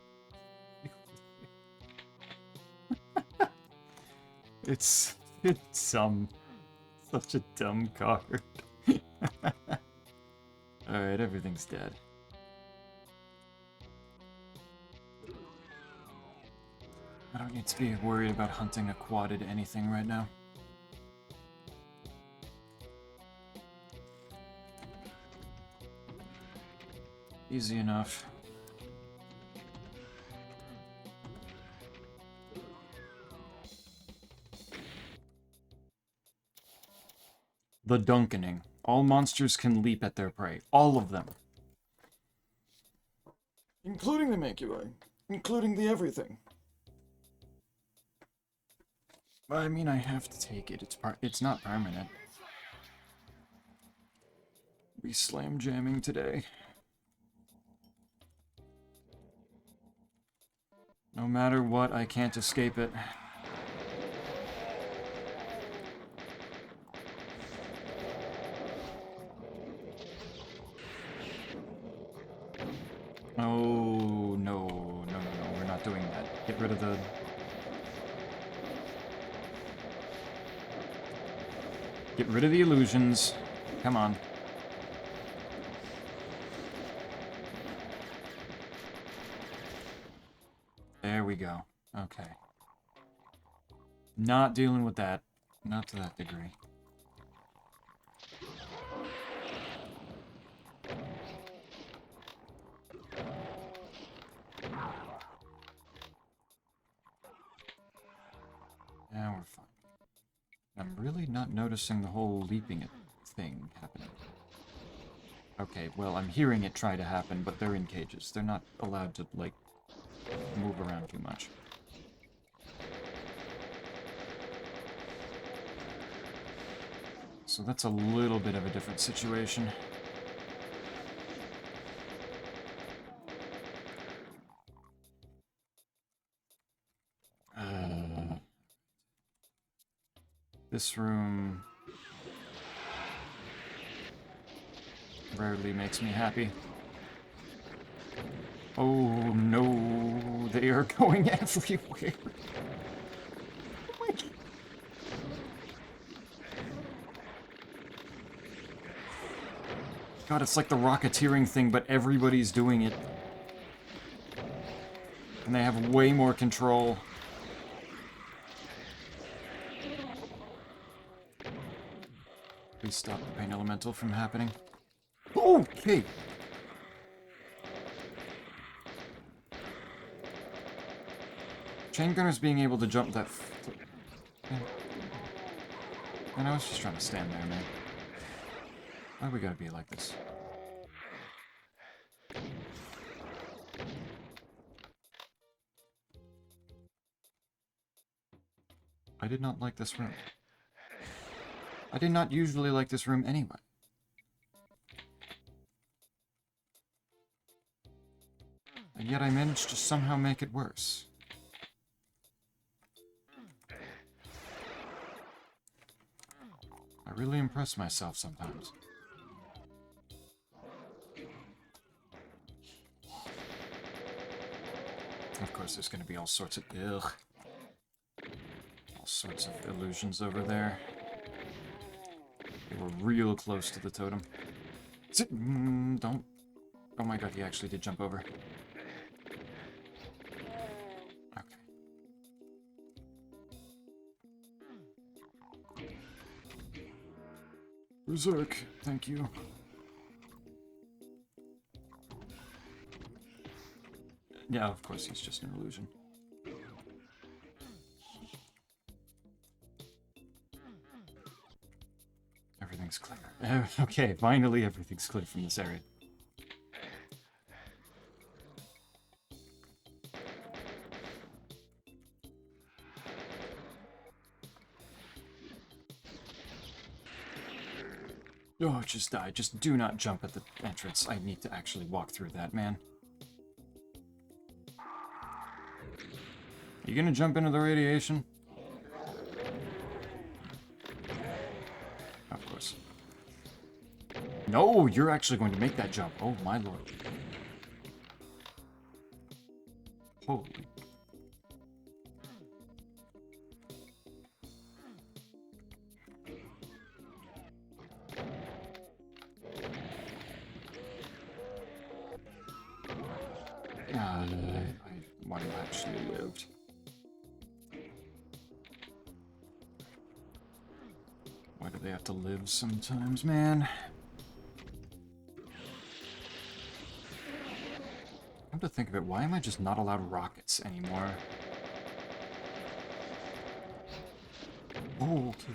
Speaker 1: It's such a dumb card. Alright, everything's dead. I don't need to be worried about hunting a quadded anything right now. Easy enough. The Dunkening. All monsters can leap at their prey. All of them. Including the Mancubi. Including the everything. I mean, I have to take it. It's not permanent. Be slam jamming today. No matter what, I can't escape it. Oh, no, we're not doing that. Get rid of the... Get rid of the illusions. Come on. There we go. Okay. Not dealing with that. Not to that degree. Yeah, we're fine. I'm really not noticing the whole leaping it thing happening. Okay, well, I'm hearing it try to happen, but they're in cages. They're not allowed to, like, move around too much. So that's a little bit of a different situation. This room rarely makes me happy. Oh no, they are going everywhere. Oh my God. God, it's like the rocketeering thing, but everybody's doing it. And they have way more control. Please stop the pain elemental from happening. Okay. Chain Gunner's being able to jump that... And I was just trying to stand there, man. Why we gotta be like this? I did not like this room. I did not usually like this room anyway. And yet I managed to somehow make it worse. I really impress myself sometimes. Of course, there's going to be all sorts of... Ugh. All sorts of illusions over there. They were real close to the totem. Don't... Oh my god, he actually did jump over. Okay. Berserk, thank you. Yeah, of course, he's just an illusion. Everything's clear. Okay, finally everything's clear from this area. Oh, just die. Just do not jump at the entrance. I need to actually walk through that, man. You gonna jump into the radiation? Of course. No, you're actually going to make that jump. Oh, my lord. Holy. One actually lived. Why do they have to live sometimes, man? Come to think of it, why am I just not allowed rockets anymore? Oh, okay.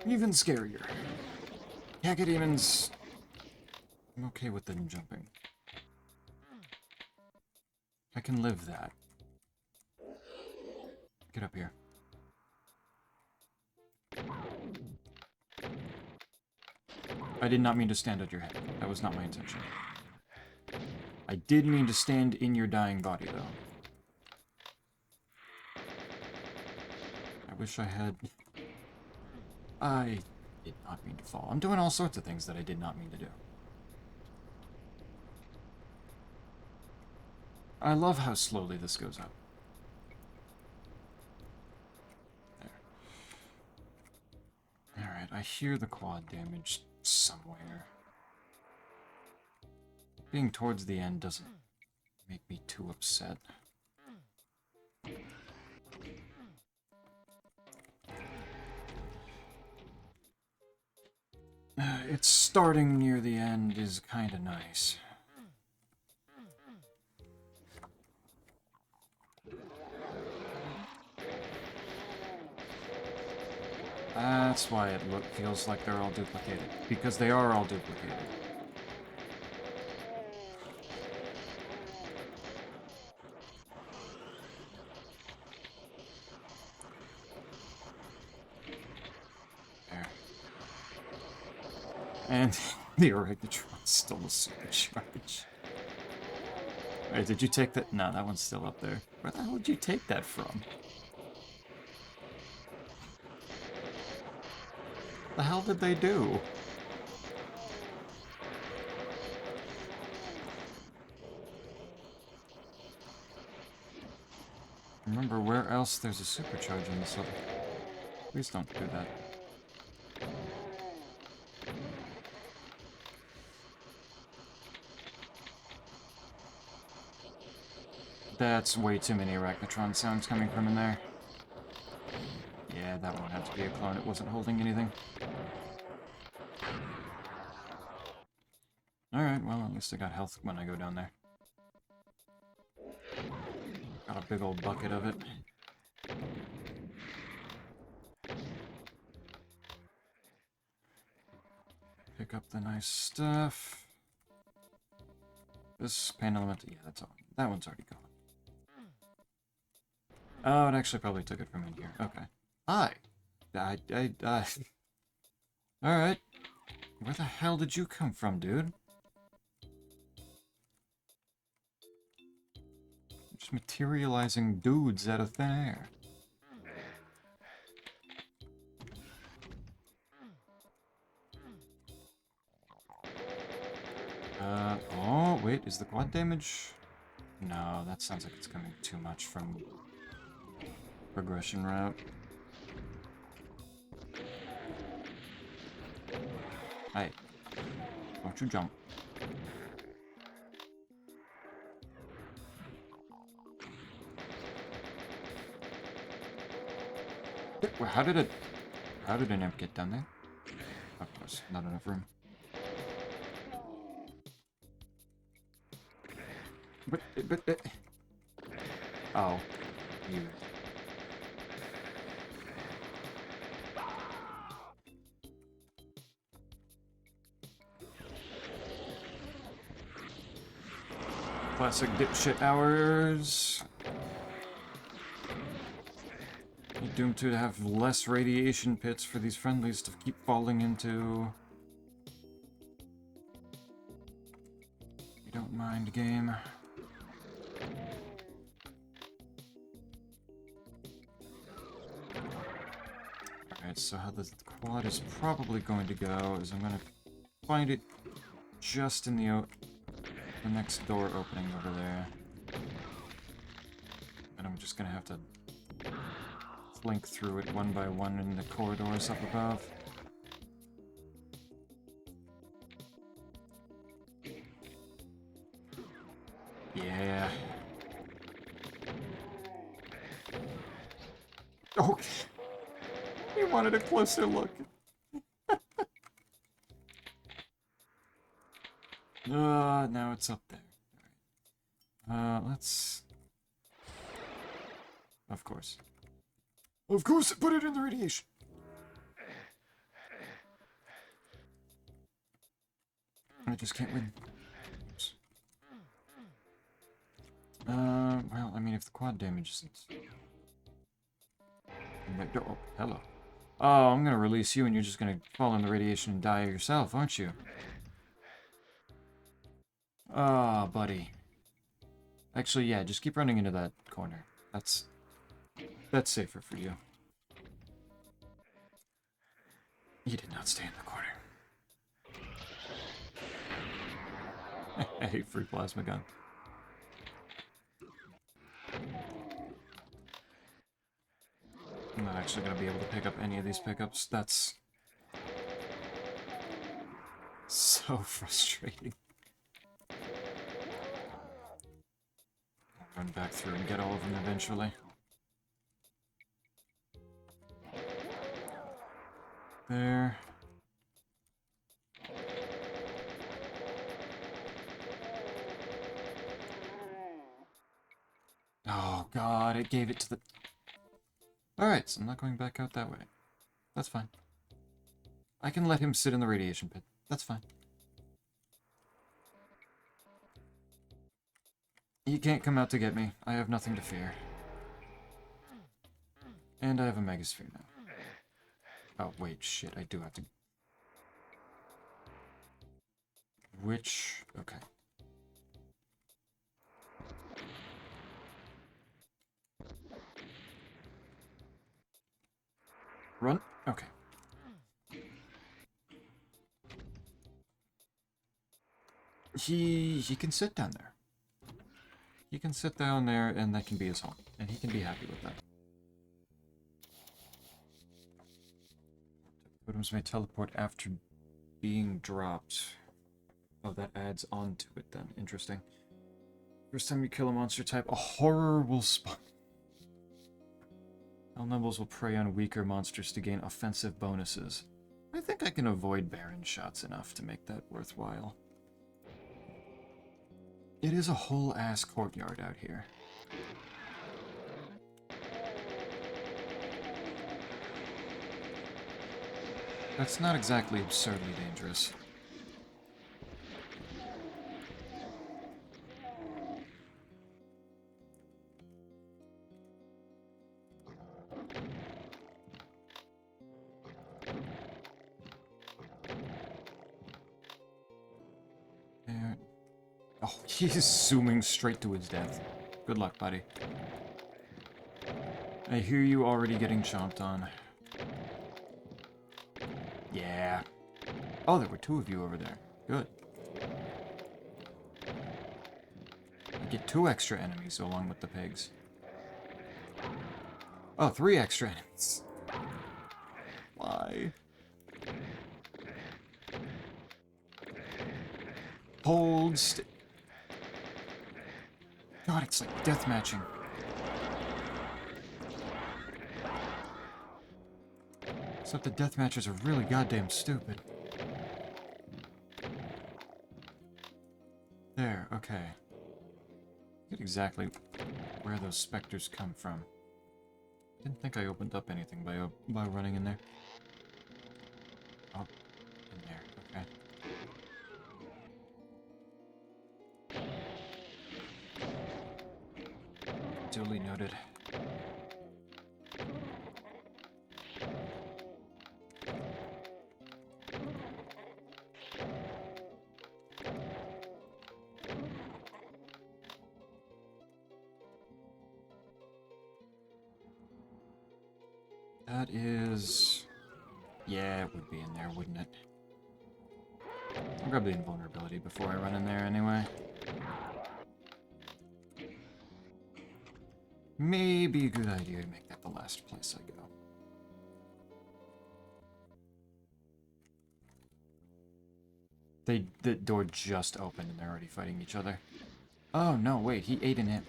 Speaker 1: Even scarier. Cacodemons. I'm okay with them jumping. I can live that. Get up here. I did not mean to stand at your head. That was not my intention. I did mean to stand in your dying body, though. I wish I had... I did not mean to fall. I'm doing all sorts of things that I did not mean to do. I love how slowly this goes up. There. Alright, I hear the quad damage somewhere. Being towards the end doesn't make me too upset. It's starting near the end is kinda nice. That's why it feels like they're all duplicated. Because they are all duplicated. There. And the Oregotron's still a supercharge. Wait, did you take that? No, that one's still up there. Where the hell did you take that from? The hell did they do? Remember where else there's a supercharge in this level. Please don't do that. That's way too many Arachnotron sounds coming from in there. Yeah, that one had to be a clone. It wasn't holding anything. Alright, well, at least I got health when I go down there. Got a big old bucket of it. Pick up the nice stuff. This pain element, yeah, that's all. That one's already gone. Oh, it actually probably took it from in here. Okay. Hi. Alright. Where the hell did you come from, dude? Just materializing dudes out of thin air. Oh, wait, is the quad damage? No, that sounds like it's coming too much from progression route. Hey, don't you jump. How did an imp get down there? Of course, not enough room. But oh, you. Classic dipshit hours. You're doomed to have less radiation pits for these friendlies to keep falling into. You don't mind, game. Alright, so how the quad is probably going to go is I'm going to find it just in the next door opening over there. And I'm just going to have to flink through it one by one in the corridors up above. Yeah. Okay. He wanted a closer look. Now it's up there. Alright. Let's... Of course. Of course, put it in the radiation. I just can't win. Oops. Well, I mean, if the quad damage isn't... Oh, hello. Oh, I'm gonna release you and you're just gonna fall in the radiation and die yourself, aren't you? Ah, oh, buddy. Actually, yeah, just keep running into that corner. That's safer for you. You did not stay in the corner. I hate free plasma gun. I'm not actually going to be able to pick up any of these pickups. That's so frustrating. I'll run back through and get all of them eventually. There. Oh god, it gave it to the... Alright, so I'm not going back out that way. That's fine. I can let him sit in the radiation pit. That's fine. He can't come out to get me. I have nothing to fear. And I have a megasphere now. Oh, wait, shit, I do have to... Which... Okay. Run? Okay. he can sit down there. He can sit down there, and that can be his home. And he can be happy with that. Totems may teleport after being dropped. Oh, that adds on to it then. Interesting. First time you kill a monster type, a horror will spawn. Hell Nubbles will prey on weaker monsters to gain offensive bonuses. I think I can avoid Baron shots enough to make that worthwhile. It is a whole-ass courtyard out here. That's not exactly absurdly dangerous. There. Oh, he's zooming straight to his death. Good luck, buddy. I hear you already getting chomped on. Yeah. Oh, there were two of you over there. Good. I get 2 extra enemies along with the pigs. Oh, 3 extra enemies. Why? Hold God, it's like death matching. Except the death matches are really goddamn stupid. There, okay. Get exactly where those specters come from. Didn't think I opened up anything by running in there. Oh, in there, okay. Duly noted. That is... Yeah, it would be in there, wouldn't it? I'll grab the invulnerability before I run in there anyway. Maybe a good idea to make that the last place I go. The door just opened and they're already fighting each other. Oh, no, wait, he ate an imp.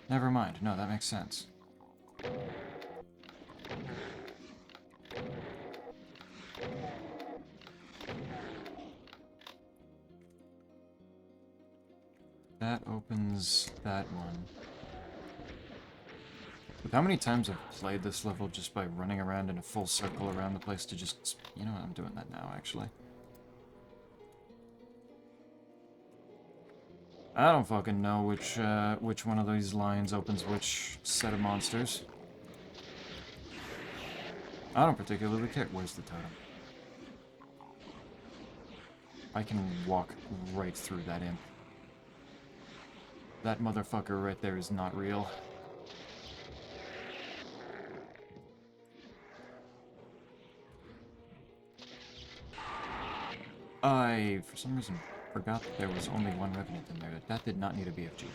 Speaker 1: Never mind, no, that makes sense. That opens that one. With how many times I've played this level just by running around in a full circle around the place to just... You know what, I'm doing that now, actually. I don't fucking know which one of these lines opens which set of monsters. I don't particularly care. Where's the totem? I can walk right through that imp. That motherfucker right there is not real. I, for some reason, forgot that there was only one Revenant in there. That did not need a BFG.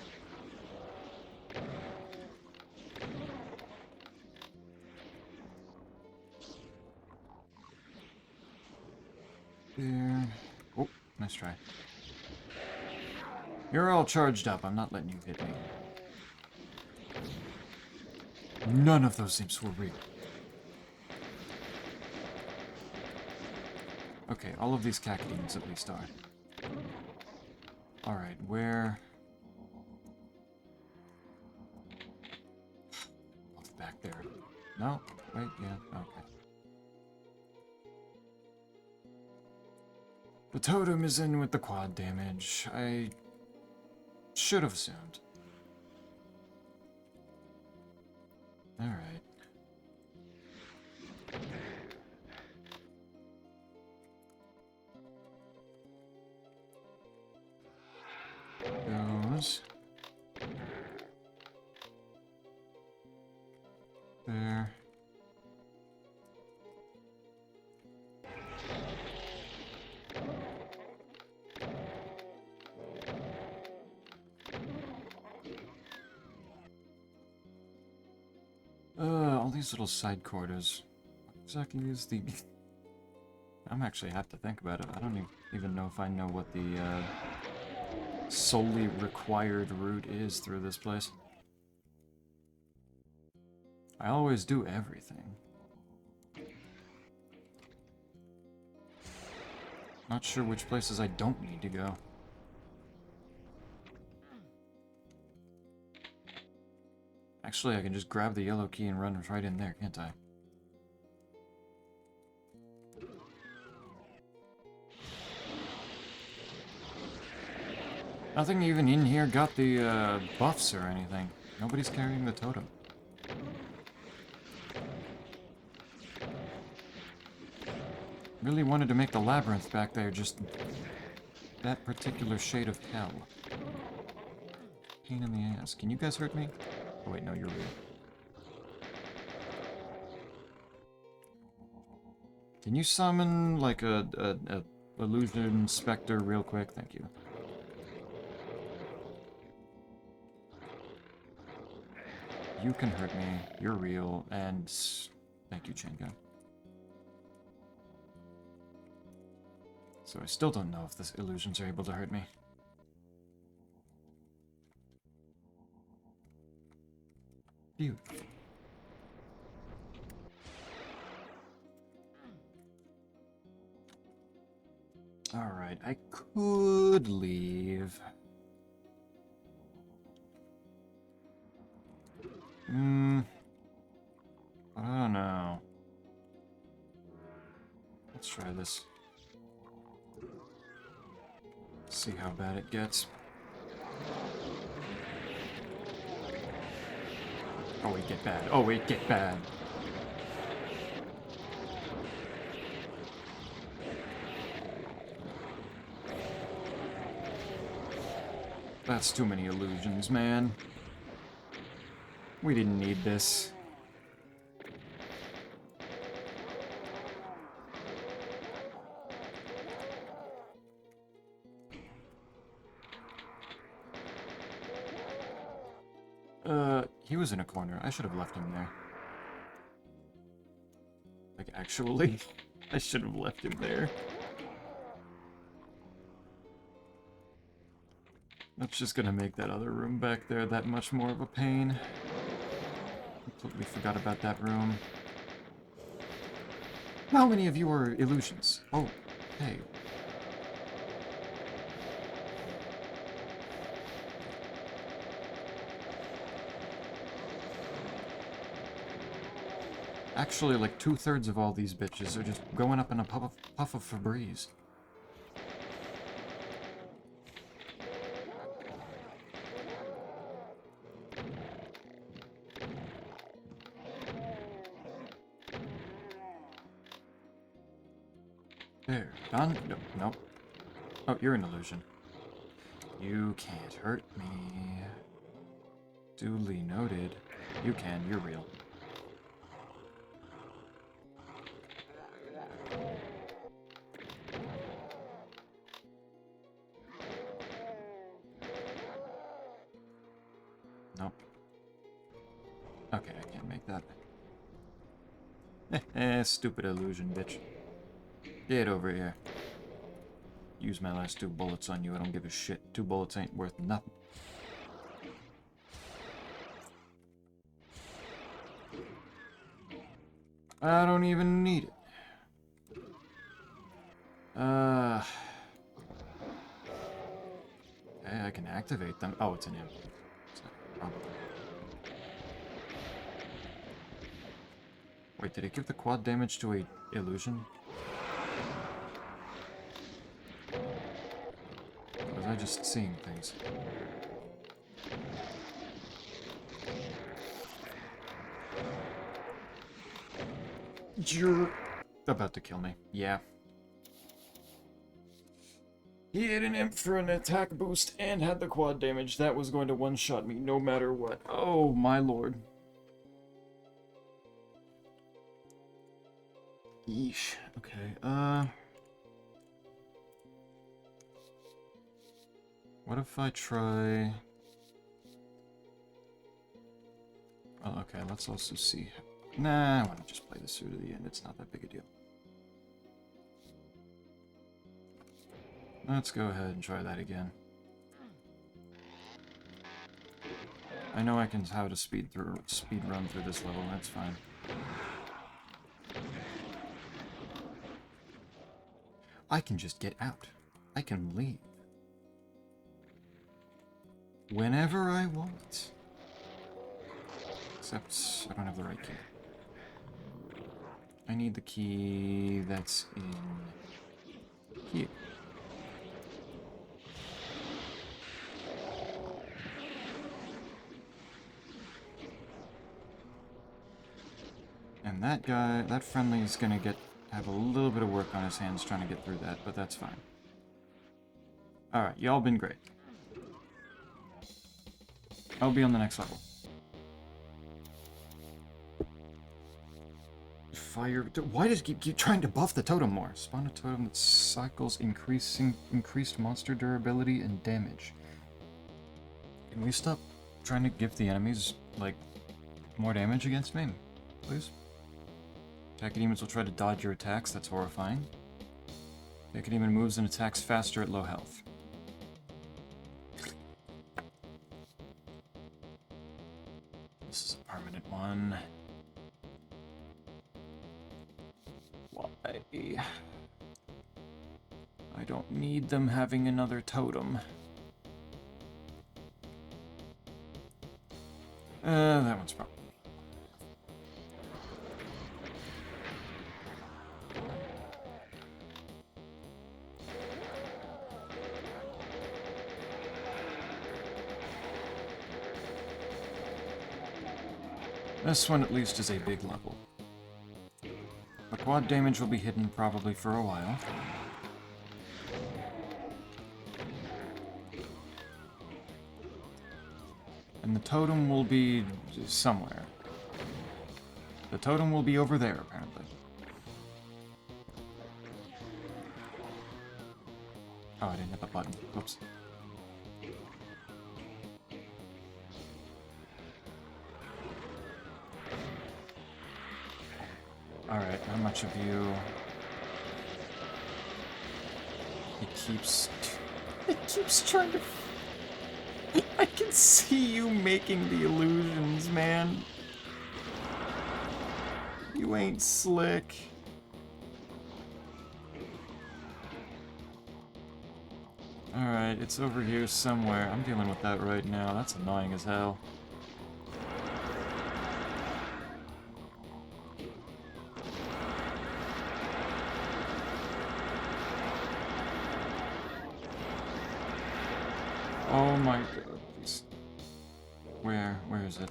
Speaker 1: There. Oh, nice try. You're all charged up. I'm not letting you hit me. None of those imps were real. Okay, all of these cacodemons at least are. Alright, where... What's back there? No? Wait, yeah, okay. The totem is in with the quad damage. I should have assumed. Alright. Goes. There. all these little side corridors. What exactly is the... I'm actually have to think about it. I don't even know if I know what the solely required route is through this place. I always do everything. Not sure which places I don't need to go. Actually, I can just grab the yellow key and run right in there, can't I? Nothing even in here got the buffs or anything. Nobody's carrying the totem. Really wanted to make the labyrinth back there just that particular shade of hell. Pain in the ass. Can you guys hurt me? Oh wait, no, you're real. Can you summon like a illusion specter real quick? Thank you. You can hurt me. You're real, and thank you, chain gun. So I still don't know if the illusions are able to hurt me. Beautiful. Alright, I could leave. I don't know. Let's try this. See how bad it gets. Oh wait, get bad. Oh wait, get bad. That's too many illusions, man. We didn't need this. He was in a corner. I should have left him there. Like, actually, I should have left him there. That's just gonna make that other room back there that much more of a pain. Completely forgot about that room. How many of you are illusions? Oh, hey. Actually, like 2/3 of all these bitches are just going up in a puff of Febreze. There. Done? Nope. Nope. Oh, you're an illusion. You can't hurt me. Duly noted. You can. You're real. Nope. Okay, I can't make that. Stupid illusion, bitch. Get over here. Use my last 2 bullets on you. I don't give a shit. 2 bullets ain't worth nothing. I don't even need it. Okay, I can activate them. Oh, it's an imp. Wait, did it give the quad damage to a illusion? Or was I just seeing things? You're about to kill me. Yeah. He hit an imp for an attack boost and had the quad damage. That was going to one-shot me no matter what. Oh, my lord. Yeesh. Okay, what if I try... Oh, okay, let's also see Nah, I want to just play this through to the end. It's not that big a deal. Let's go ahead and try that again. I know I can how to speed run through this level. That's fine. I can just get out. I can leave. Whenever I want. Except I don't have the right key. I need the key that's in here. And that guy, that friendly is gonna have a little bit of work on his hands trying to get through that, but that's fine. Alright, y'all been great. I'll be on the next level. Fire... Why does it keep trying to buff the totem more? Spawn a totem that cycles increased monster durability and damage. Can we stop trying to give the enemies, like, more damage against me? Please? Attack demons will try to dodge your attacks. That's horrifying. Attack demon moves and attacks faster at low health. This is a permanent one. Why? I don't need them having another totem. That one's probably... This one at least is a big level. The quad damage will be hidden probably for a while. And the totem will be somewhere. The totem will be over there, apparently. Oh, I didn't hit the button. Oops. Alright, how much of you... It keeps trying to... I can see you making the illusions, man. You ain't slick. Alright, it's over here somewhere. I'm dealing with that right now. That's annoying as hell. Oh my god, please. Where is it?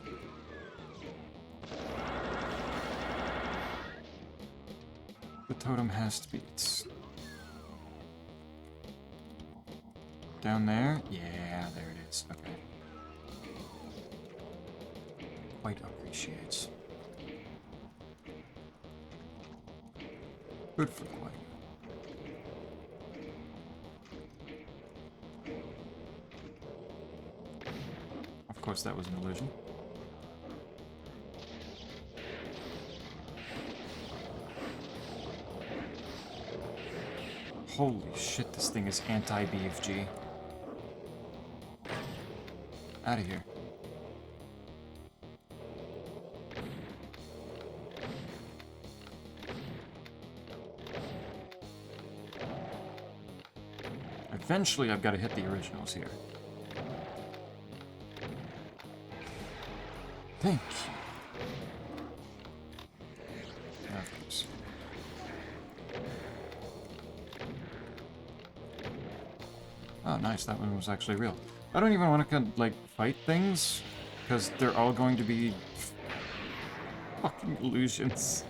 Speaker 1: The totem has to be... Down there? Yeah, there it is. Okay. Quite appreciates. Good for Quite. Of course, that was an illusion. Holy shit, this thing is anti-BFG. Out of here. Eventually, I've got to hit the originals here. Thank you. Of course. Oh, nice. That one was actually real. I don't even want to, like, fight things, because they're all going to be fucking illusions.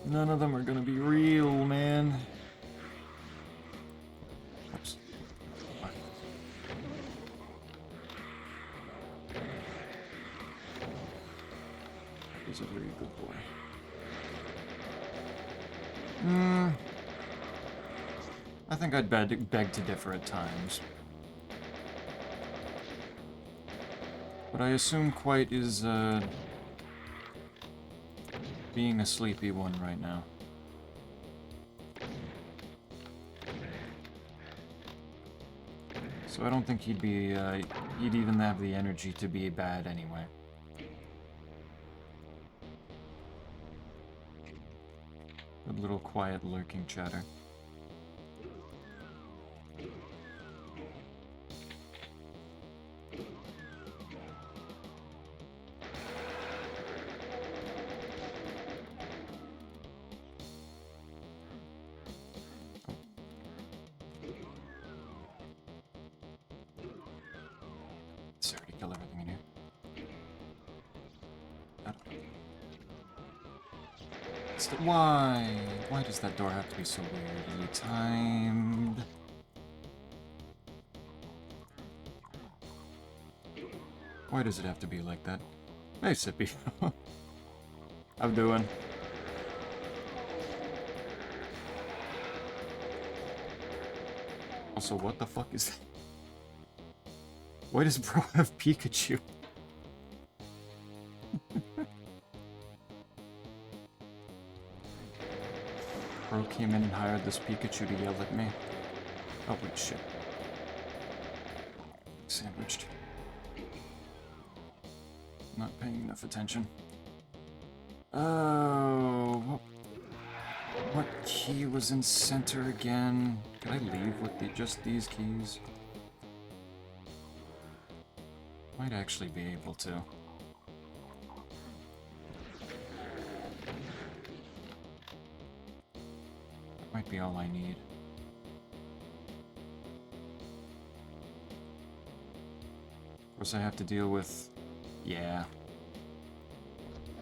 Speaker 1: None of them are gonna be real, man. Oops. He's a very good boy. I think I'd beg to differ at times. But I assume Quite is, being a sleepy one right now. So I don't think he'd be, he'd even have the energy to be bad anyway. Good little quiet lurking chatter. Sorry to kill everything in here. Why? Why does that door have to be so weirdly timed? Why does it have to be like that? Hey, Sippy. How I'm doing? Also, what the fuck is that? Why does bro have Pikachu? Bro came in and hired this Pikachu to yell at me. Oh wait, shit. Sandwiched. Not paying enough attention. Oh, what key was in center again? Can I leave with just these keys? Might actually be able to. That might be all I need. Of course I have to deal with... yeah.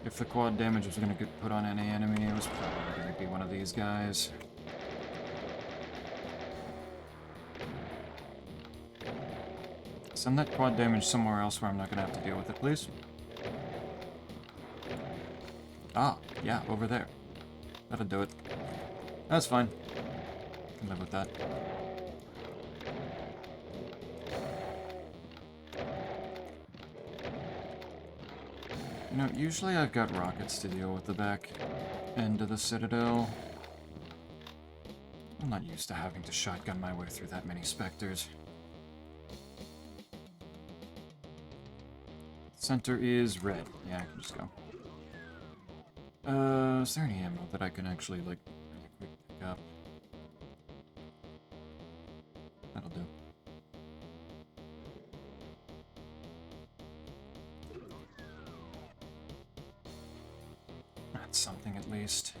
Speaker 1: If the quad damage was gonna get put on any enemy, it was probably gonna be one of these guys. Send that quad damage somewhere else where I'm not gonna have to deal with it, please. Ah, yeah, over there. That'll do it. That's fine. Can live with that. You know, usually I've got rockets to deal with the back end of the Citadel. I'm not used to having to shotgun my way through that many specters. Center is red. Yeah, I can just go. Is there any ammo that I can actually, like, really quick pick up? That'll do. That's something at least.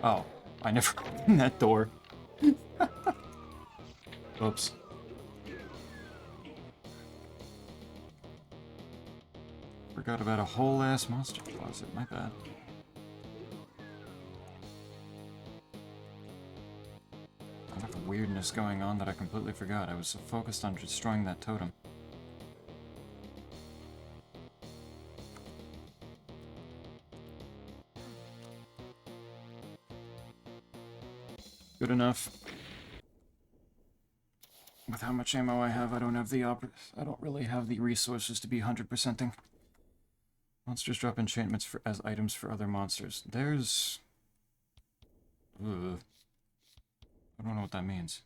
Speaker 1: Oh, I never opened that door. Oops. Forgot about a whole ass monster closet, my bad. Enough weirdness going on that I completely forgot. I was so focused on destroying that totem. Good enough. With how much ammo I have, I don't really have the resources to be 100%ing. Monsters drop enchantments as items for other monsters. There's... ugh. I don't know what that means.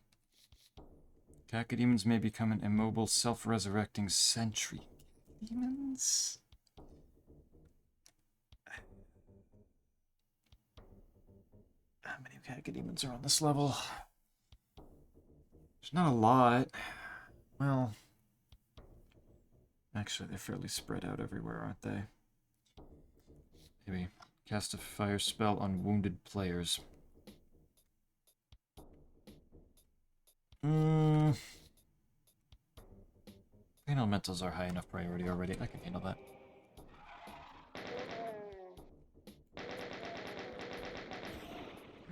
Speaker 1: Cacodemons may become an immobile, self-resurrecting sentry. Demons? How many cacodemons are on this level? There's not a lot. Well... actually, they're fairly spread out everywhere, aren't they? Maybe cast a fire spell on wounded players. Pain elementals are high enough priority already. I can handle that.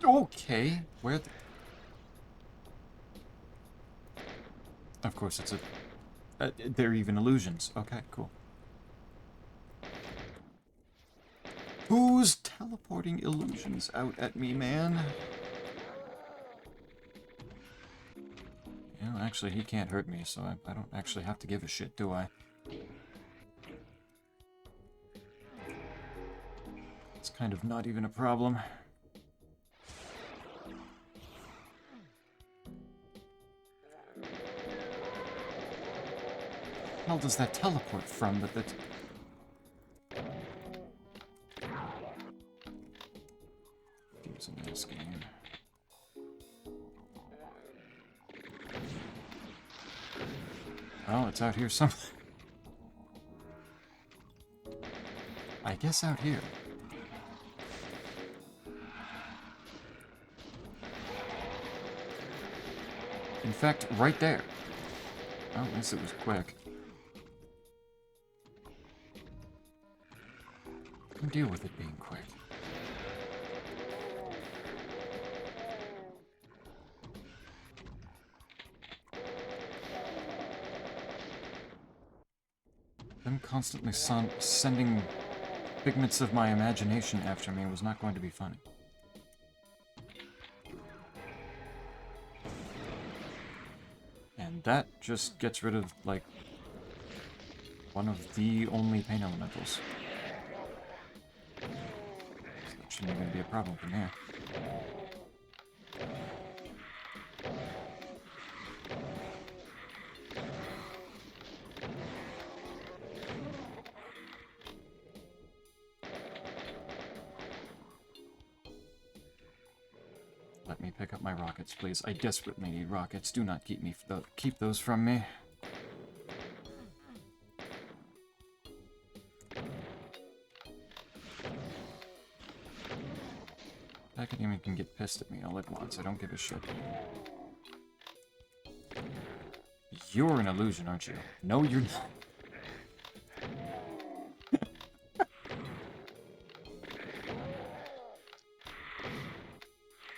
Speaker 1: Okay, where the... Of course, it's a... they're even illusions. Okay, cool. Who's teleporting illusions out at me, man? Yeah, Well, actually, he can't hurt me, so I don't actually have to give a shit, do I? It's kind of not even a problem. Hell does that teleport from? But that using this game. Oh, it's out here somewhere. I guess out here. In fact, right there. Oh, at least it was quick. I can deal with it being quick. Them constantly sending figments of my imagination after me was not going to be funny. And that just gets rid of, like, one of the only pain elementals. So that shouldn't even be a problem from here. Let me pick up my rockets, please. I desperately need rockets. Do not keep those from me. Academia can get pissed at me all at once. I don't give a shit. You're an illusion, aren't you? No, you're not.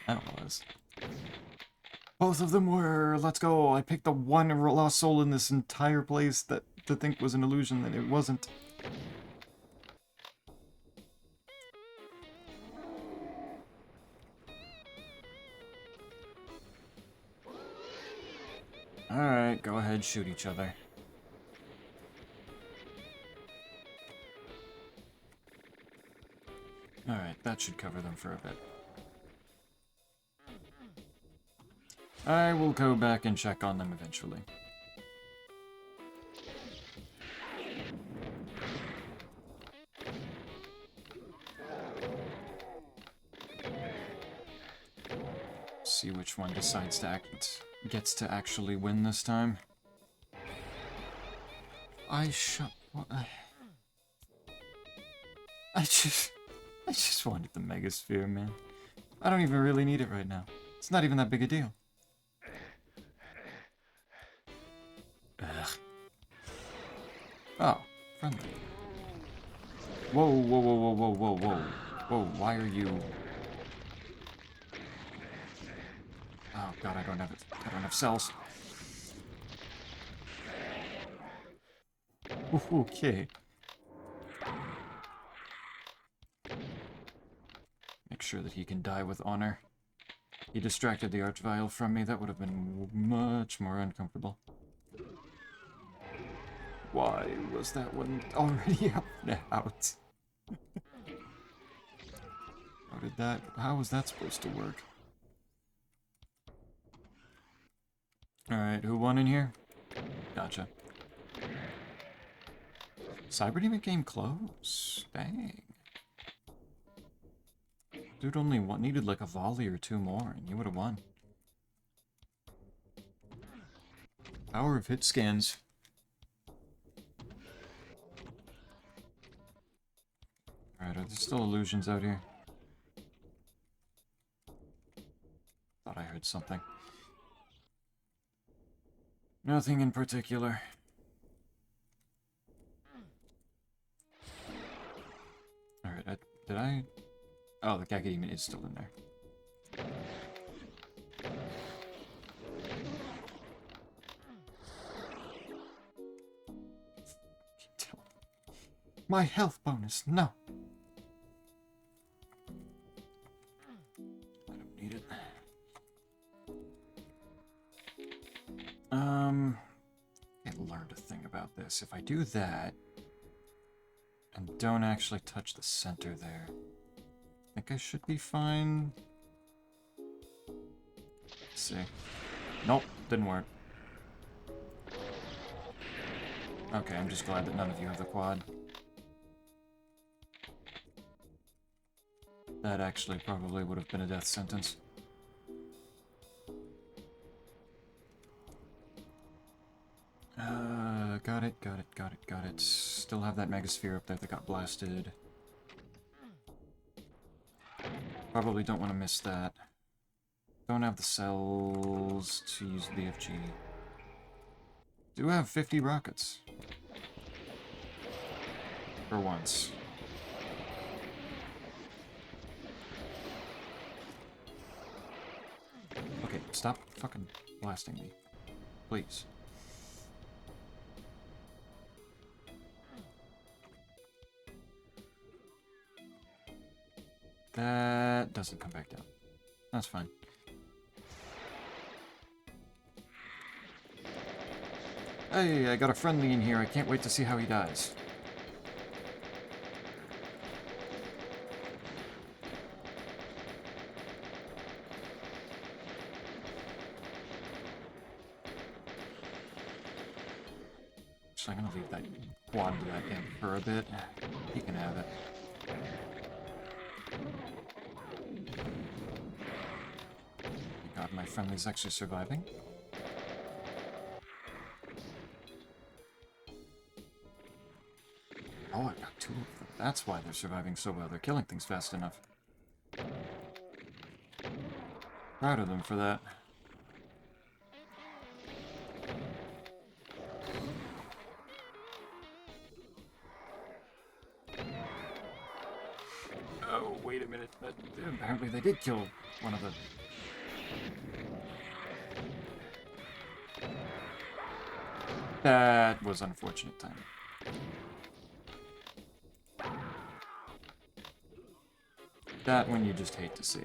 Speaker 1: That was. Both of them were. Let's go. I picked the one lost soul in this entire place that to think was an illusion that it wasn't. Alright, go ahead, shoot each other. Alright, that should cover them for a bit. I will go back and check on them eventually. See which one decides to gets to actually win this time. I just wanted the Megasphere, man. I don't even really need it right now. It's not even that big a deal. Ugh. Oh, friendly. Whoa, whoa, whoa, whoa, whoa, whoa, whoa. Whoa, why are you... Oh god, I don't have cells. Okay. Make sure that he can die with honor. He distracted the Archvile from me. That would have been much more uncomfortable. Why was that one already out? How was that supposed to work? Alright, who won in here? Gotcha. Cyberdemon came close. Dang. Dude only needed like a volley or two more, and you would have won. Power of hit scans. Alright, are there still illusions out here? Thought I heard something. Nothing in particular. Alright, did I... Oh, the Kakademon is still in there. My health bonus, no. I don't need it. I learned a thing about this. If I do that, and don't actually touch the center there, I think I should be fine. Let's see. Nope, didn't work. Okay, I'm just glad that none of you have the quad. That actually probably would have been a death sentence. Got it. Still have that megasphere up there that got blasted. Probably don't want to miss that. Don't have the cells to use BFG. Do have 50 rockets. For once. Okay, stop fucking blasting me. Please. That doesn't come back down. That's fine. Hey, I got a friendly in here. I can't wait to see how he dies. So I'm gonna leave that quad to that imp for a bit. He can have it. Thank God my friendly's actually surviving. Oh, I got 2 of them. That's why they're surviving so well. They're killing things fast enough. Proud of them for that. Oh, wait a minute. Apparently they did kill one of the... That was unfortunate timing. That one you just hate to see.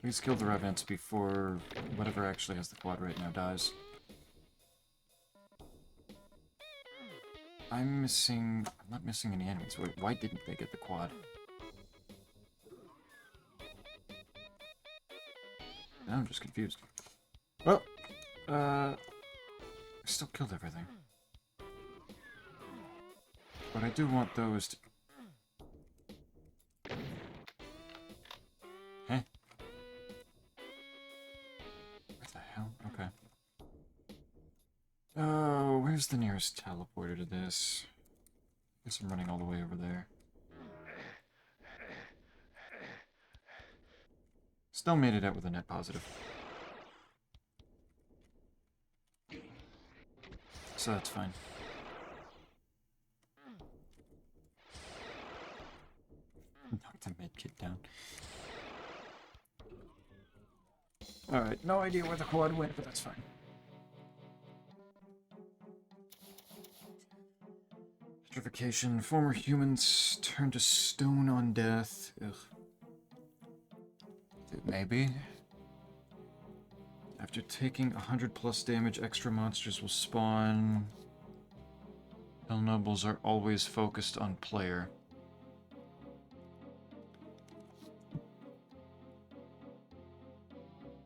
Speaker 1: Please kill the Revenants before whatever actually has the quad right now dies. I'm not missing any enemies. Wait, why didn't they get the quad? Now I'm just confused. Well, I still killed everything. What I do want, though, is to... Huh? What the hell? Okay. Oh, where's the nearest teleporter to this? Guess I'm running all the way over there. Still made it out with a net positive. So that's fine. Knock the medkit down. Alright, no idea where the quad went, but that's fine. Petrification. Former humans turn to stone on death. Ugh. Maybe. After taking 100+ damage, extra monsters will spawn. Hell Nobles are always focused on player.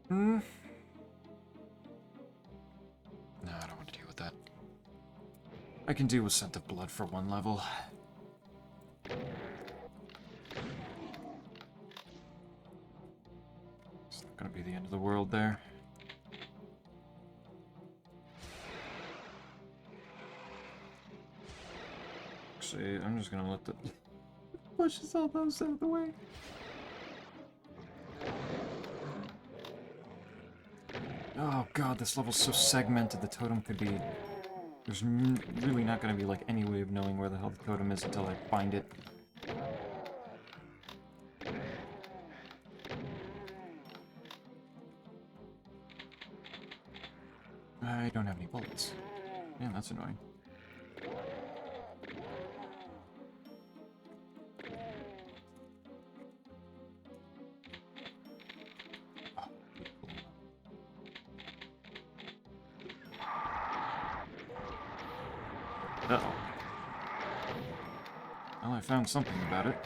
Speaker 1: No, I don't want to deal with that. I can deal with Scent of Blood for 1 level. It's not gonna be the end of the world there. Actually, I'm just gonna let the... pushes all those out of the way. Oh god, this level's so segmented, the totem could be... There's really not gonna be, like, any way of knowing where the hell the totem is until I find it. I don't have any bullets. Yeah, that's annoying. Uh-oh. Well, I found something about it.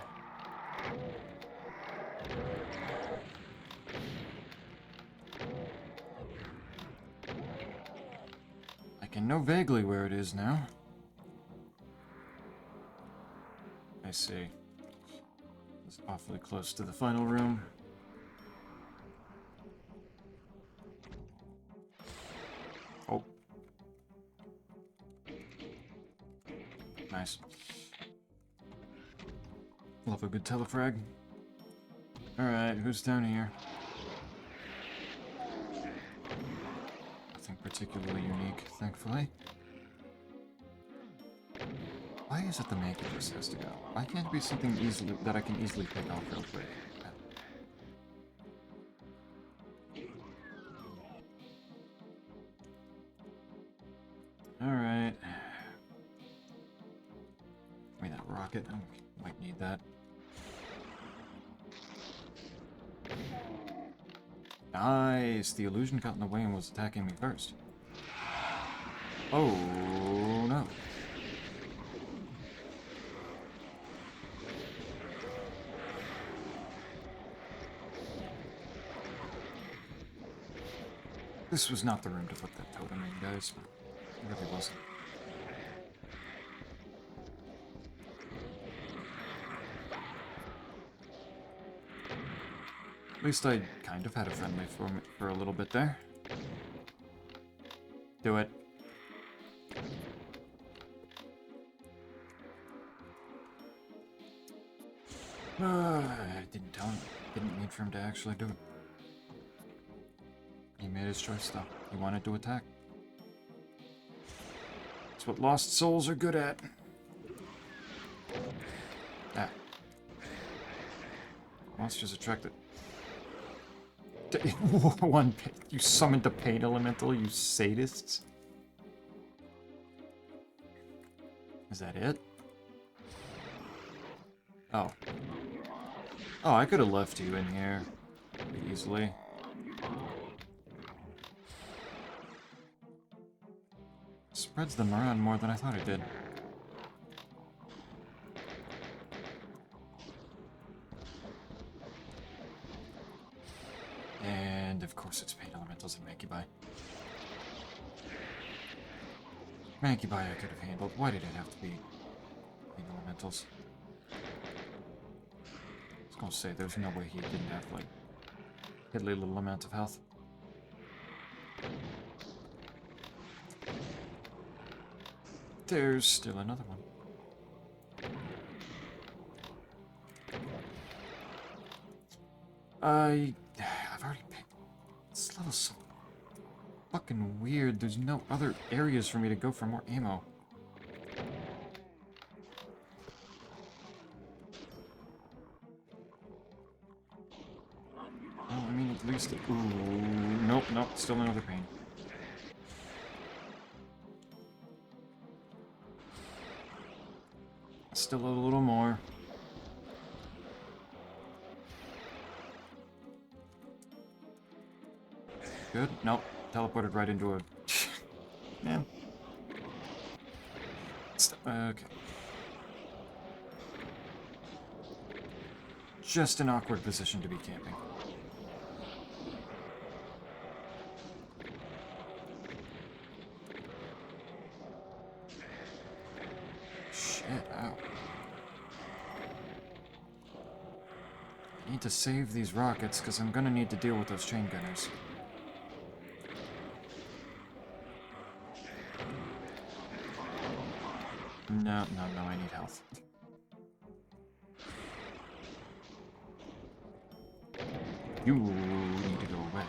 Speaker 1: I can know vaguely where it is now. I see. It's awfully close to the final room. Oh. Nice. Love a good telefrag. Alright, who's down here? Nothing particularly unique, thankfully. Why is it the maker just has to go? Why can't it be something easily that I can easily pick off real quick? Alright. Give me that rocket. I might need that. Nice! The illusion got in the way and was attacking me first. Oh, no. This was not the room to put that totem in, guys. It really wasn't. At least I kind of had a friendly for a little bit there. Do it. I didn't tell him. Didn't need for him to actually do it. He made his choice, though. He wanted to attack. That's what lost souls are good at. Ah. Monsters attracted. One, you summoned a pain elemental, you sadists. Is that it? Oh. Oh, I could have left you in here pretty easily. Spreads them around more than I thought it did. And of course it's pain elementals and Mankibai. Mankibai I could have handled. Why did it have to be pain elementals? I was gonna say there's no way he didn't have like a little amount of health. There's still another one. I've already picked. This level's so fucking weird. There's no other areas for me to go for more ammo. Well, I mean, at least... Ooh, nope, nope, still another pain. Still a little more. Good. Nope. Teleported right into a... Man. Okay. Just an awkward position to be camping. Shit, ow. I need to save these rockets, because I'm gonna need to deal with those chain gunners. No, no, no, I need health. You need to go away.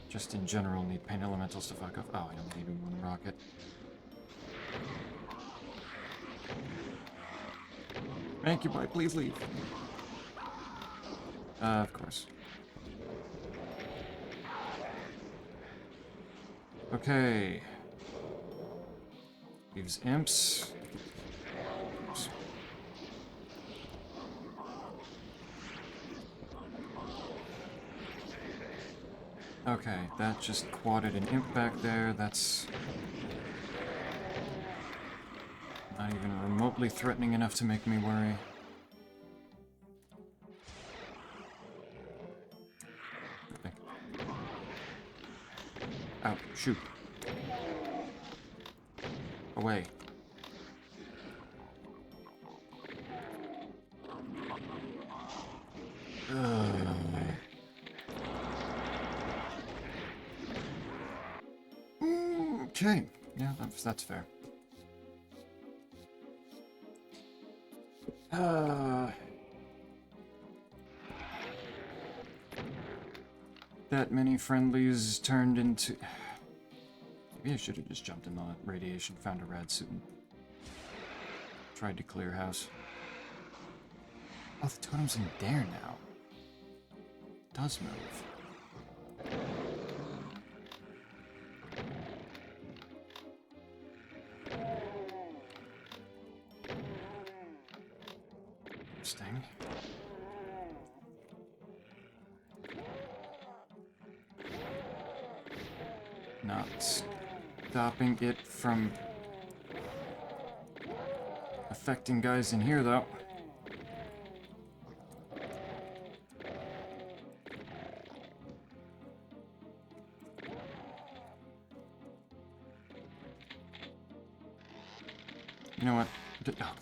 Speaker 1: Just in general need pain elementals to fuck off. Oh, I don't need one rocket. Thank you, boy. Please leave. Of course. Okay. Leaves imps. Oops. Okay, that just quadded an imp back there. That's not even remotely threatening enough to make me worry. Okay. Ow, shoot. Away. Okay. Yeah, that's fair. That many friendlies turned into... Maybe I should have just jumped in the radiation, found a rad suit, and tried to clear house. Oh, the totem's in there now. It does move. Interesting. Not stopping it from affecting guys in here, though. You know what? Oh.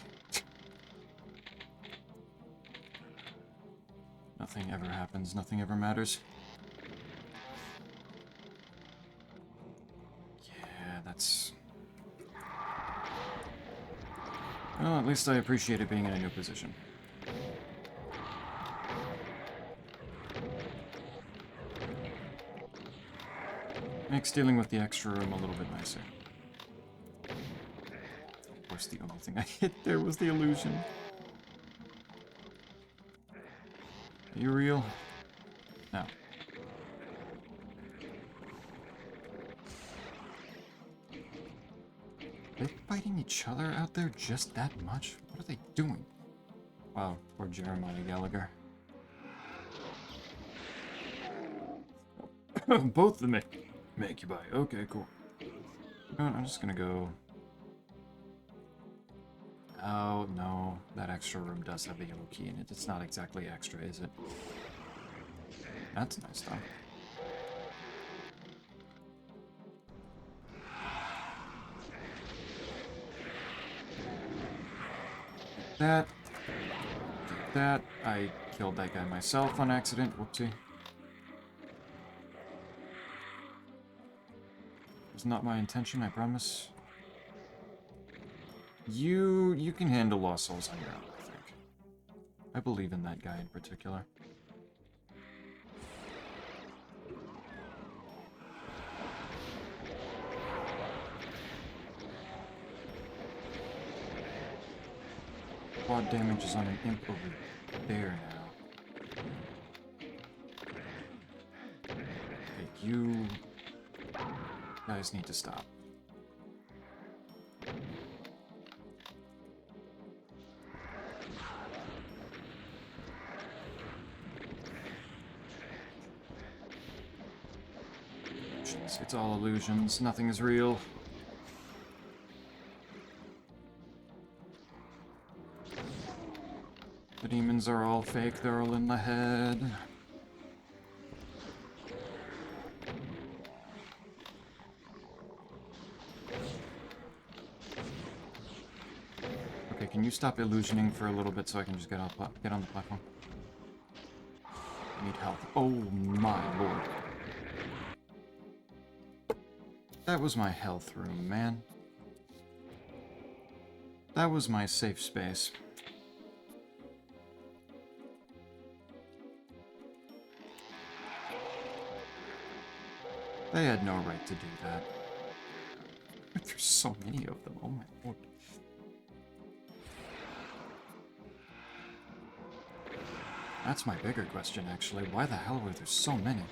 Speaker 1: Nothing ever happens. Nothing ever matters. Yeah, that's... Well, at least I appreciated being in a new position. Makes dealing with the extra room a little bit nicer. Of course, the only thing I hit there was the illusion. Are you real? No. Are they fighting each other out there just that much? What are they doing? Wow, poor Jeremiah Gallagher. Both of them make you buy. Okay, cool. You know what, I'm just gonna go... Oh, no. That extra room does have the yellow key in it. It's not exactly extra, is it? That's nice, though. That. I killed that guy myself on accident. Whoopsie. It's not my intention, I promise. You can handle lost souls on your own, I think. I believe in that guy in particular. Quad damage is on an imp over there now. Okay, you guys need to stop. It's all illusions. Nothing is real. The demons are all fake. They're all in the head. Okay, can you stop illusioning for a little bit so I can just get on the platform? I need health. Oh my lord. That was my health room, man. That was my safe space. They had no right to do that. There's so many of them, oh my lord. That's my bigger question, actually. Why the hell were there so many?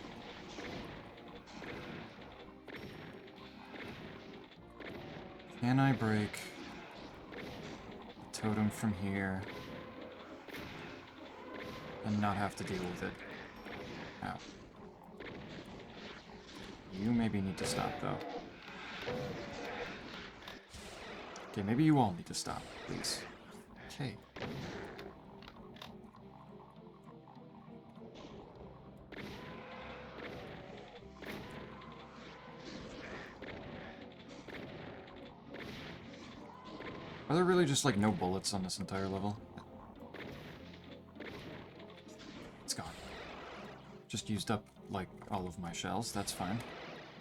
Speaker 1: Can I break the totem from here and not have to deal with it? Ow. You maybe need to stop, though. Okay, maybe you all need to stop, please. Okay. Are there really just, like, no bullets on this entire level? It's gone. Just used up, like, all of my shells. That's fine.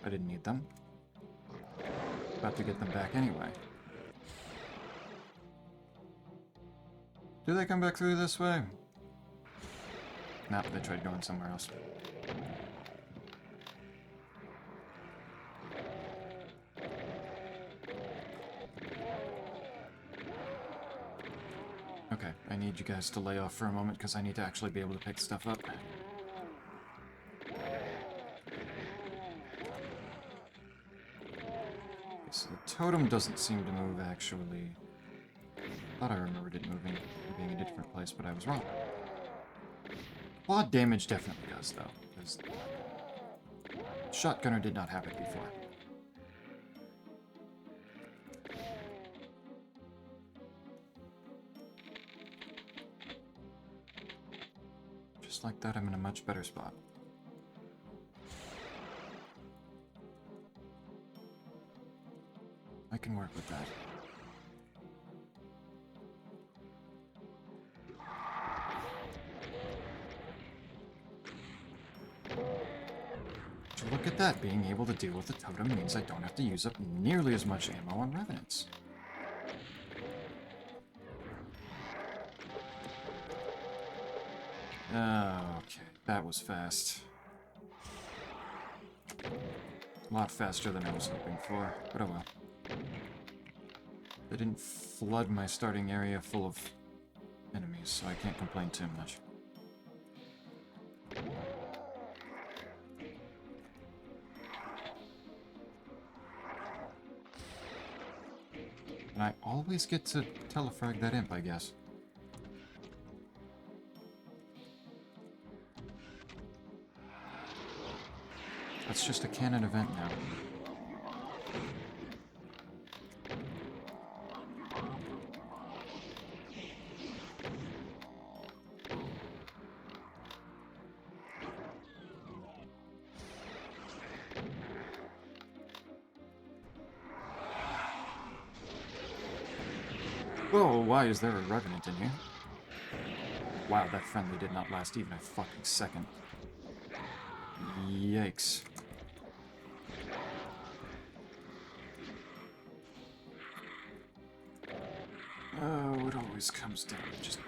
Speaker 1: I didn't need them. About to get them back anyway. Do they come back through this way? Nope, they tried going somewhere else. Okay, I need you guys to lay off for a moment because I need to actually be able to pick stuff up. Okay, so the totem doesn't seem to move, actually. Thought I remembered it moving, being in a different place, but I was wrong. Claw damage definitely does, though, because Shotgunner did not have it before. Just like that, I'm in a much better spot. I can work with that. So look at that, being able to deal with the totem means I don't have to use up nearly as much ammo on Revenants. Okay, that was fast. A lot faster than I was hoping for, but oh well. They didn't flood my starting area full of enemies, so I can't complain too much. And I always get to telefrag that imp, I guess. That's just a canon event now. Whoa, why is there a Revenant in here? Wow, that friendly did not last even a fucking second. Yikes. Oh, it always comes down to just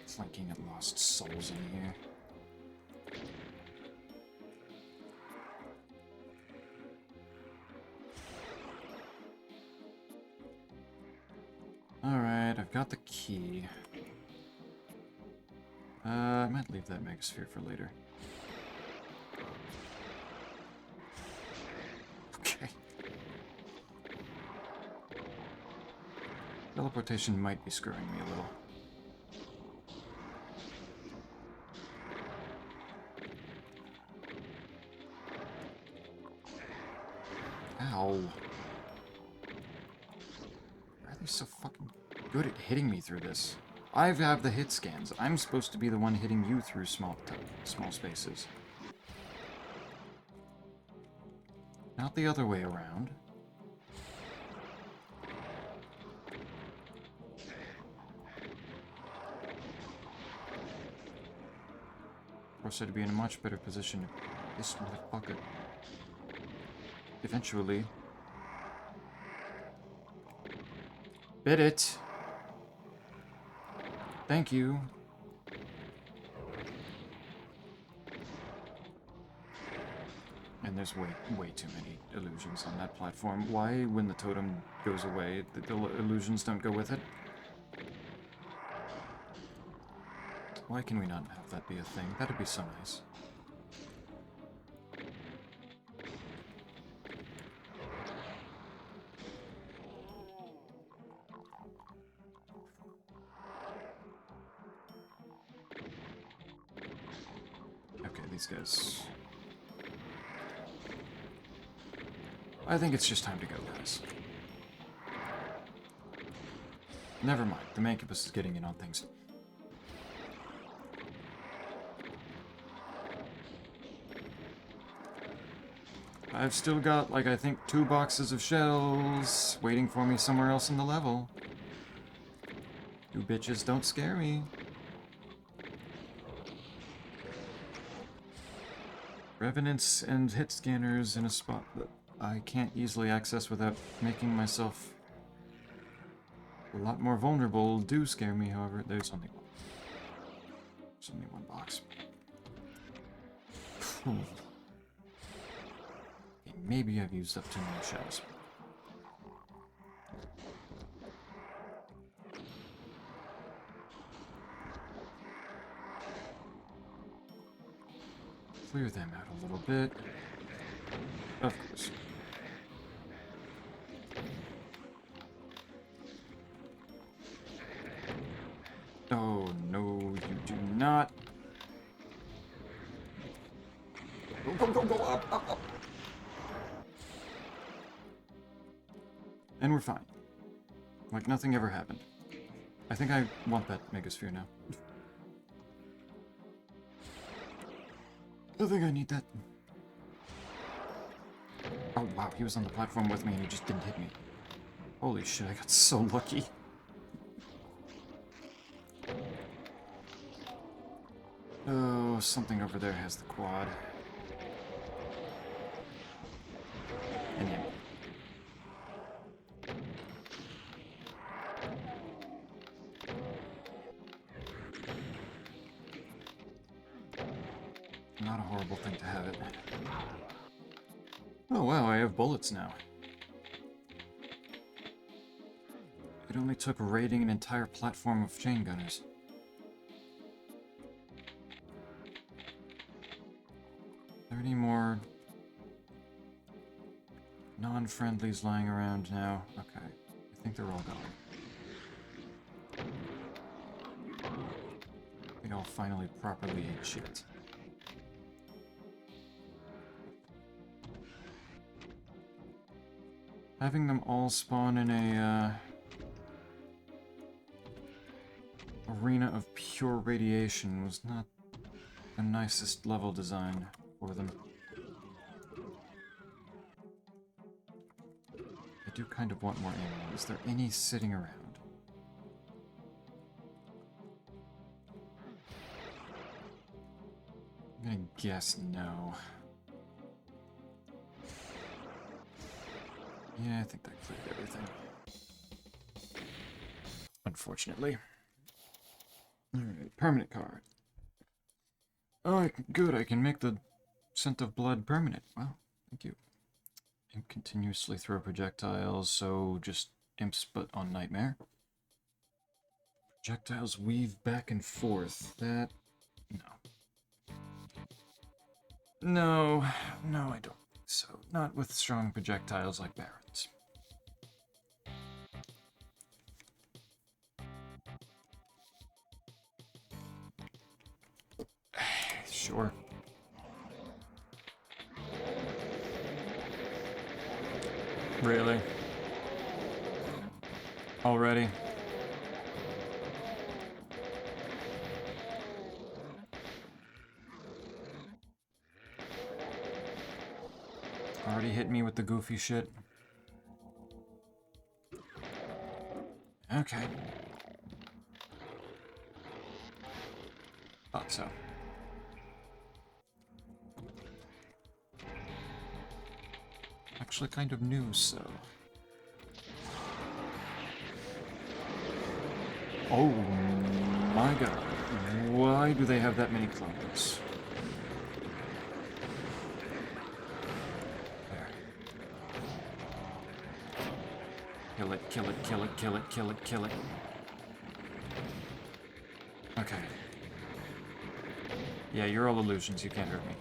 Speaker 1: flanking at lost souls in here. Alright, I've got the key. I might leave that Megasphere for later. Okay. Teleportation might be screwing me a little. Ow. Why are they so fucking good at hitting me through this? I have the hit scans. I'm supposed to be the one hitting you through small spaces. Not the other way around. Of course, I'd be in a much better position if this motherfucker eventually bit it. Thank you. And there's way too many illusions on that platform. Why, when the totem goes away, the illusions don't go with it? Why can we not have that be a thing? That'd be so nice. Okay, these guys... I think it's just time to go, guys. Never mind. The Mancubus is getting in on things. I've still got, like, I think 2 boxes of shells waiting for me somewhere else in the level. You bitches don't scare me. Revenants and hit scanners in a spot that I can't easily access without making myself a lot more vulnerable do scare me, however. There's only one box. Okay, maybe I've used up too many shells. Clear them out a little bit. Of course. Oh, no, you do not. Go, up. And we're fine. Like nothing ever happened. I think I want that Megasphere now. I think I need that. Oh, wow, he was on the platform with me and he just didn't hit me. Holy shit, I got so lucky. Oh, something over there has the quad. And yeah. Not a horrible thing to have it. Oh wow, I have bullets now. It only took raiding an entire platform of chain gunners. Are there any more non-friendlies lying around now? Okay, I think they're all gone. We all finally properly ate shit. Having them all spawn in a arena of pure radiation was not the nicest level design for them. I do kind of want more ammo. Is there any sitting around? I'm gonna guess no. Yeah, I think that cleared everything. Unfortunately. Alright, permanent card. Oh, good, I can make the scent of blood permanent. Wow, thank you. And continuously throw projectiles, so just imps but on nightmare. Projectiles weave back and forth. That... no. No, I don't think so. Not with strong projectiles like Barons. Sure. Really? Already? Already hit me with the goofy shit? Okay. Thought so. Actually kind of new, so... oh my god. Why do they have that many clones? There. Kill it, kill it, kill it, kill it, kill it, kill it. Okay. Yeah, you're all illusions, you can't hurt me.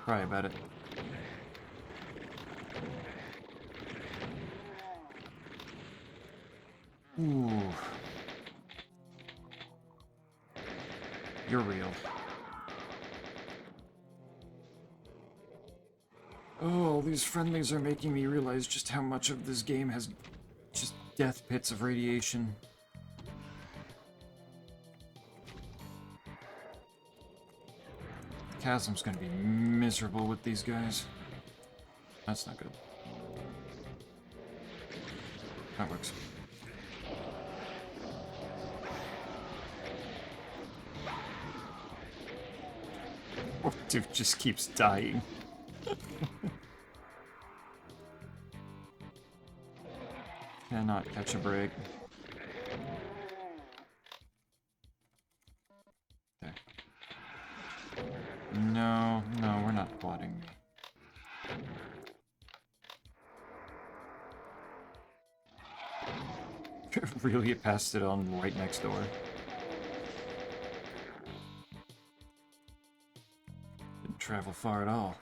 Speaker 1: Cry about it. Ooh. You're real. Oh, these friendlies are making me realize just how much of this game has just death pits of radiation. Chasm's gonna be miserable with these guys. That's not good. That works. Oh, dude just keeps dying. Cannot catch a break. There. No, no, we're not quadding me. Really, it passed it on right next door. Didn't travel far at all.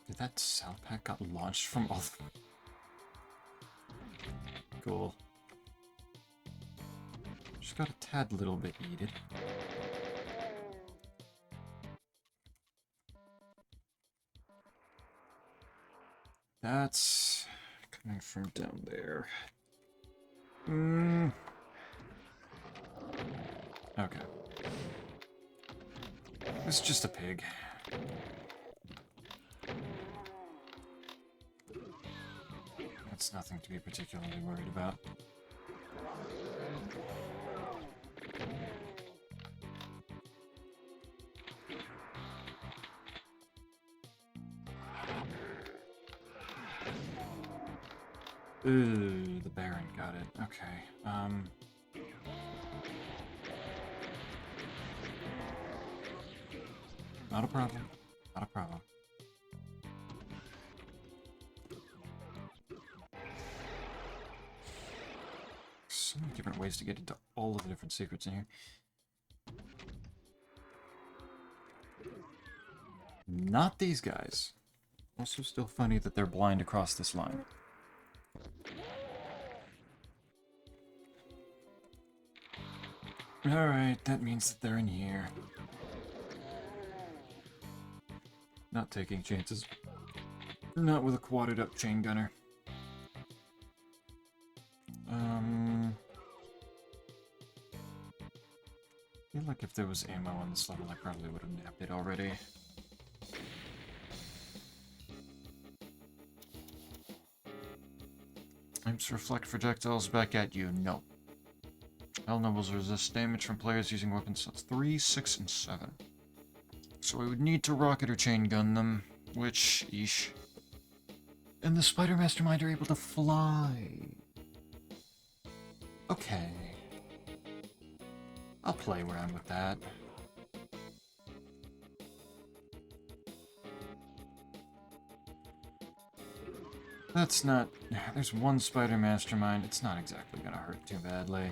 Speaker 1: Did that cell pack got launched from all the... Cool. Just got a tad little bit heated. That's coming from down there. Okay. It's just a pig. That's nothing to be particularly worried about. Ooh, the Baron got it. Okay, not a problem. Not a problem. So many different ways to get into all of the different secrets in here. Not these guys. Also still funny that they're blind across this line. Alright, that means that they're in here. Not taking chances. Not with a quadded up chain gunner. I feel like if there was ammo on this level, I probably would have nabbed it already. Imps reflect projectiles back at you. No. Hell Nobles resist damage from players using weapon slots 3, 6, and 7. So I would need to rocket or chain gun them, which, eesh. And the Spider Mastermind are able to fly. Okay. I'll play around with that. That's not... There's one Spider Mastermind. It's not exactly gonna hurt too badly.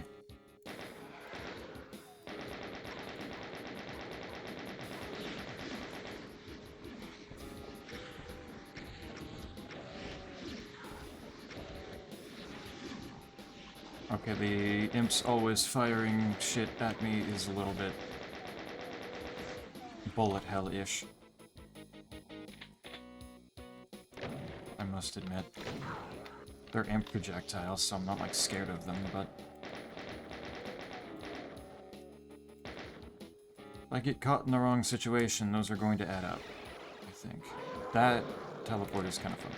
Speaker 1: Okay, the imps always firing shit at me is a little bit bullet hell-ish. I must admit. They're imp projectiles, so I'm not, like, scared of them, but... if I get caught in the wrong situation, those are going to add up, I think. That teleport is kind of funny.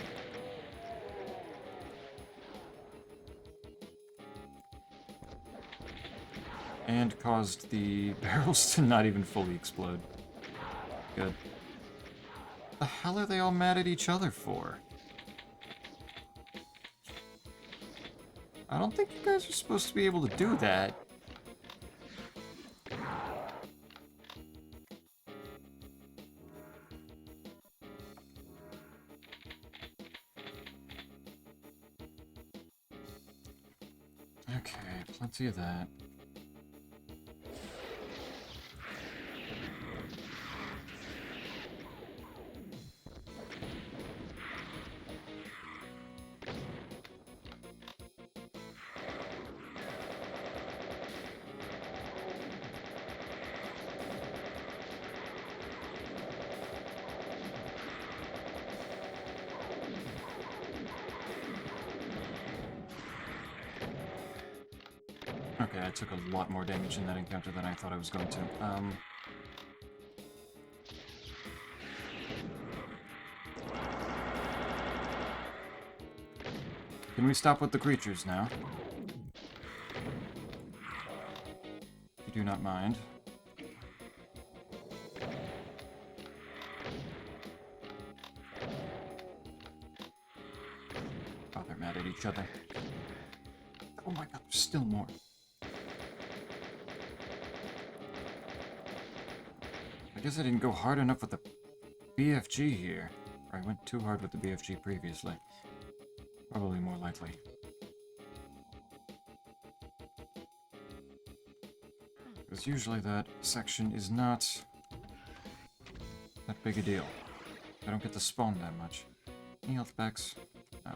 Speaker 1: And caused the barrels to not even fully explode. Good. The hell are they all mad at each other for? I don't think you guys are supposed to be able to do that. Okay, plenty of that. I took a lot more damage in that encounter than I thought I was going to. Can we stop with the creatures now? If you do not mind. Oh, they're mad at each other. Oh my god, there's still more. I guess I didn't go hard enough with the BFG here. Or I went too hard with the BFG previously. Probably more likely. Because usually that section is not that big a deal. I don't get to spawn that much. Any health packs? No.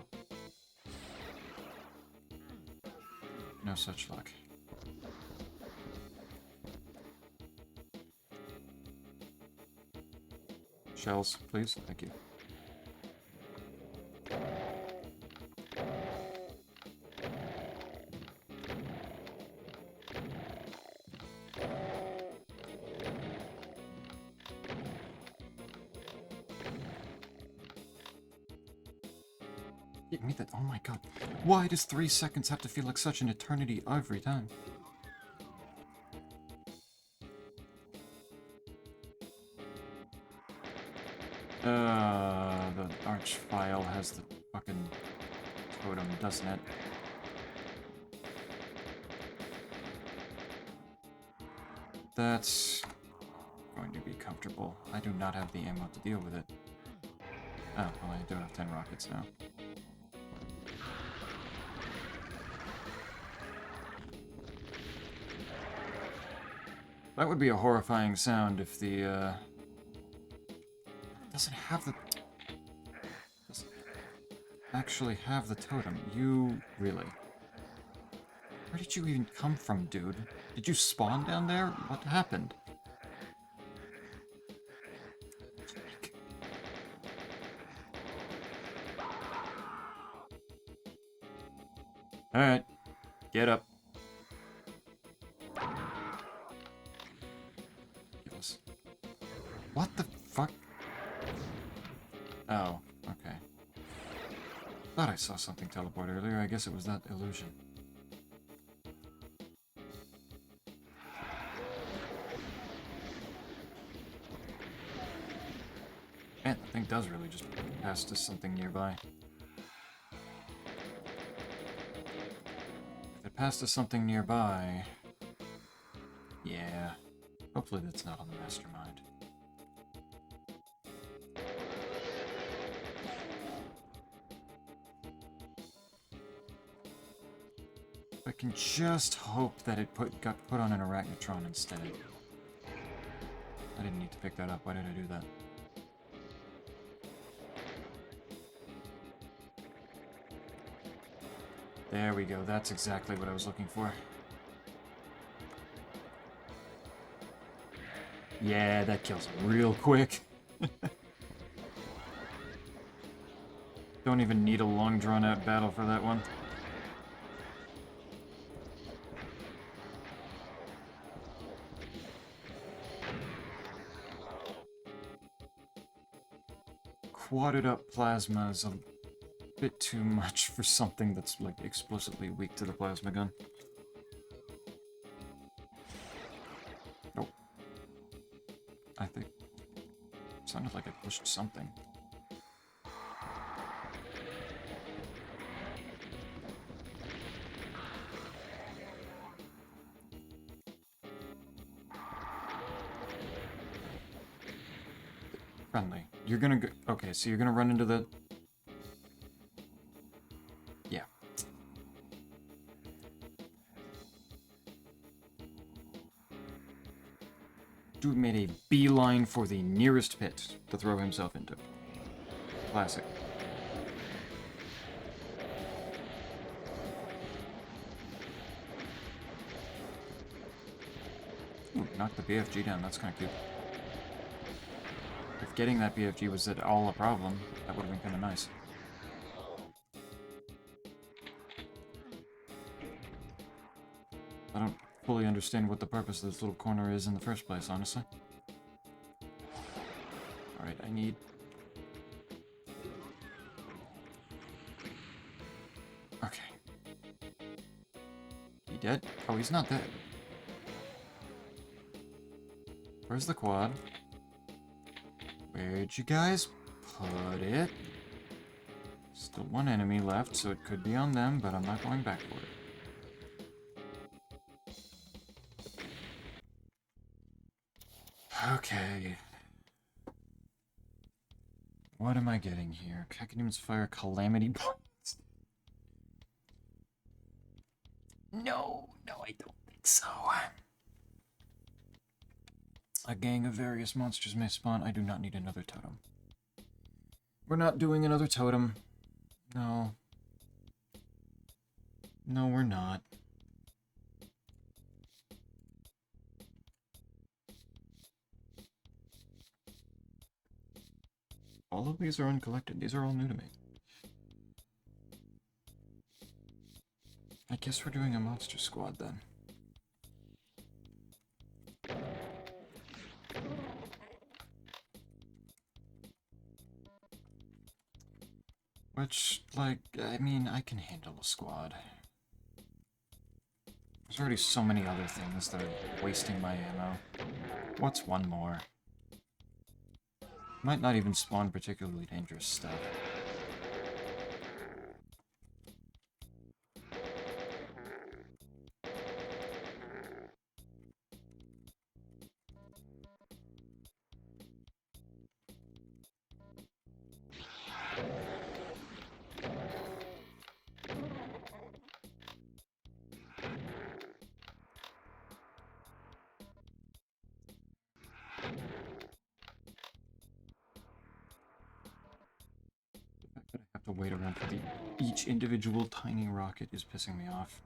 Speaker 1: No such luck. Shells, please. Thank you. Give me that. Oh my god. Why does 3 seconds have to feel like such an eternity every time? The Archvile has the fucking totem, doesn't it? That's going to be comfortable. I do not have the ammo to deal with it. Oh, well, I do have 10 rockets now. That would be a horrifying sound if the, doesn't have the... doesn't actually have the totem. You... really? Where did you even come from, dude? Did you spawn down there? What happened? Alright. Get up. What the fuck? Oh, okay. Thought I saw something teleport earlier. I guess it was that illusion. Man, the thing does really just pass to something nearby. If it passed to something nearby... yeah. Hopefully that's not on the mastermind. I can just hope that it got put on an Arachnotron instead. I didn't need to pick that up. Why did I do that? There we go. That's exactly what I was looking for. Yeah, that kills him real quick. Don't even need a long drawn-out battle for that one. Quadded up plasma is a bit too much for something that's, like, explicitly weak to the plasma gun. Oh. I think... it sounded like I pushed something. Friendly. You're gonna go... okay, so you're gonna run into the... yeah. Dude made a beeline for the nearest pit to throw himself into. Classic. Ooh, knocked the BFG down, that's kind of cute. If getting that BFG was at all a problem, that would have been kind of nice. I don't fully understand what the purpose of this little corner is in the first place, honestly. Alright, I need... Okay. He dead? Oh, he's not dead. Where's the quad? Where'd you guys put it? Still one enemy left, so it could be on them, but I'm not going back for it. Okay. What am I getting here? Cacodemons fire calamity points. No, I don't think so. A gang of various monsters may spawn. I do not need another totem. We're not doing another totem. No. No, we're not. All of these are uncollected. These are all new to me. I guess we're doing a monster squad then. Which, like, I mean, I can handle a squad. There's already so many other things that are wasting my ammo. What's one more? Might not even spawn particularly dangerous stuff. I have to wait around for each individual tiny rocket is pissing me off.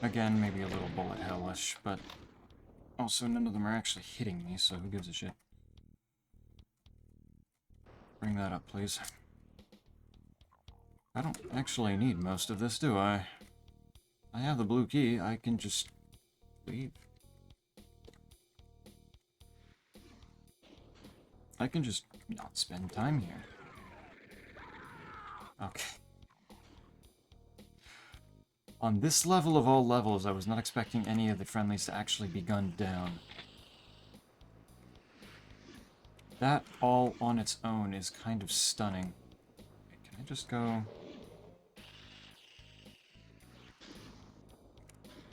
Speaker 1: Again, maybe a little bullet hellish, but also none of them are actually hitting me, so who gives a shit? Bring that up, please. I don't actually need most of this, do I? I have the blue key, I can just leave. I can just not spend time here. Okay. On this level of all levels, I was not expecting any of the friendlies to actually be gunned down. That all on its own is kind of stunning. Okay, can I just go...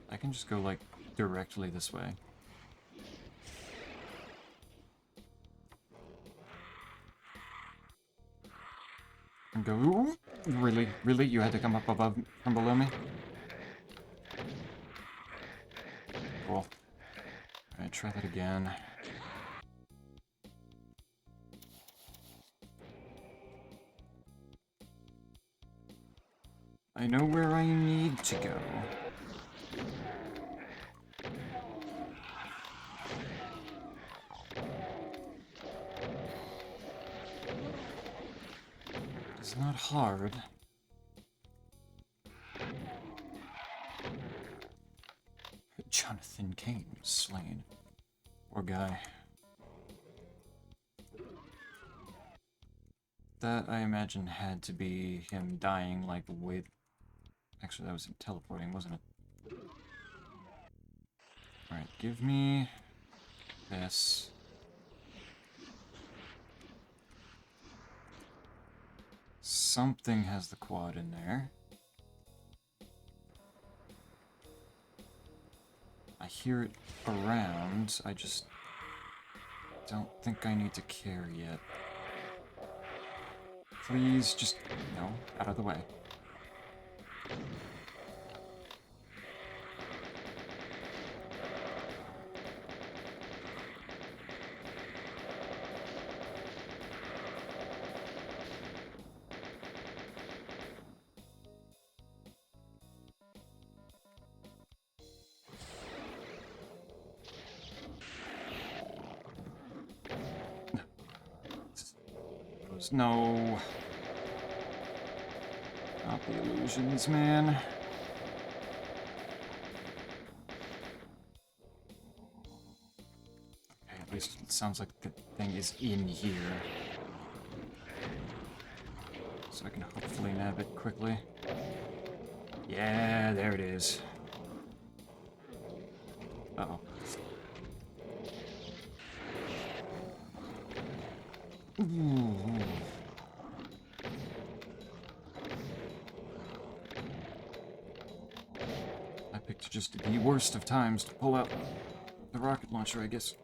Speaker 1: I can just go, like, directly this way. And go... Ooh, really? Really? You had to come up above from below me? Cool. Alright, try that again. I know where I need to go. It's not hard. Jonathan Kane was slain. Poor guy. That, I imagine, had to be him dying, like, with... Actually, that was him teleporting, wasn't it? Alright, give me... this. Something has the quad in there. I hear it around, I just don't think I need to care yet. Please, just, no, out of the way. illusions. No. Not the illusions, man. Okay, at least it sounds like the thing is in here. So I can hopefully nab it quickly. Yeah, there it is. Uh-oh. Ooh. I picked just the worst of times to pull out the rocket launcher, I guess.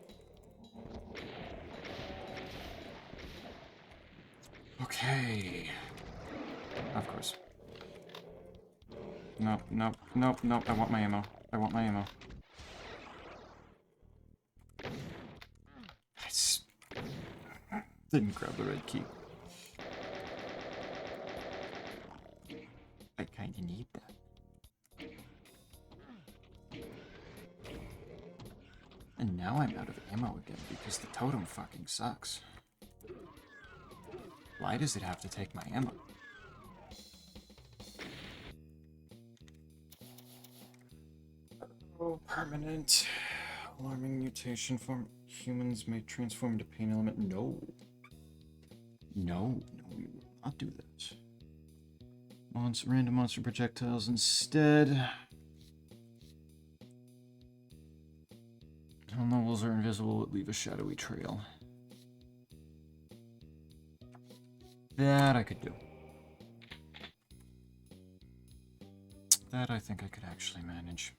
Speaker 1: Okay. Of course. Nope, nope, nope, nope. I want my ammo. I want my ammo. Didn't grab the red key. I kinda need that. And now I'm out of ammo again because the totem fucking sucks. Why does it have to take my ammo? Oh, permanent. Alarming mutation form. Humans may transform into pain element. No. No, we will not do that. Random monster projectiles instead. All nobles are invisible, but leave a shadowy trail. That I could do. That I think I could actually manage.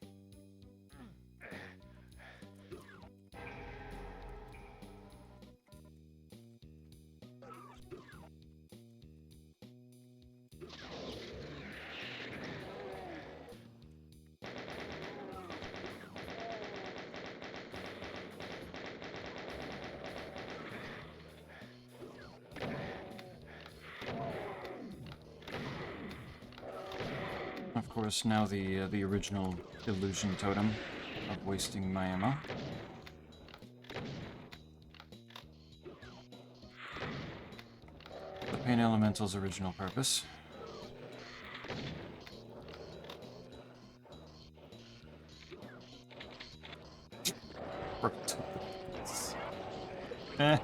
Speaker 1: Of course, now the original illusion totem of wasting my ammo. The pain elemental's original purpose. Oh,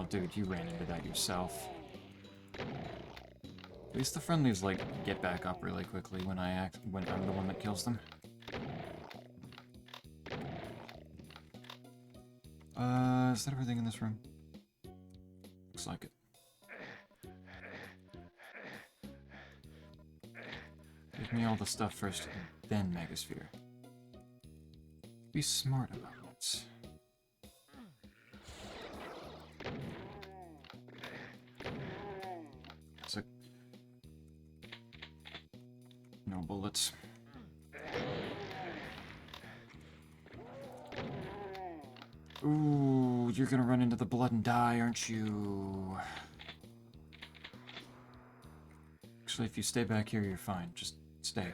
Speaker 1: dude, you ran into that yourself. At least the friendlies, like, get back up really quickly when I'm the one that kills them. Is that everything in this room? Looks like it. Give me all the stuff first, then Megasphere. Be smart about it. So, no bullets. Ooh, you're gonna run into the blood and die, aren't you? Actually, if you stay back here, you're fine. Just stay.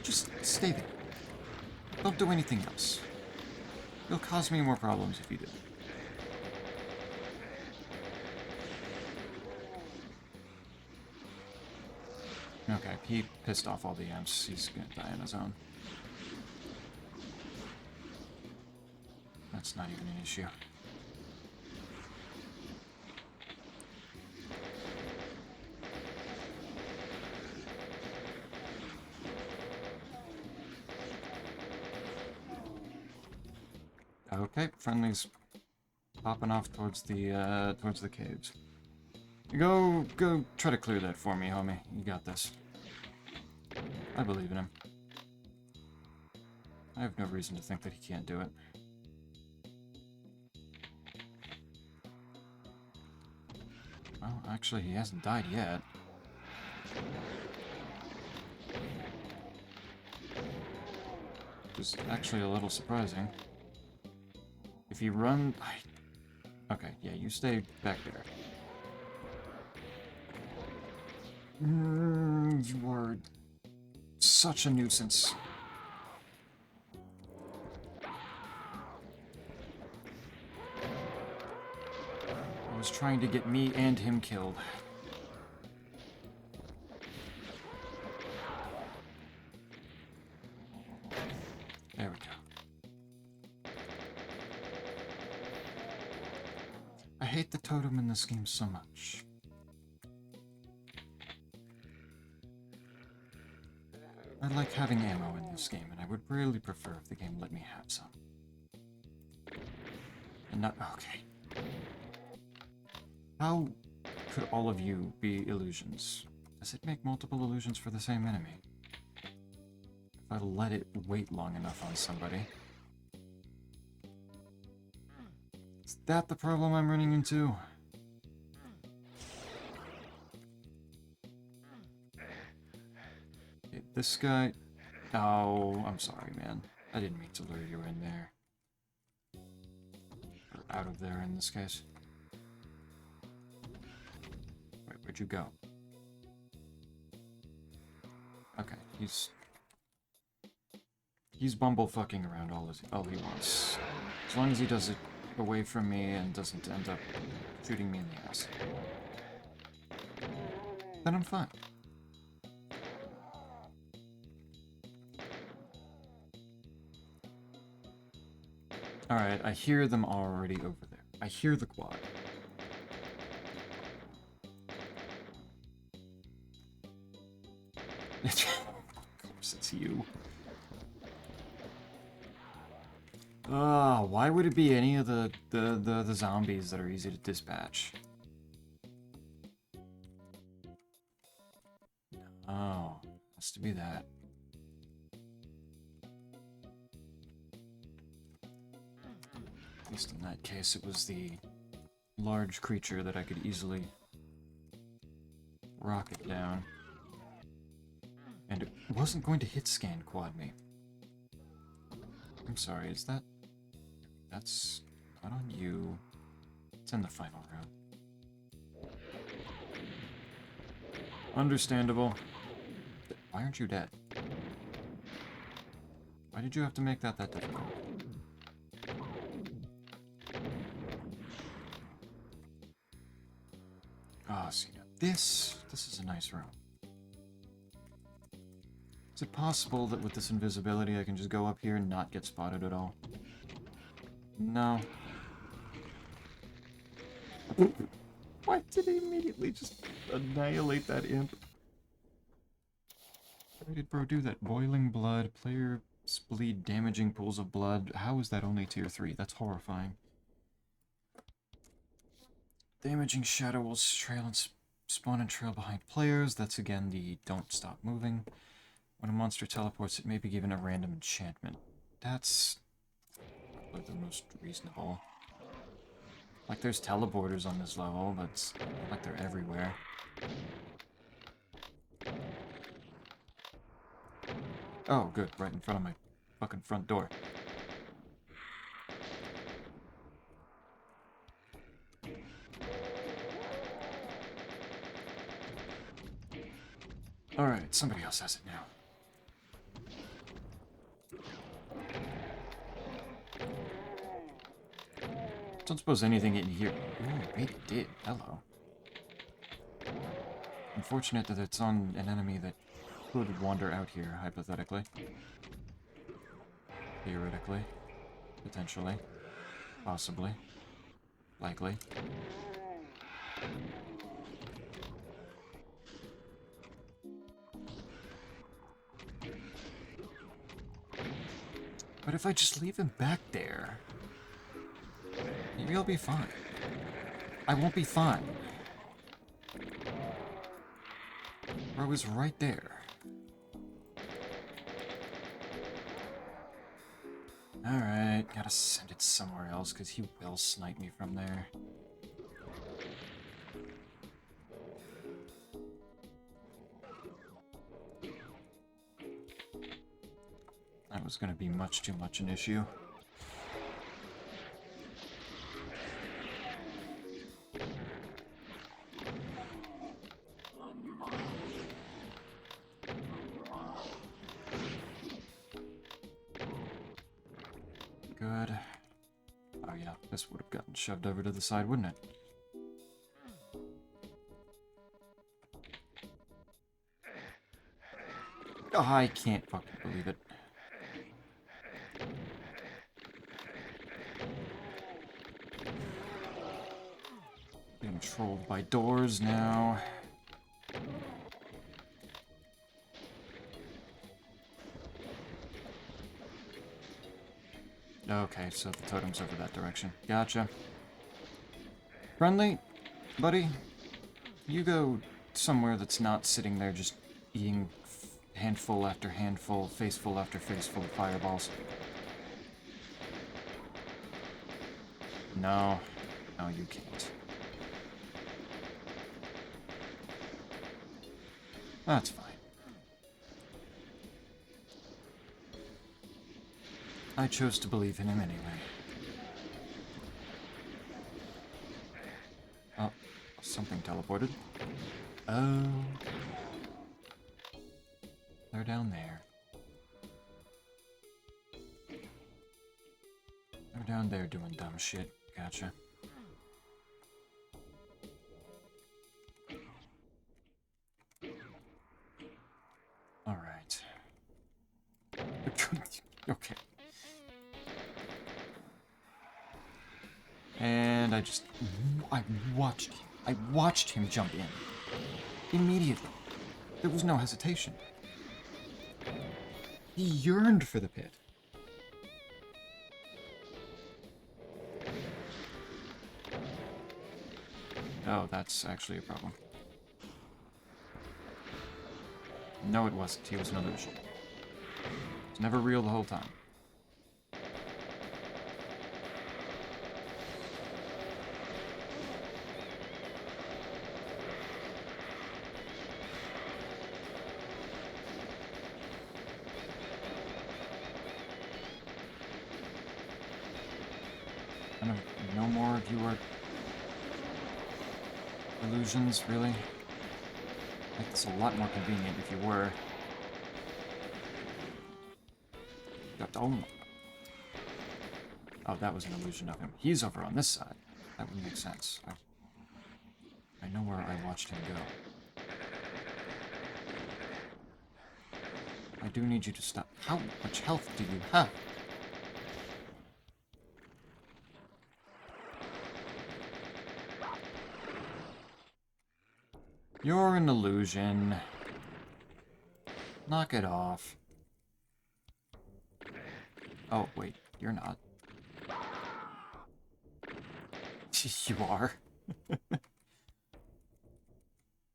Speaker 1: Just stay there. Don't do anything else. You'll cause me more problems if you do. Okay, he pissed off all the amps. He's gonna die on his own. That's not even an issue. Okay, friendly's popping off towards the caves. Go try to clear that for me, homie. You got this. I believe in him. I have no reason to think that he can't do it. Well, actually, he hasn't died yet. Which is actually a little surprising. If you run... Okay, yeah, you stay back there. You are such a nuisance. was trying to get me and him killed. There we go. I hate the totem in this game so much. I like having ammo in this game, and I would really prefer if the game let me have some. And not... okay. How could all of you be illusions? Does it make multiple illusions for the same enemy? If I let it wait long enough on somebody. Is that the problem I'm running into? Okay, this guy... oh, I'm sorry, man. I didn't mean to lure you in there. Or out of there, in this case. Wait, where'd you go? Okay, he's bumblefucking around all he wants. As long as he does it away from me and doesn't end up shooting me in the ass. Then I'm fine. Alright, I hear them already over there. I hear the quad. Of course it's you. Why would it be any of the zombies that are easy to dispatch? Oh, has to be that. At least in that case, it was the large creature that I could easily rocket down. And it wasn't going to hit scan quad me. I'm sorry, is that... that's not on you. It's in the final round. Understandable. Why aren't you dead? Why did you have to make that difficult? Ah, see now, this is a nice room. Is it possible that with this invisibility I can just go up here and not get spotted at all? No. Why did he immediately just annihilate that imp? Why did bro do that? Boiling blood, players bleed damaging pools of blood. How is that only tier 3? That's horrifying. Damaging shadow will trail and spawn and trail behind players. That's again the don't stop moving. When a monster teleports, it may be given a random enchantment. That's probably the most reasonable. Like, there's teleporters on this level, but it's not like they're everywhere. Oh, good. Right in front of my fucking front door. Alright, somebody else has it now. Don't suppose anything in here... ooh, maybe it did. Hello. Unfortunate that it's on an enemy that could wander out here, hypothetically. Theoretically. Potentially. Possibly. Likely. But if I just leave him back there... maybe I'll be fine. I won't be fine. Bro was right there. Alright, gotta send it somewhere else, because he will snipe me from there. That was gonna be much too much an issue. Good. Oh yeah, this would have gotten shoved over to the side, wouldn't it? Oh, I can't fucking believe it. Being trolled by doors now. Okay, so the totem's over that direction. Gotcha. Friendly, buddy, you go somewhere that's not sitting there just eating handful after handful, faceful after faceful of fireballs. No. No, you can't. That's fine. I chose to believe in him anyway. Oh, something teleported. Oh. They're down there. They're down there doing dumb shit. Gotcha. Alright. Okay. And I watched him jump in. Immediately. There was no hesitation. He yearned for the pit. Oh, that's actually a problem. No, it wasn't. He was an illusion. It was never real the whole time. No more of you are illusions, really? Like, it's a lot more convenient if you were. Oh, that was an illusion of him. He's over on this side. That would make sense. I know where I watched him go. I do need you to stop. How much health do you have? You're an illusion. Knock it off. Oh, wait, you're not. You are.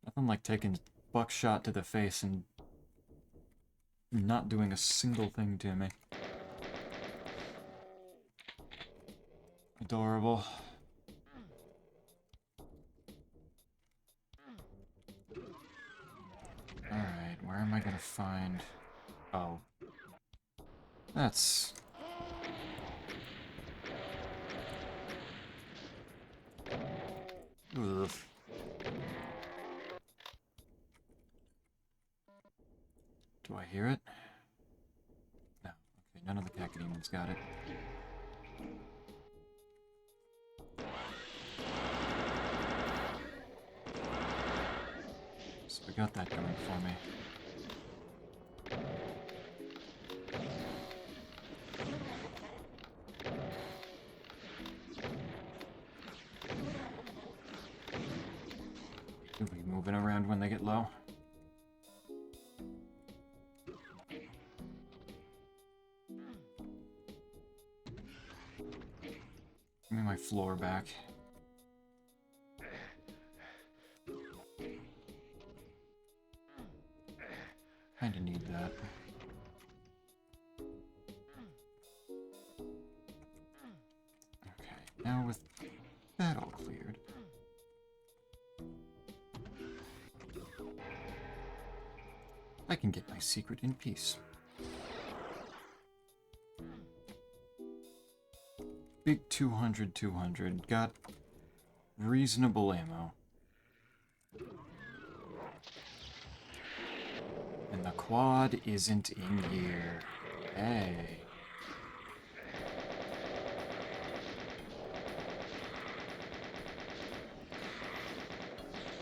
Speaker 1: Nothing like taking buckshot to the face and not doing a single thing to me. Adorable. Alright, where am I gonna find... Oh. That's... Ugh. Do I hear it? No. Okay, none of the Cacodemons got it. So we got that going for me. You'll be moving around when they get low. Give me my floor back. Kinda need that. Okay, now with that all cleared. I can get my secret in peace. Big 200, got reasonable ammo. And the quad isn't in here. Hey.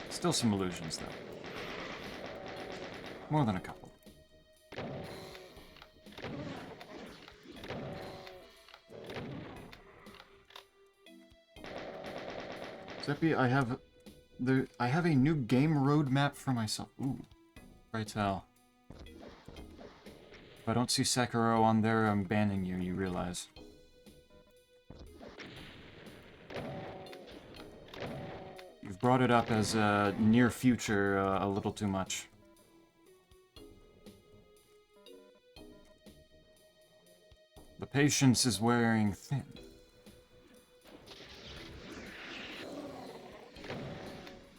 Speaker 1: Still some illusions, though. More than a couple. Zeppy, I have a new game roadmap for myself. Ooh, right tell. If I don't see Sekiro on there, I'm banning you, you realize. You've brought it up as a near future a little too much. The patience is wearing thin.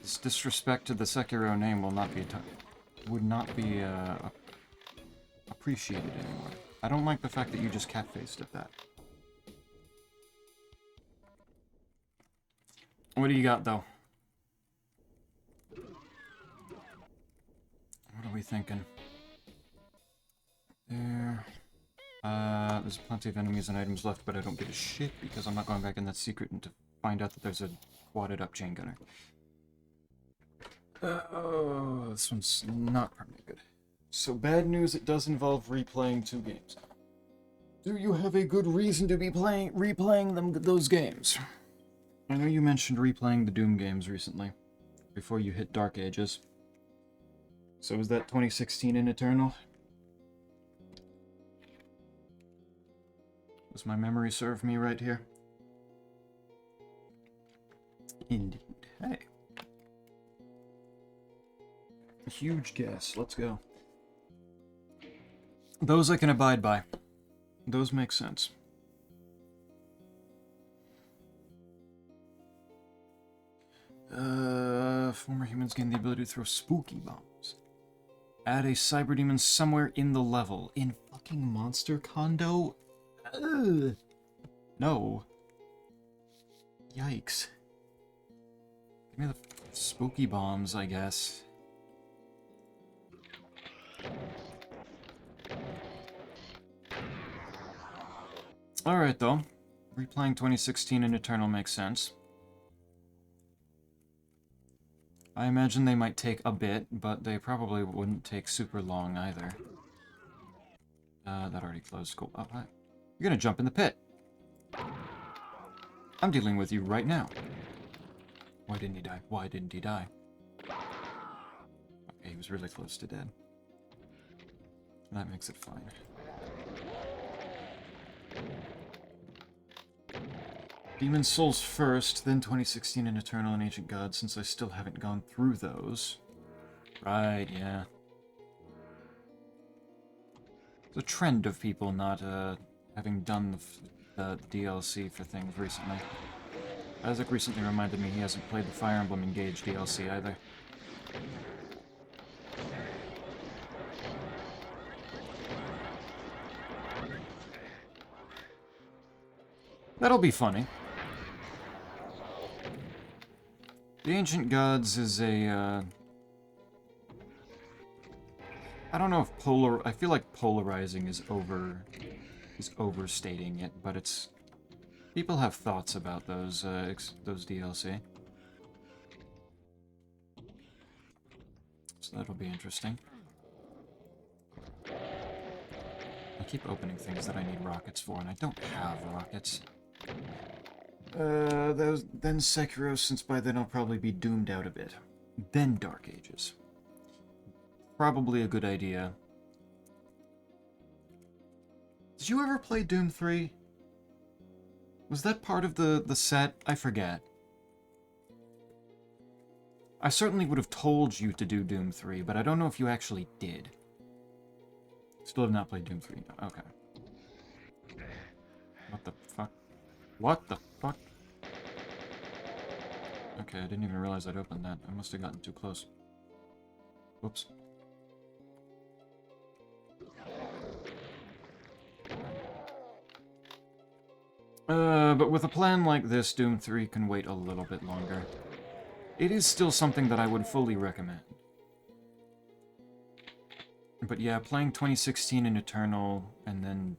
Speaker 1: This disrespect to the Sekiro name would not be appreciated anymore. I don't like the fact that you just cat-faced at that. What do you got, though? What are we thinking? There's plenty of enemies and items left, but I don't give a shit because I'm not going back in that secret and to find out that there's a wadded up chain gunner. Oh, this one's not probably good. So bad news, it does involve replaying 2 games. Do you have a good reason to be replaying those games? I know you mentioned replaying the Doom games recently, before you hit Dark Ages. So is that 2016 in Eternal? Does my memory serve me right here? Indeed. Hey. Huge guess. Let's go. Those I can abide by. Those make sense. Former humans gain the ability to throw spooky bombs. Add a cyber demon somewhere in the level. In fucking Monster Condo? Ugh. No. Yikes. Give me the spooky bombs, I guess. Alright, though. Replaying 2016 in Eternal makes sense. I imagine they might take a bit, but they probably wouldn't take super long either. That already closed. Cool. Oh, hi. You're gonna jump in the pit. I'm dealing with you right now. Why didn't he die? Why didn't he die? Okay, he was really close to dead. That makes it fine. Demon Souls first, then 2016 and Eternal and Ancient Gods, since I still haven't gone through those. Right, yeah. It's a trend of people not having done the DLC for things recently. Isaac recently reminded me he hasn't played the Fire Emblem Engage DLC either. That'll be funny. The Ancient Gods is a, I don't know if I feel like polarizing is overstating it, but it's... People have thoughts about those DLC. So that'll be interesting. I keep opening things that I need rockets for, and I don't have rockets. Then Sekiro, since by then I'll probably be doomed out a bit. Then Dark Ages. Probably a good idea. Did you ever play Doom 3? Was that part of the set? I forget. I certainly would have told you to do Doom 3, but I don't know if you actually did. Still have not played Doom 3. Okay. What the fuck? What the fuck? Okay, I didn't even realize I'd opened that. I must have gotten too close. Whoops. But with a plan like this, Doom 3 can wait a little bit longer. It is still something that I would fully recommend. But yeah, playing 2016 in Eternal, and then...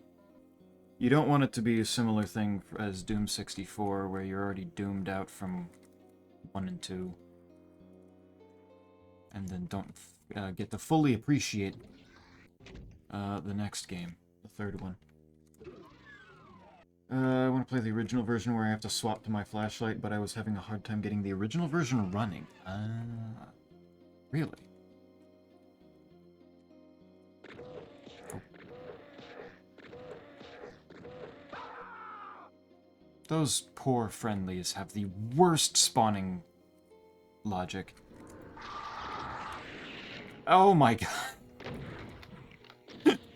Speaker 1: You don't want it to be a similar thing as Doom 64, where you're already doomed out from 1 and 2. And then don't get to fully appreciate the next game, the third one. I want to play the original version where I have to swap to my flashlight, but I was having a hard time getting the original version running. Really? Oh. Those poor friendlies have the worst spawning logic. Oh my god.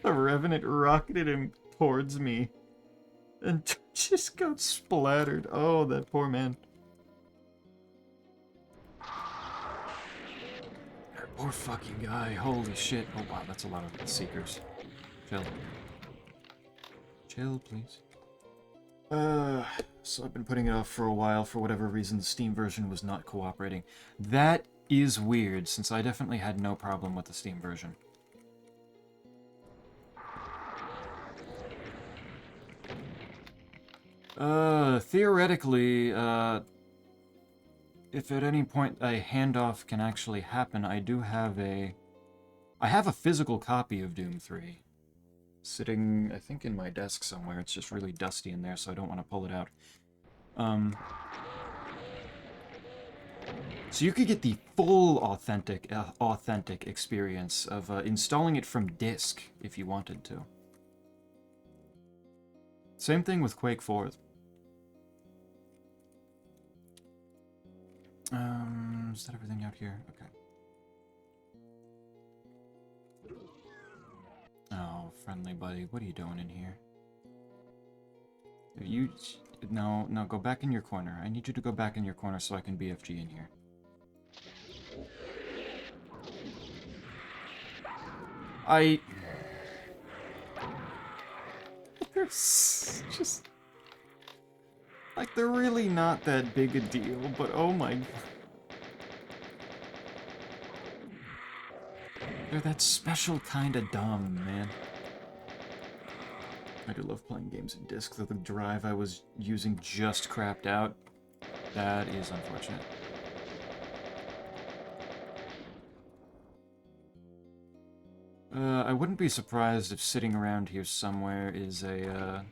Speaker 1: The Revenant rocketed him towards me and just got splattered. Oh, that poor man. That poor fucking guy. Holy shit. Oh wow, that's a lot of Seekers. Chill. Chill, please. So I've been putting it off for a while. For whatever reason, the Steam version was not cooperating. That is weird, since I definitely had no problem with the Steam version. Theoretically, if at any point a handoff can actually happen, I have a physical copy of Doom 3. Sitting, I think, in my desk somewhere. It's just really dusty in there, so I don't want to pull it out. So you could get the full authentic experience of installing it from disk if you wanted to. Same thing with Quake 4. Is that everything out here? Okay. Oh, friendly buddy, what are you doing in here? No, go back in your corner. I need you to go back in your corner so I can BFG in here. They're just... like, they're really not that big a deal, but oh my... They're that special kind of dumb, man. I do love playing games in disc, though the drive I was using just crapped out. That is unfortunate. I wouldn't be surprised if sitting around here somewhere is a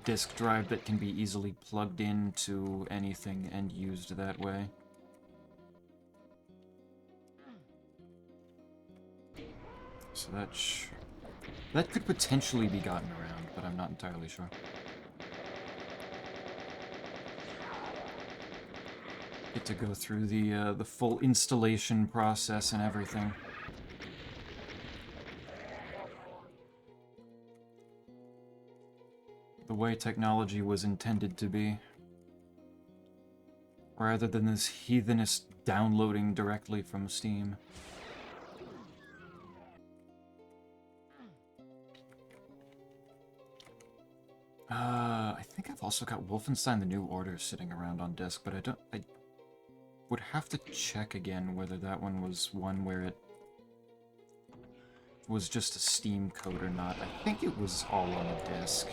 Speaker 1: disk drive that can be easily plugged into anything and used that way. So that could potentially be gotten around, but I'm not entirely sure. Get to go through the full installation process and everything. The way technology was intended to be. Rather than this heathenist downloading directly from Steam. I think I've also got Wolfenstein The New Order sitting around on disc, but I would have to check again whether that one was one where it was just a Steam code or not. I think it was all on a disc.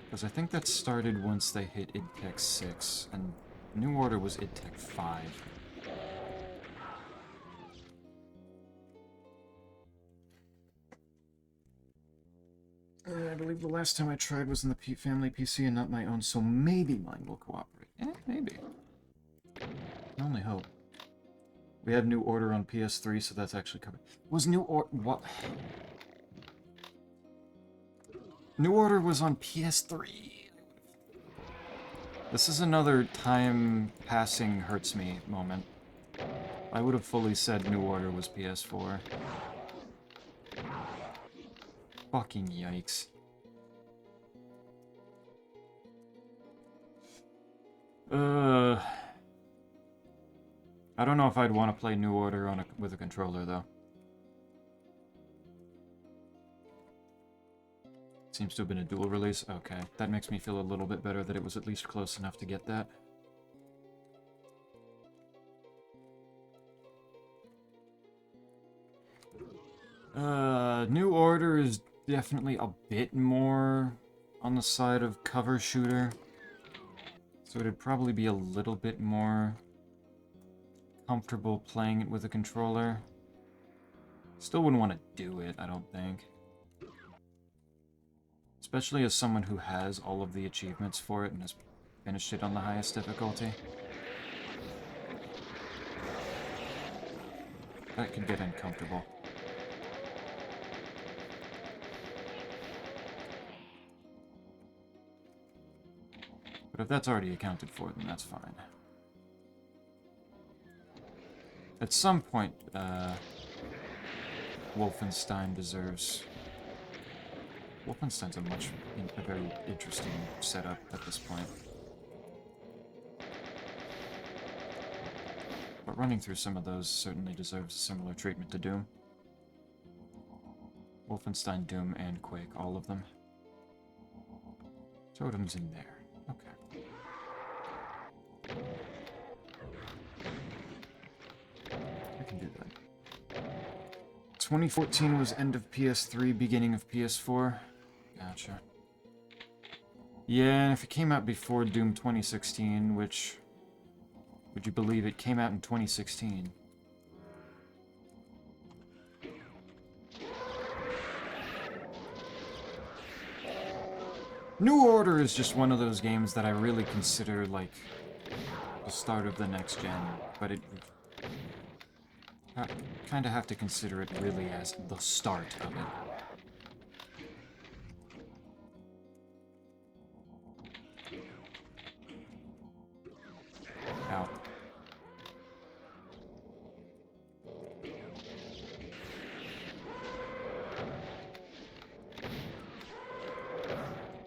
Speaker 1: Because I think that started once they hit id Tech 6, and New Order was id Tech 5. I believe the last time I tried was in the family PC and not my own, so maybe mine will cooperate. Maybe. I only hope. We had New Order on PS3, so that's actually covered. Was New Order... what? New Order was on PS3. This is another time passing hurts me moment. I would have fully said New Order was PS4. Fucking yikes. I don't know if I'd want to play New Order with a controller, though. Seems to have been a dual release. Okay, that makes me feel a little bit better that it was at least close enough to get that. New Order is definitely a bit more on the side of cover shooter. So it'd probably be a little bit more comfortable playing it with a controller. Still wouldn't want to do it, I don't think. Especially as someone who has all of the achievements for it and has finished it on the highest difficulty. That could get uncomfortable. But if that's already accounted for, then that's fine. At some point, Wolfenstein deserves... Wolfenstein's a very interesting setup at this point. But running through some of those certainly deserves similar treatment to Doom. Wolfenstein, Doom, and Quake, all of them. Totem's in there. Okay. I can do that. 2014 was end of PS3, beginning of PS4. Gotcha. Yeah, and if it came out before Doom 2016, which... Would you believe it came out in 2016? New Order is just one of those games that I really consider, like, the start of the next gen, but I kind of have to consider it really as the start of it. Ow.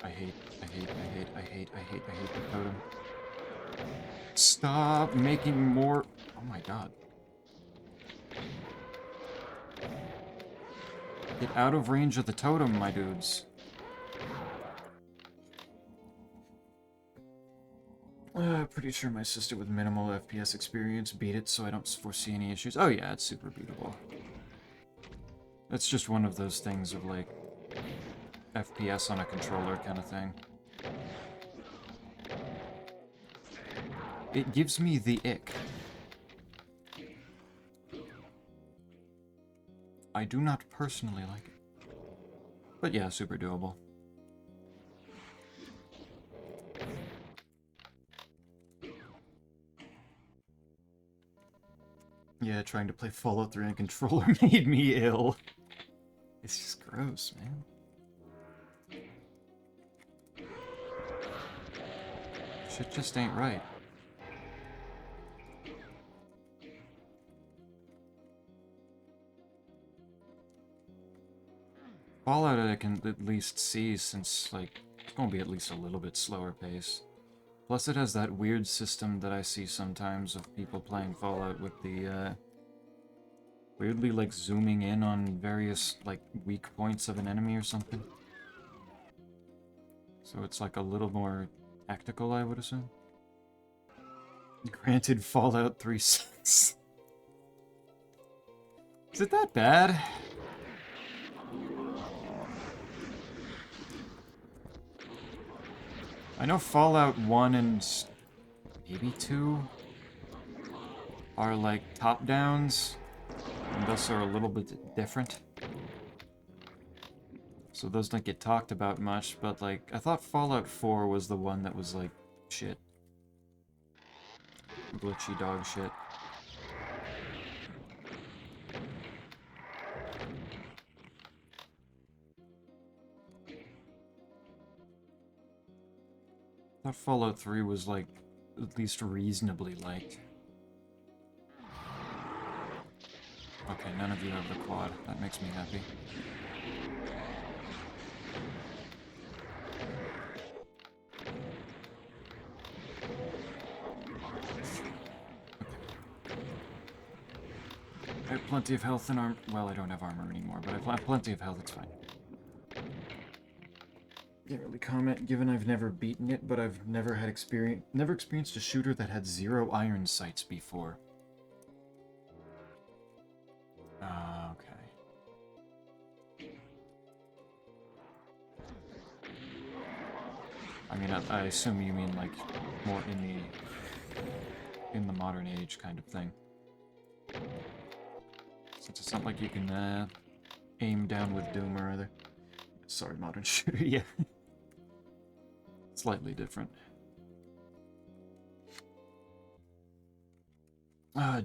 Speaker 1: I hate the totem. Stop making more... Oh my god. Get out of range of the totem, my dudes. Pretty sure my sister with minimal FPS experience beat it, so I don't foresee any issues. Oh yeah, it's super beatable. It's just one of those things of, like, FPS on a controller kind of thing. It gives me the ick. I do not personally like it. But yeah, super doable. Yeah, trying to play Fallout 3 on a controller made me ill. It's just gross, man. Shit just ain't right. Fallout I can at least see, since, like, it's gonna be at least a little bit slower pace. Plus it has that weird system that I see sometimes of people playing Fallout with the, weirdly, like, zooming in on various, like, weak points of an enemy or something. So it's, like, a little more tactical, I would assume. Granted, Fallout 3 sucks. Is it that bad? I know Fallout 1 and maybe 2 are like top-downs, and thus are a little bit different. So those don't get talked about much, but like, I thought Fallout 4 was the one that was like, shit. Glitchy dog shit. I thought Fallout 3 was, like, at least reasonably liked. Okay, none of you have the quad. That makes me happy. I have plenty of health and armor. Well, I don't have armor anymore, but I have plenty of health, it's fine. Can't really comment, given I've never beaten it, but I've never experienced a shooter that had 0 iron sights before. Okay. I mean, I assume you mean, like, more in the modern age kind of thing. Since it's not like you can, aim down with Doom or other. Sorry, modern shooter, yeah. Slightly different.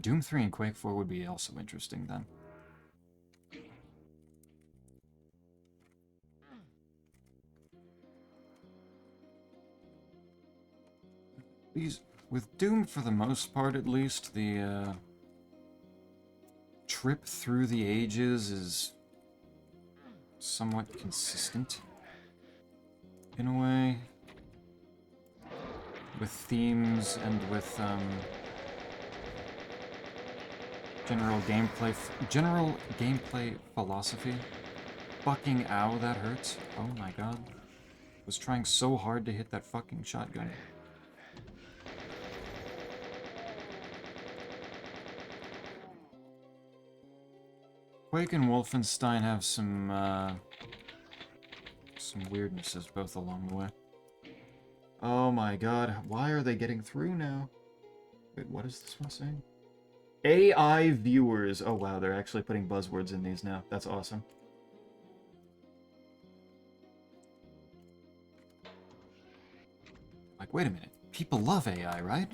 Speaker 1: Doom 3 and Quake 4 would be also interesting then. These, with Doom for the most part at least, the trip through the ages is somewhat consistent in a way, with themes and with general gameplay philosophy. Fucking ow, that hurts. Oh my god. Was trying so hard to hit that fucking shotgun. Quake and Wolfenstein have some weirdnesses both along the way. Oh my god, why are they getting through now? Wait, what is this one saying? AI viewers. Oh wow, they're actually putting buzzwords in these now. That's awesome. Like, wait a minute. People love AI, right?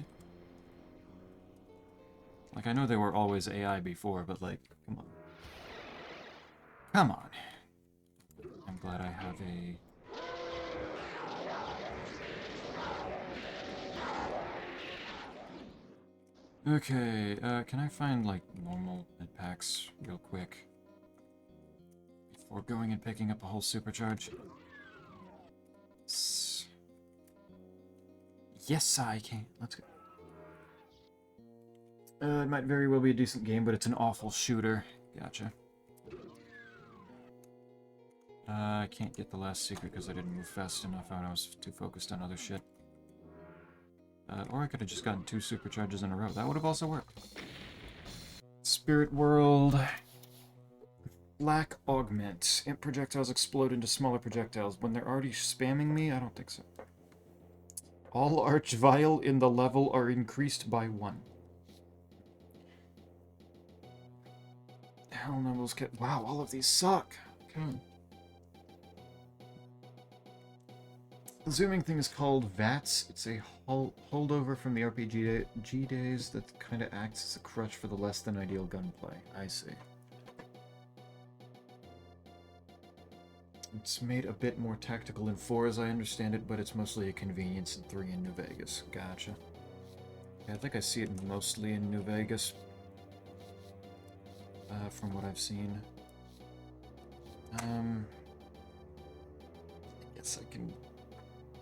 Speaker 1: Like, I know they were always AI before, but like, come on. Come on. I'm glad I have a... Okay, can I find, like, normal med packs real quick? Before going and picking up a whole supercharge? Yes, I can. Let's go. It might very well be a decent game, but it's an awful shooter. Gotcha. I can't get the last secret because I didn't move fast enough. I was too focused on other shit. Or I could have just gotten 2 supercharges in a row. That would have also worked. Spirit World. Black Augment. Imp projectiles explode into smaller projectiles. When they're already spamming me? I don't think so. All Arch Vial in the level are increased by 1. Hell no, wow, all of these suck. Okay. The zooming thing is called VATS. It's a holdover from the RPG days that kind of acts as a crutch for the less than ideal gunplay. I see. It's made a bit more tactical in 4 as I understand it, but it's mostly a convenience in 3 in New Vegas. Gotcha. Yeah, I think I see it mostly in New Vegas, from what I've seen. I guess I can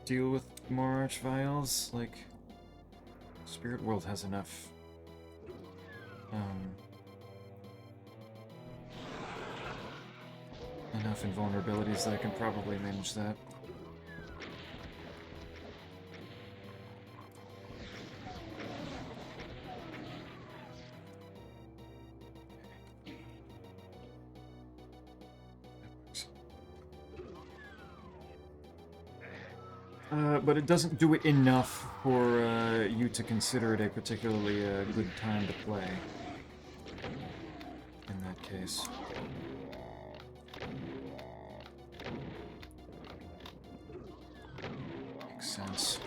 Speaker 1: deal with more Arch Vials. Like, Spirit World has enough invulnerabilities that I can probably manage that. But it doesn't do it enough for you to consider it a particularly good time to play. In that case. Makes sense.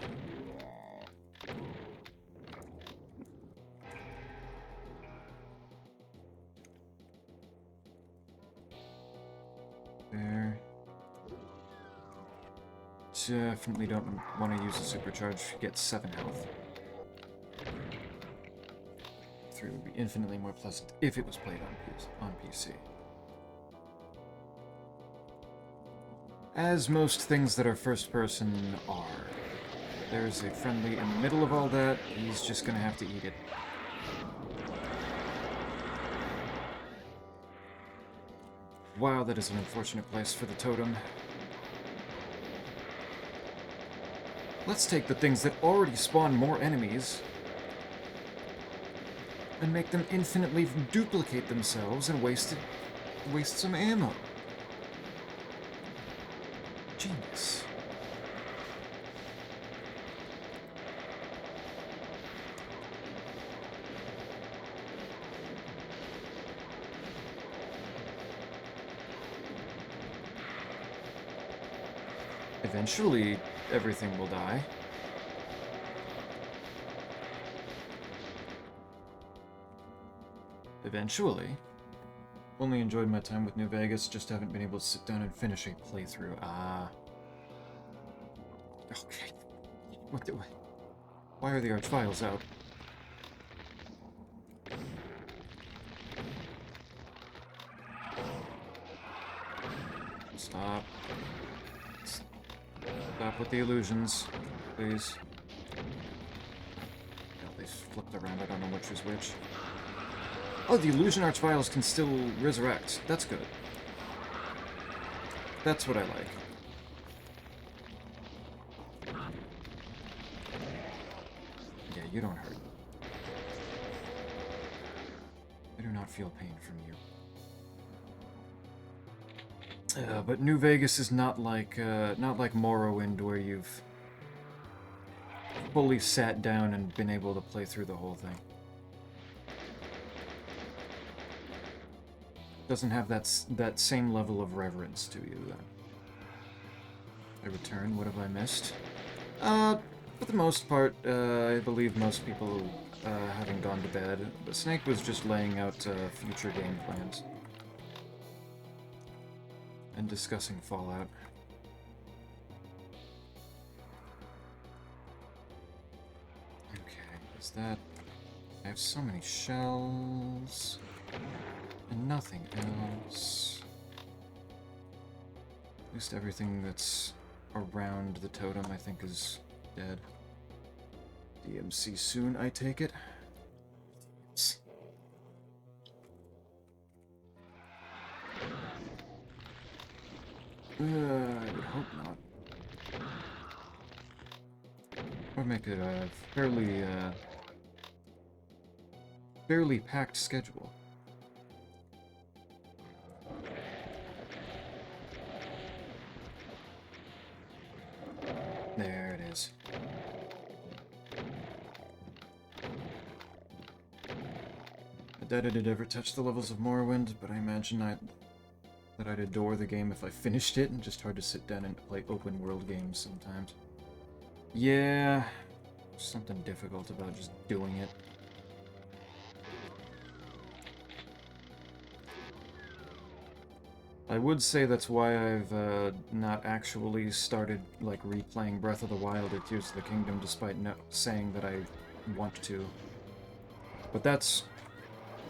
Speaker 1: There. Definitely don't want to use a supercharge. Get 7 health. 3 would be infinitely more pleasant if it was played on PC. As most things that are first person are. There's a friendly in the middle of all that. He's just gonna have to eat it. Wow, that is an unfortunate place for the totem. Let's take the things that already spawn more enemies and make them infinitely duplicate themselves and waste some ammo. Genius. Eventually, everything will die. Eventually. Only enjoyed my time with New Vegas, just haven't been able to sit down and finish a playthrough. Ah. Okay. Why are the arch files out? Stop. Stop with the illusions, please. Oh, they flipped around, I don't know which is which. Oh, the illusion arch files can still resurrect. That's good. That's what I like. Yeah, you don't hurt. I do not feel pain from you. But New Vegas is not like Morrowind, where you've fully sat down and been able to play through the whole thing. Doesn't have that same level of reverence to you, then. I return. What have I missed? For the most part, I believe most people having gone to bed. But Snake was just laying out future game plans. And discussing Fallout. Okay, is that... I have so many shells... and nothing else. At least everything that's around the totem, I think, is dead. DMC soon, I take it. I would hope not. Or make it a fairly packed schedule. There it is. I doubt it'd ever touch the levels of Morrowind, but I imagine that I'd adore the game if I finished it, and just hard to sit down and play open world games sometimes. Yeah, something difficult about just doing it. I would say that's why I've not actually started like replaying Breath of the Wild or Tears of the Kingdom, despite saying that I want to. But that's,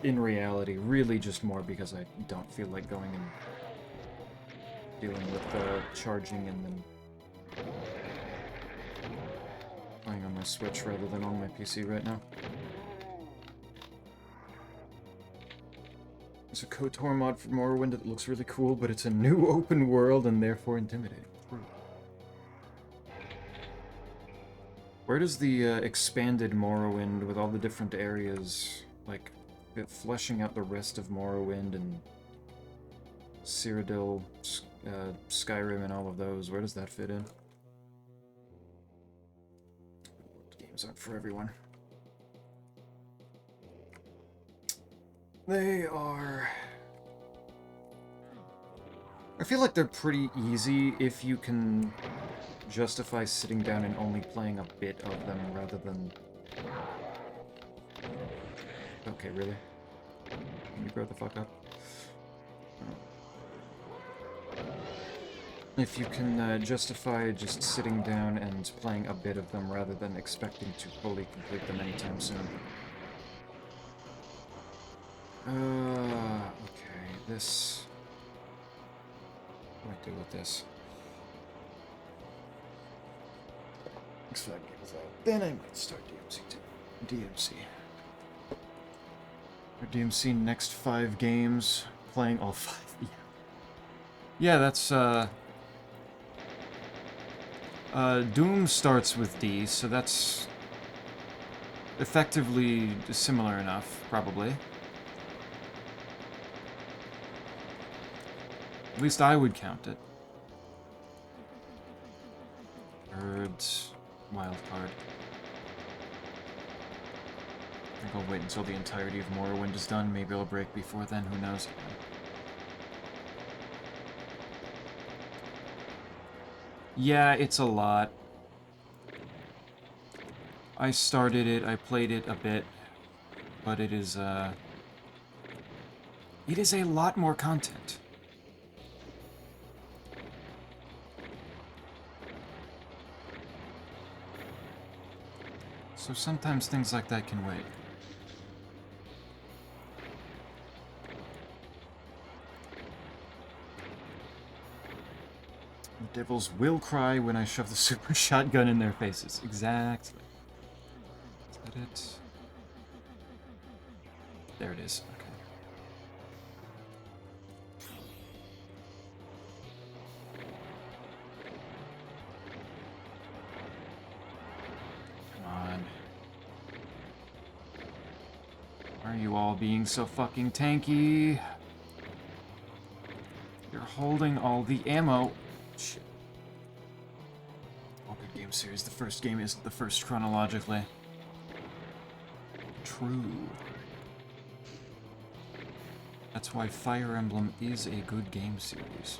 Speaker 1: in reality, really just more because I don't feel like going and dealing with charging and then playing on my Switch rather than on my PC right now. There's a KOTOR mod for Morrowind that looks really cool, but it's a new open world and therefore intimidating. Where does the expanded Morrowind with all the different areas, like fleshing out the rest of Morrowind and Cyrodiil, Skyrim and all of those, where does that fit in? Games aren't for everyone. They are... I feel like they're pretty easy if you can justify sitting down and only playing a bit of them rather than... Okay, really? Can you grow the fuck up? If you can justify just sitting down and playing a bit of them rather than expecting to fully complete them anytime soon. Okay, this... What do I do with this? Next 5 games out. Then I might start DMC too. DMC. Or DMC next 5 games, playing all 5. Yeah. Yeah, that's, Doom starts with D, so that's effectively similar enough, probably. At least I would count it. Birds, wild card. I think I'll wait until the entirety of Morrowind is done. Maybe I'll break before then, who knows. Yeah, it's a lot. I started it, I played it a bit, but it is a lot more content. So sometimes things like that can wait. The devils will cry when I shove the super shotgun in their faces. Exactly. Is that it? There it is. Okay. Come on. Why are you all being so fucking tanky? You're holding all the ammo. Shit. Open game series. The first game isn't the first chronologically. True. That's why Fire Emblem is a good game series.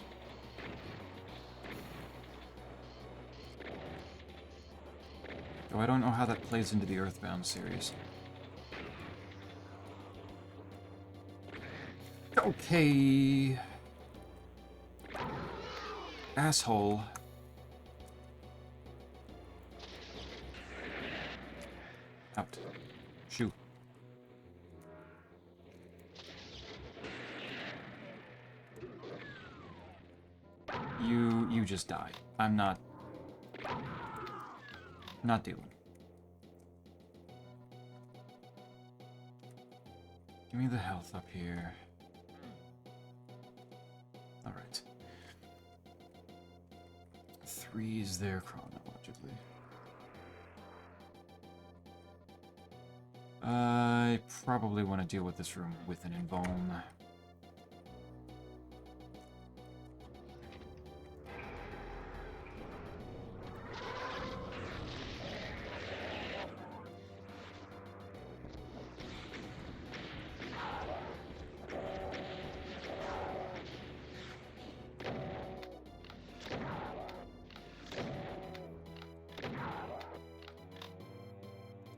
Speaker 1: Though I don't know how that plays into the Earthbound series. Okay. Asshole. Out. Shoot. You just die. I'm not dealing. Give me the health up here. Alright. 3 is there chronologically. I probably want to deal with this room with an embalm.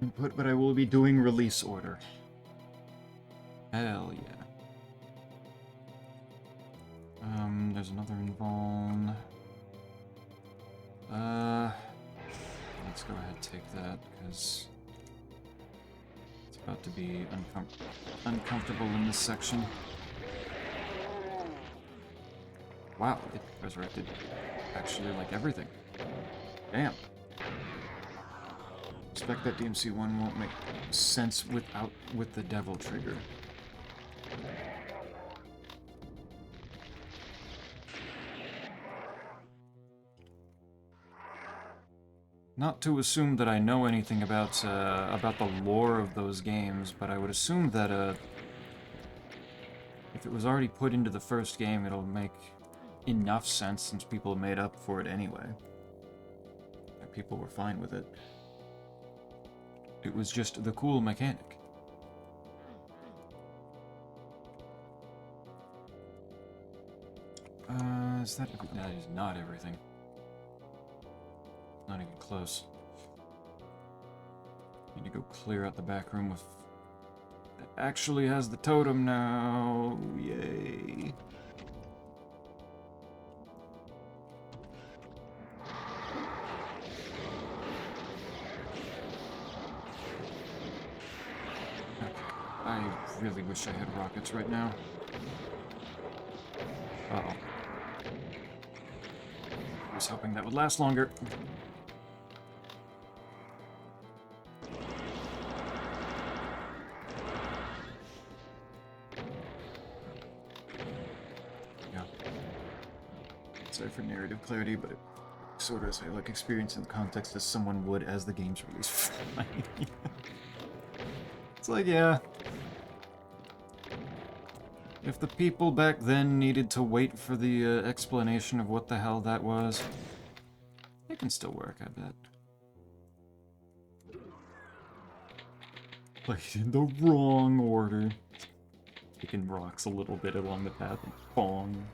Speaker 1: Input, but I will be doing release order. Hell yeah. There's another invuln. Let's go ahead and take that, because it's about to be uncomfortable in this section. Wow, it resurrected actually like everything. Damn. Expect that DMC1 won't make sense with the devil trigger. Not to assume that I know anything about the lore of those games, but I would assume that if it was already put into the first game, it'll make enough sense since people made up for it anyway. And people were fine with it. It was just the cool mechanic. Is that everything? That is not everything. Not even close. Need to go clear out the back room with... That actually has the totem now. Yay. I really wish I had rockets right now. Uh-oh. I was hoping that would last longer. Yeah. Sorry for narrative clarity, but it sort of is I like experience in the context as someone would as the game's release. It's like, yeah. If the people back then needed to wait for the explanation of what the hell that was, it can still work, I bet. Like, in the wrong order. Kicking rocks a little bit along the path and bong.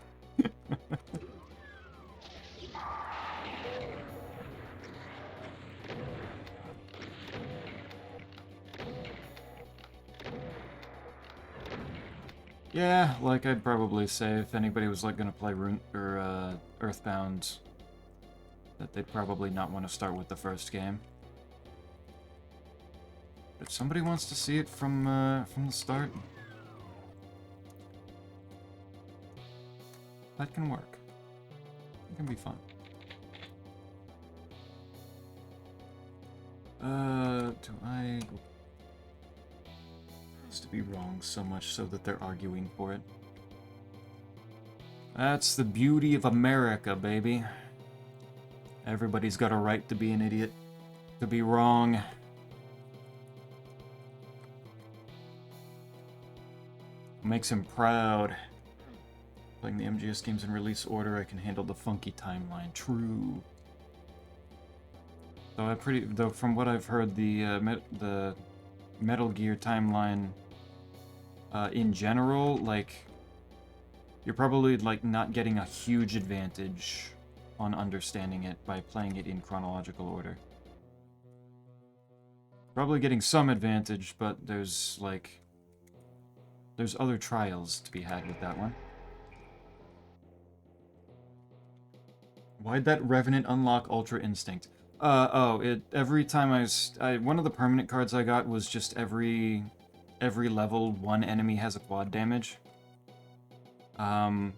Speaker 1: Yeah, like I'd probably say if anybody was like gonna play Earthbound, that they'd probably not want to start with the first game. If somebody wants to see it from the start, that can work. It can be fun. Do I... It's to be wrong so much so that they're arguing for it. That's the beauty of America, baby. Everybody's got a right to be an idiot, to be wrong. Makes him proud. Playing the MGS games in release order, I can handle the funky timeline. True. Though from what I've heard, the Metal Gear timeline in general, like, you're probably like not getting a huge advantage on understanding it by playing it in chronological order. Probably getting some advantage, but there's other trials to be had with that one. Why'd that Revenant unlock Ultra Instinct? Every time one of the permanent cards I got was just every level, one enemy has a quad damage. And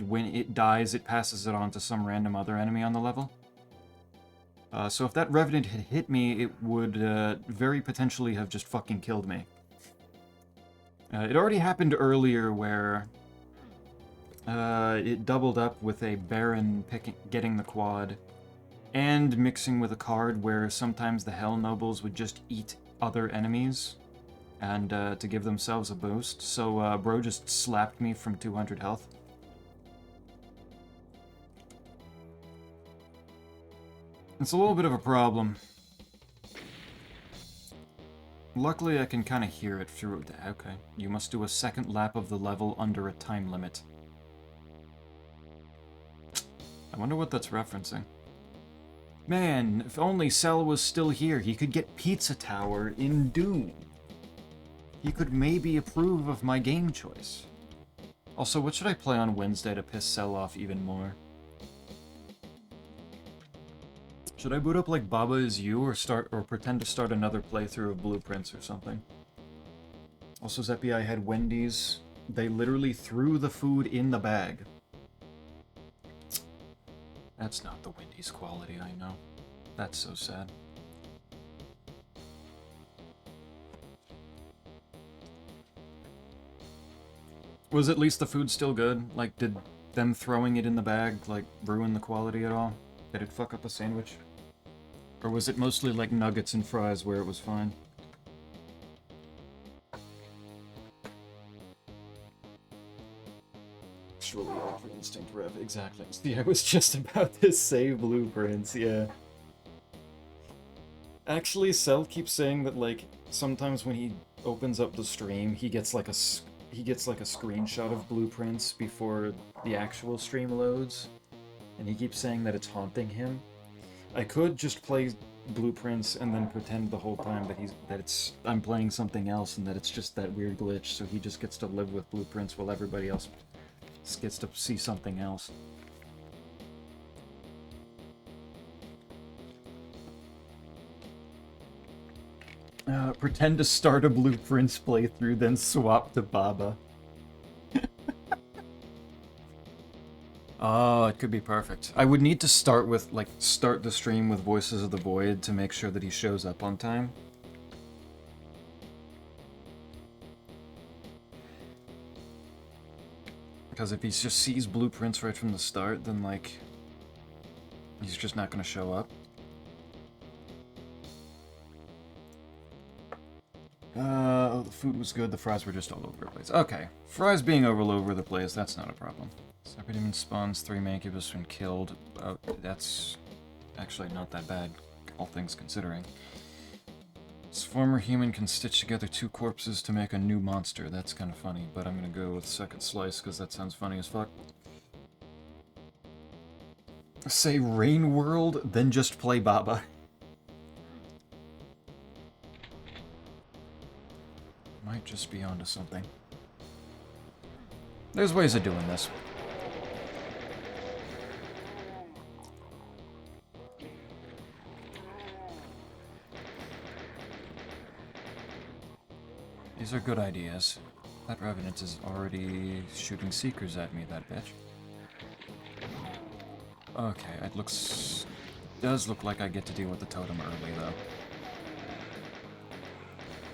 Speaker 1: when it dies, it passes it on to some random other enemy on the level. So if that Revenant had hit me, it would very potentially have just fucking killed me. It already happened earlier where it doubled up with a Baron getting the quad, and mixing with a card where sometimes the Hell Nobles would just eat other enemies and to give themselves a boost. So bro just slapped me from 200 health. It's a little bit of a problem. Luckily I can kind of hear it through... Okay. You must do a second lap of the level under a time limit. I wonder what that's referencing. Man, if only Cell was still here, he could get Pizza Tower in Doom. He could maybe approve of my game choice. Also, what should I play on Wednesday to piss Cell off even more? Should I boot up like Baba Is You or pretend to start another playthrough of Blueprints or something? Also, Zeppy, I had Wendy's. They literally threw the food in the bag. That's not the Wendy's quality, I know. That's so sad. Was at least the food still good? Like, did them throwing it in the bag, like, ruin the quality at all? Did it fuck up a sandwich? Or was it mostly like nuggets and fries where it was fine? Surely Ultra Instinct Rev, exactly. See, I was just about to say Blueprints, yeah. Actually, Cell keeps saying that, like, sometimes when he opens up the stream, he gets like a screenshot of Blueprints before the actual stream loads. And he keeps saying that it's haunting him. I could just play Blueprints and then pretend the whole time that I'm playing something else and that it's just that weird glitch, so he just gets to live with Blueprints while everybody else gets to see something else. Pretend to start a Blueprints playthrough, then swap to Baba. Oh, it could be perfect. I would need to start the stream with Voices of the Void to make sure that he shows up on time. Because if he just sees Blueprints right from the start, then, like, he's just not going to show up. Oh, the food was good, the fries were just all over the place. Okay, fries being all over the place, that's not a problem. Separate demon spawns 3 Mancubus when killed. Oh, that's actually not that bad, all things considering. This former human can stitch together 2 corpses to make a new monster. That's kind of funny, but I'm gonna go with Second Slice because that sounds funny as fuck. Say Rain World, then just play Baba. Might just be onto something. There's ways of doing this. These are good ideas. That Revenant is already shooting Seekers at me, that bitch. Okay, it does look like I get to deal with the totem early,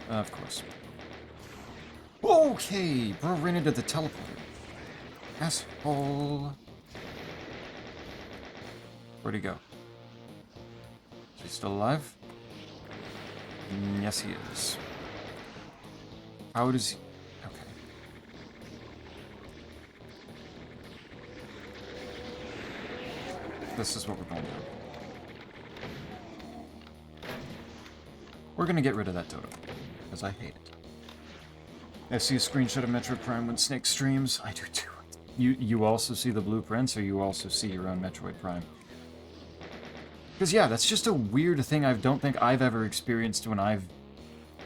Speaker 1: though. Of course. Okay, bro ran into the teleporter. Asshole. Where'd he go? Is he still alive? Yes, he is. How does he... Okay. This is what we're going to do. We're going to get rid of that totem, because I hate it. I see a screenshot of Metroid Prime when Snake streams. I do too. You also see the blueprints, or you also see your own Metroid Prime? Because yeah, that's just a weird thing I don't think I've ever experienced when I've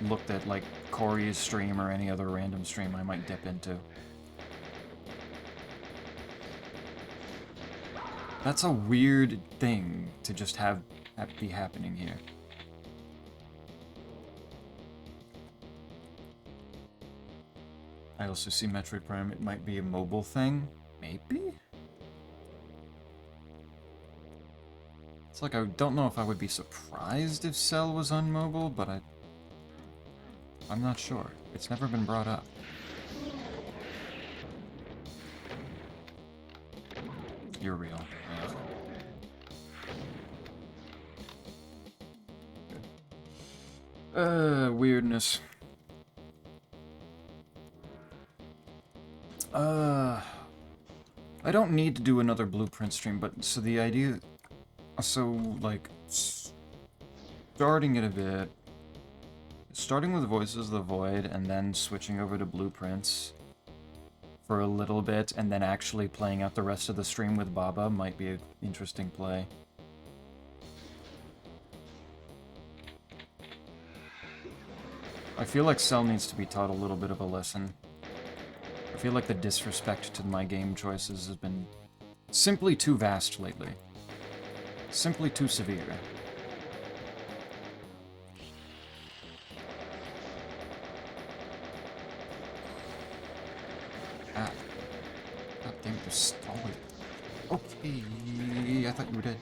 Speaker 1: looked at, like, Corey's stream or any other random stream I might dip into. That's a weird thing to just have be happening here. I also see Metroid Prime, it might be a mobile thing. Maybe? It's like, I don't know if I would be surprised if Cell was on mobile, but I'm not sure. It's never been brought up. You're real. Yeah. Weirdness. I don't need to do another blueprint stream, but so the idea... So, like, starting it a bit... Starting with Voices of the Void, and then switching over to blueprints for a little bit, and then actually playing out the rest of the stream with Baba might be an interesting play. I feel like Cell needs to be taught a little bit of a lesson. I feel like the disrespect to my game choices has been simply too vast lately. Simply too severe. Ah. God damn it, they're stalling. Okay, I thought you were dead.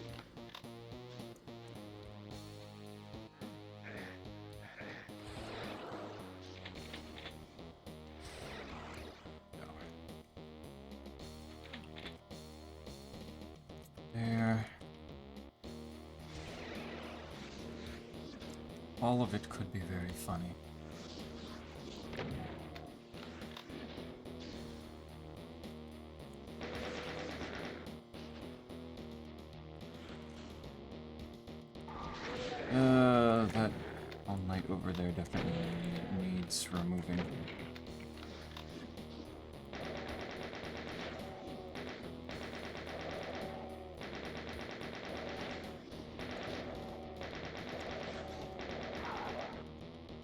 Speaker 1: There. All of it could be very funny. That all night over there definitely needs removing.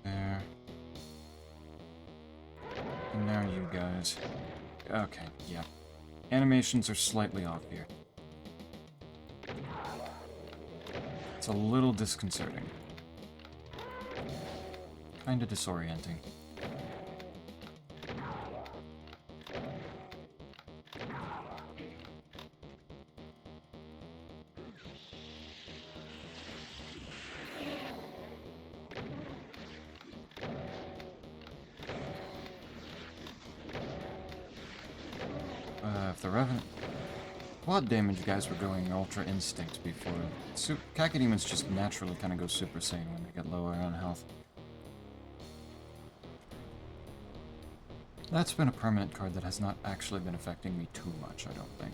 Speaker 1: There. And now you guys. Okay, yeah. Animations are slightly off here. It's a little disconcerting. Kinda disorienting. If the Revenant... Blood damage guys were going Ultra Instinct before. Kakademons just naturally kind of go Super Saiyan when they get lower on health. That's been a permanent card that has not actually been affecting me too much, I don't think.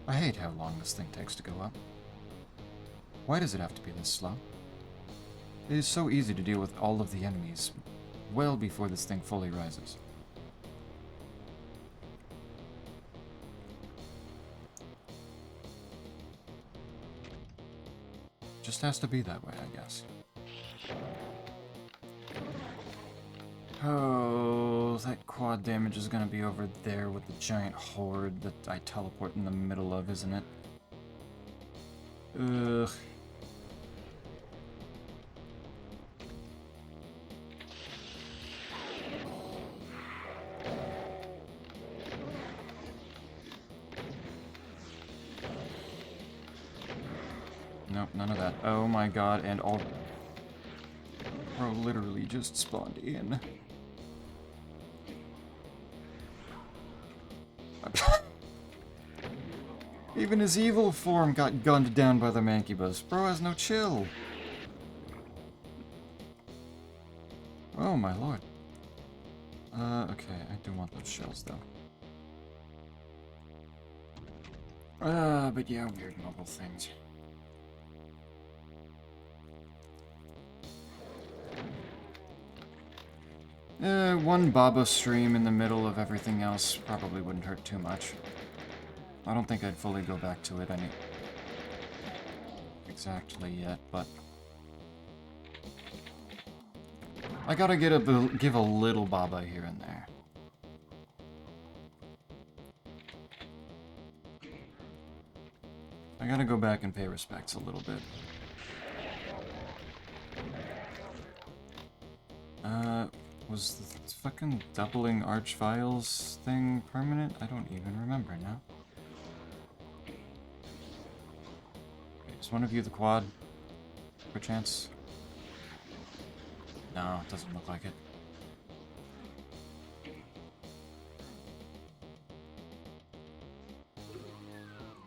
Speaker 1: I hate how long this thing takes to go up. Why does it have to be this slow? It is so easy to deal with all of the enemies well before this thing fully rises. Just has to be that way, I guess. Oh, that quad damage is gonna be over there with the giant horde that I teleport in the middle of, isn't it? Ugh. Nope, none of that. Oh my god, and all... Bro literally just spawned in. Even his evil form got gunned down by the Mancubus. Bro has no chill. Oh my lord. Okay, I do want those shells though. But yeah, weird mobile things. One Baba stream in the middle of everything else probably wouldn't hurt too much. I don't think I'd fully go back to it exactly yet, but I gotta give a little Baba here and there. I gotta go back and pay respects a little bit. Was the fucking doubling archviles thing permanent? I don't even remember now. Is one of you the quad? Perchance? No, it doesn't look like it.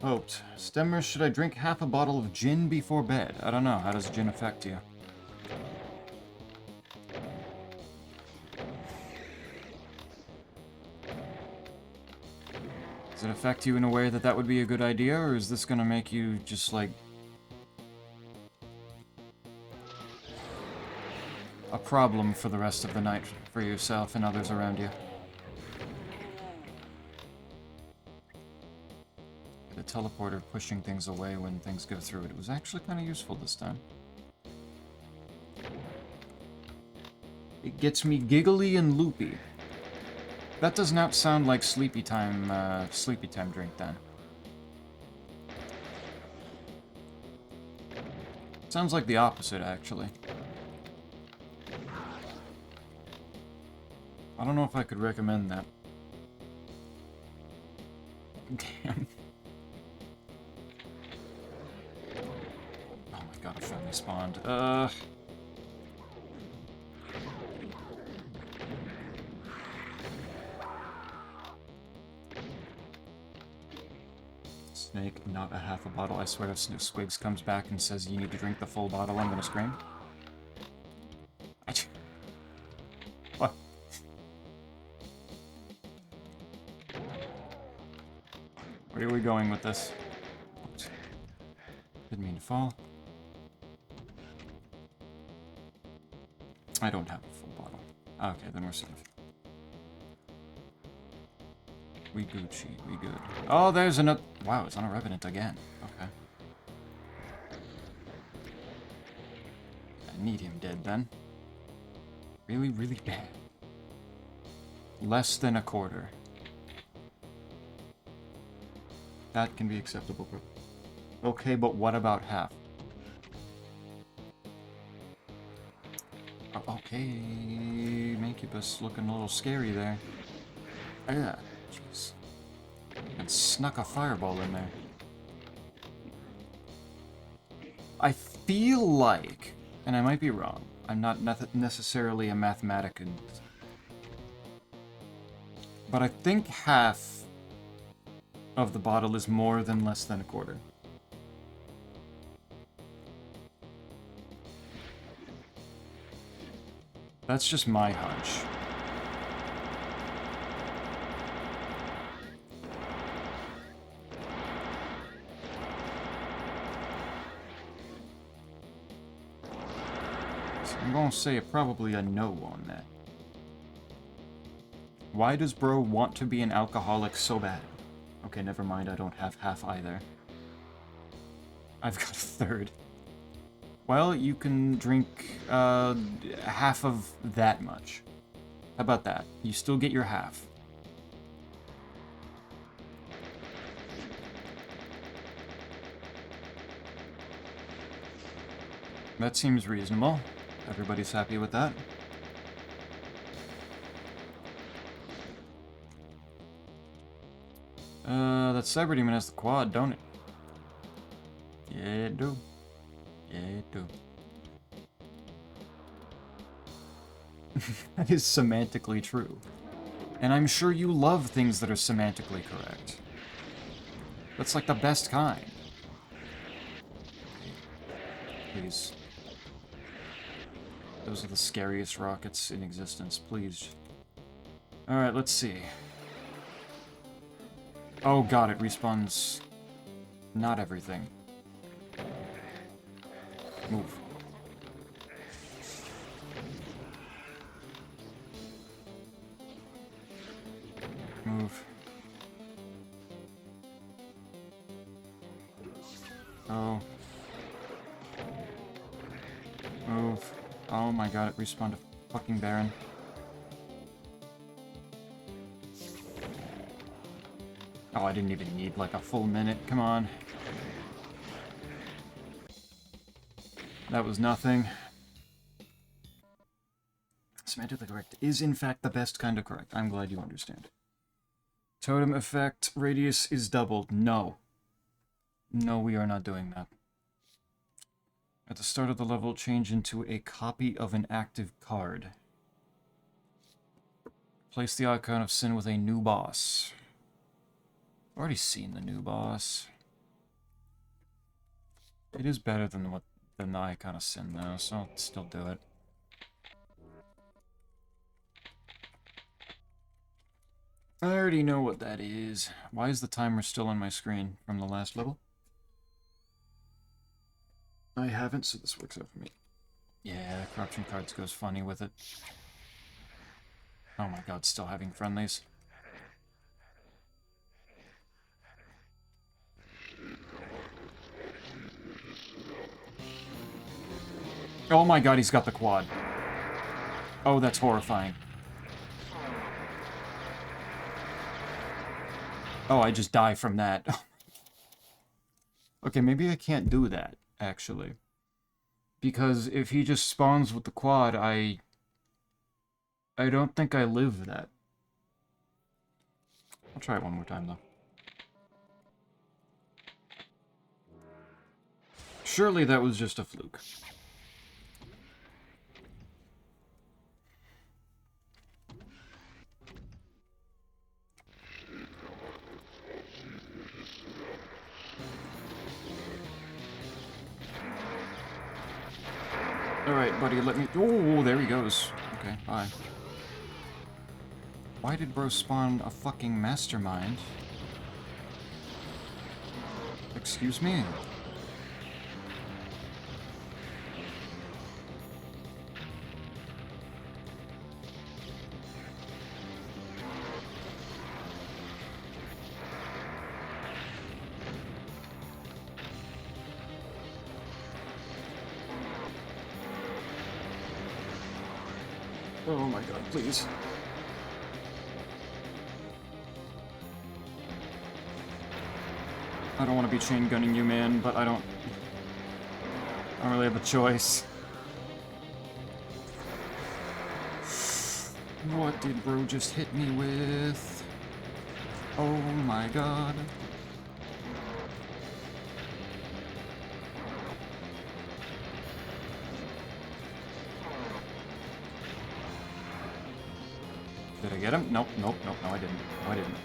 Speaker 1: Hoped. Stemmer, should I drink half a bottle of gin before bed? I don't know. How does gin affect you? Does it affect you in a way that would be a good idea, or is this gonna make you just, like... a problem for the rest of the night for yourself and others around you? The teleporter pushing things away when things go through it was actually kind of useful this time. It gets me giggly and loopy. That does not sound like sleepy time drink then. Sounds like the opposite, actually. I don't know if I could recommend that. Damn. Oh my god, a friendly spawned. Snake, not a half a bottle. I swear if Squigs comes back and says you need to drink the full bottle, I'm gonna scream. What? Where are we going with this? Oops. Didn't mean to fall. I don't have a full bottle. Okay, then we're safe. We Gucci, we good. Oh, there's another... Wow, it's on a Revenant again. Okay. I need him dead then. Really, really bad. Less than a quarter. That can be acceptable. Okay, but what about half? Oh, okay, Mancubus looking a little scary there. Yeah, jeez. And snuck a fireball in there. I feel like, and I might be wrong, I'm not necessarily a mathematician, but I think half of the bottle is more than less than a quarter. That's just my hunch. So I'm gonna say probably a no on that. Why does bro want to be an alcoholic so bad? Okay, never mind, I don't have half either. I've got a third. Well, you can drink half of that much. How about that? You still get your half. That seems reasonable. Everybody's happy with that. That Cyber Demon has the quad, don't it? Yeah, it do. Yeah, it do. That is semantically true. And I'm sure you love things that are semantically correct. That's like the best kind. Please. Those are the scariest rockets in existence, please. Alright, let's see. Oh god, it respawns... not everything. Move. Move. Oh. Move. Oh my god, it respawned a fucking Baron. Oh, I didn't even need like a full minute. Come on. That was nothing. Semantically correct is in fact the best kind of correct. I'm glad you understand. Totem effect radius is doubled. No. No, we are not doing that. At the start of the level, change into a copy of an active card. Place the icon of sin with a new boss. I've already seen the new boss. It is better than the icon of sin though, so I'll still do it. I already know what that is. Why is the timer still on my screen from the last level? I haven't, so this works out for me. Yeah, corruption cards goes funny with it. Oh my god, still having friendlies. Oh my god, he's got the quad. Oh, that's horrifying. Oh, I just die from that. Okay, maybe I can't do that, actually. Because if he just spawns with the quad, I don't think I live that. I'll try it one more time, though. Surely that was just a fluke. Alright, buddy, let me... Oh, there he goes. Okay, bye. Why did bro spawn a fucking mastermind? Excuse me? Oh my god, please. I don't want to be chain gunning you, man, but I don't really have a choice. What did bro just hit me with? Oh my god. Did I get him? Nope, nope, nope, no I didn't. No I didn't.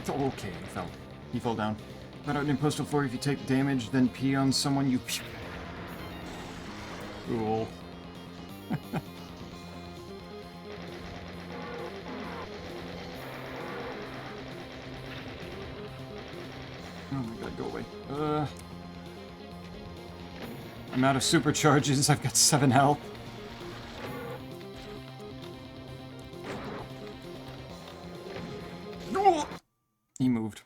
Speaker 1: Oh, okay, he fell. He fell down. Let out an impostal floor if you take damage, then pee on someone, you... Cool. Oh my god, go away. I'm out of supercharges, I've got 7 health. He moved.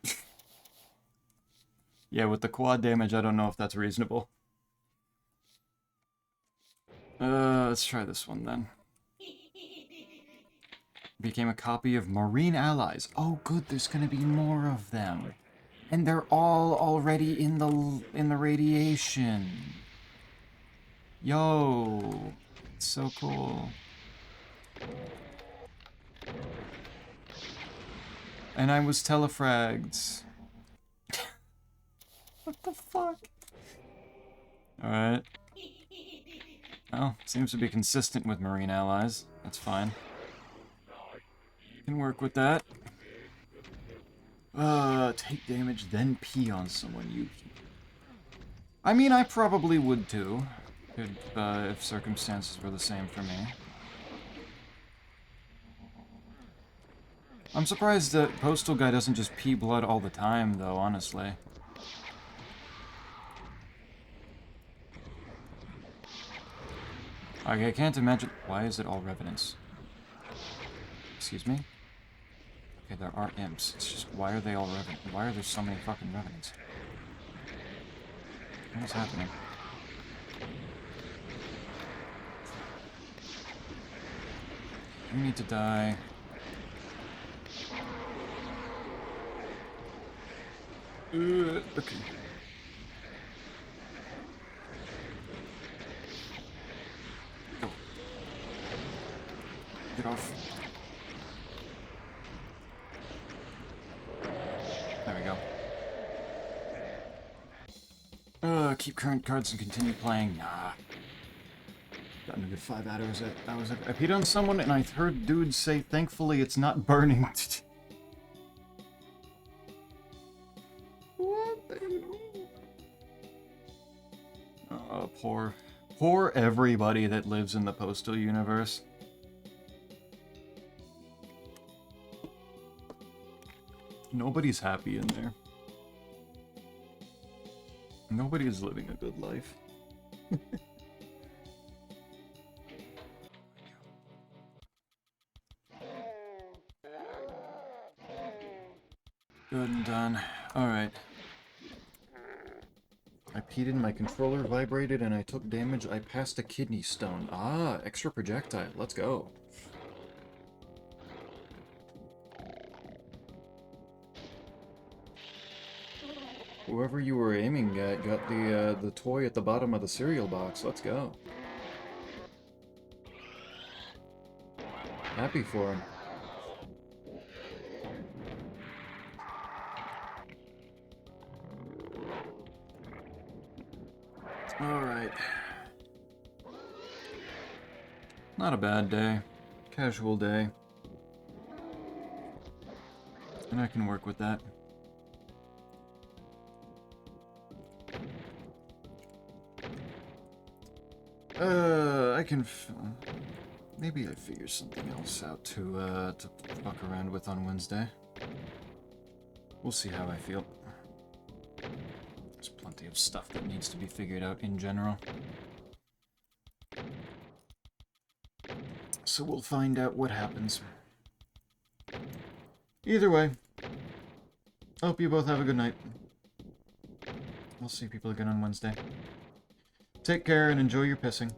Speaker 1: Yeah, with the quad damage, I don't know if that's reasonable. Let's try this one then. Became a copy of Marine Allies. Oh, good, there's gonna be more of them. And they're all already in the radiation. Yo, it's so cool. And I was telefragged. What the fuck? Alright. Oh, seems to be consistent with Marine Allies. That's fine. Can work with that. Take damage, then pee on someone you... I mean, I probably would too. If circumstances were the same for me. I'm surprised that Postal Guy doesn't just pee blood all the time, though, honestly. Okay, I can't imagine... Why is it all Revenants? Excuse me? Okay, there are imps. It's just, why are they all Revenant? Why are there so many fucking Revenants? What is happening? You need to die. Okay. Go. Get off. There we go. Keep current cards and continue playing. Nah. Gotten a good 5 hours at. I peed on someone and I heard dudes say, "Thankfully, it's not burning." What? Oh, poor everybody that lives in the Postal universe. Nobody's happy in there. Nobody is living a good life. Good and done. Alright. I peed in, my controller vibrated, and I took damage. I passed a kidney stone. Ah, extra projectile. Let's go. Whoever you were aiming at got the toy at the bottom of the cereal box. Let's go. Happy for him. Alright. Not a bad day. Casual day. And I can work with that. I can... maybe I figure something else out to fuck around with on Wednesday. We'll see how I feel. There's plenty of stuff that needs to be figured out in general. So we'll find out what happens. Either way, I hope you both have a good night. I'll see people again on Wednesday. Take care and enjoy your pissing.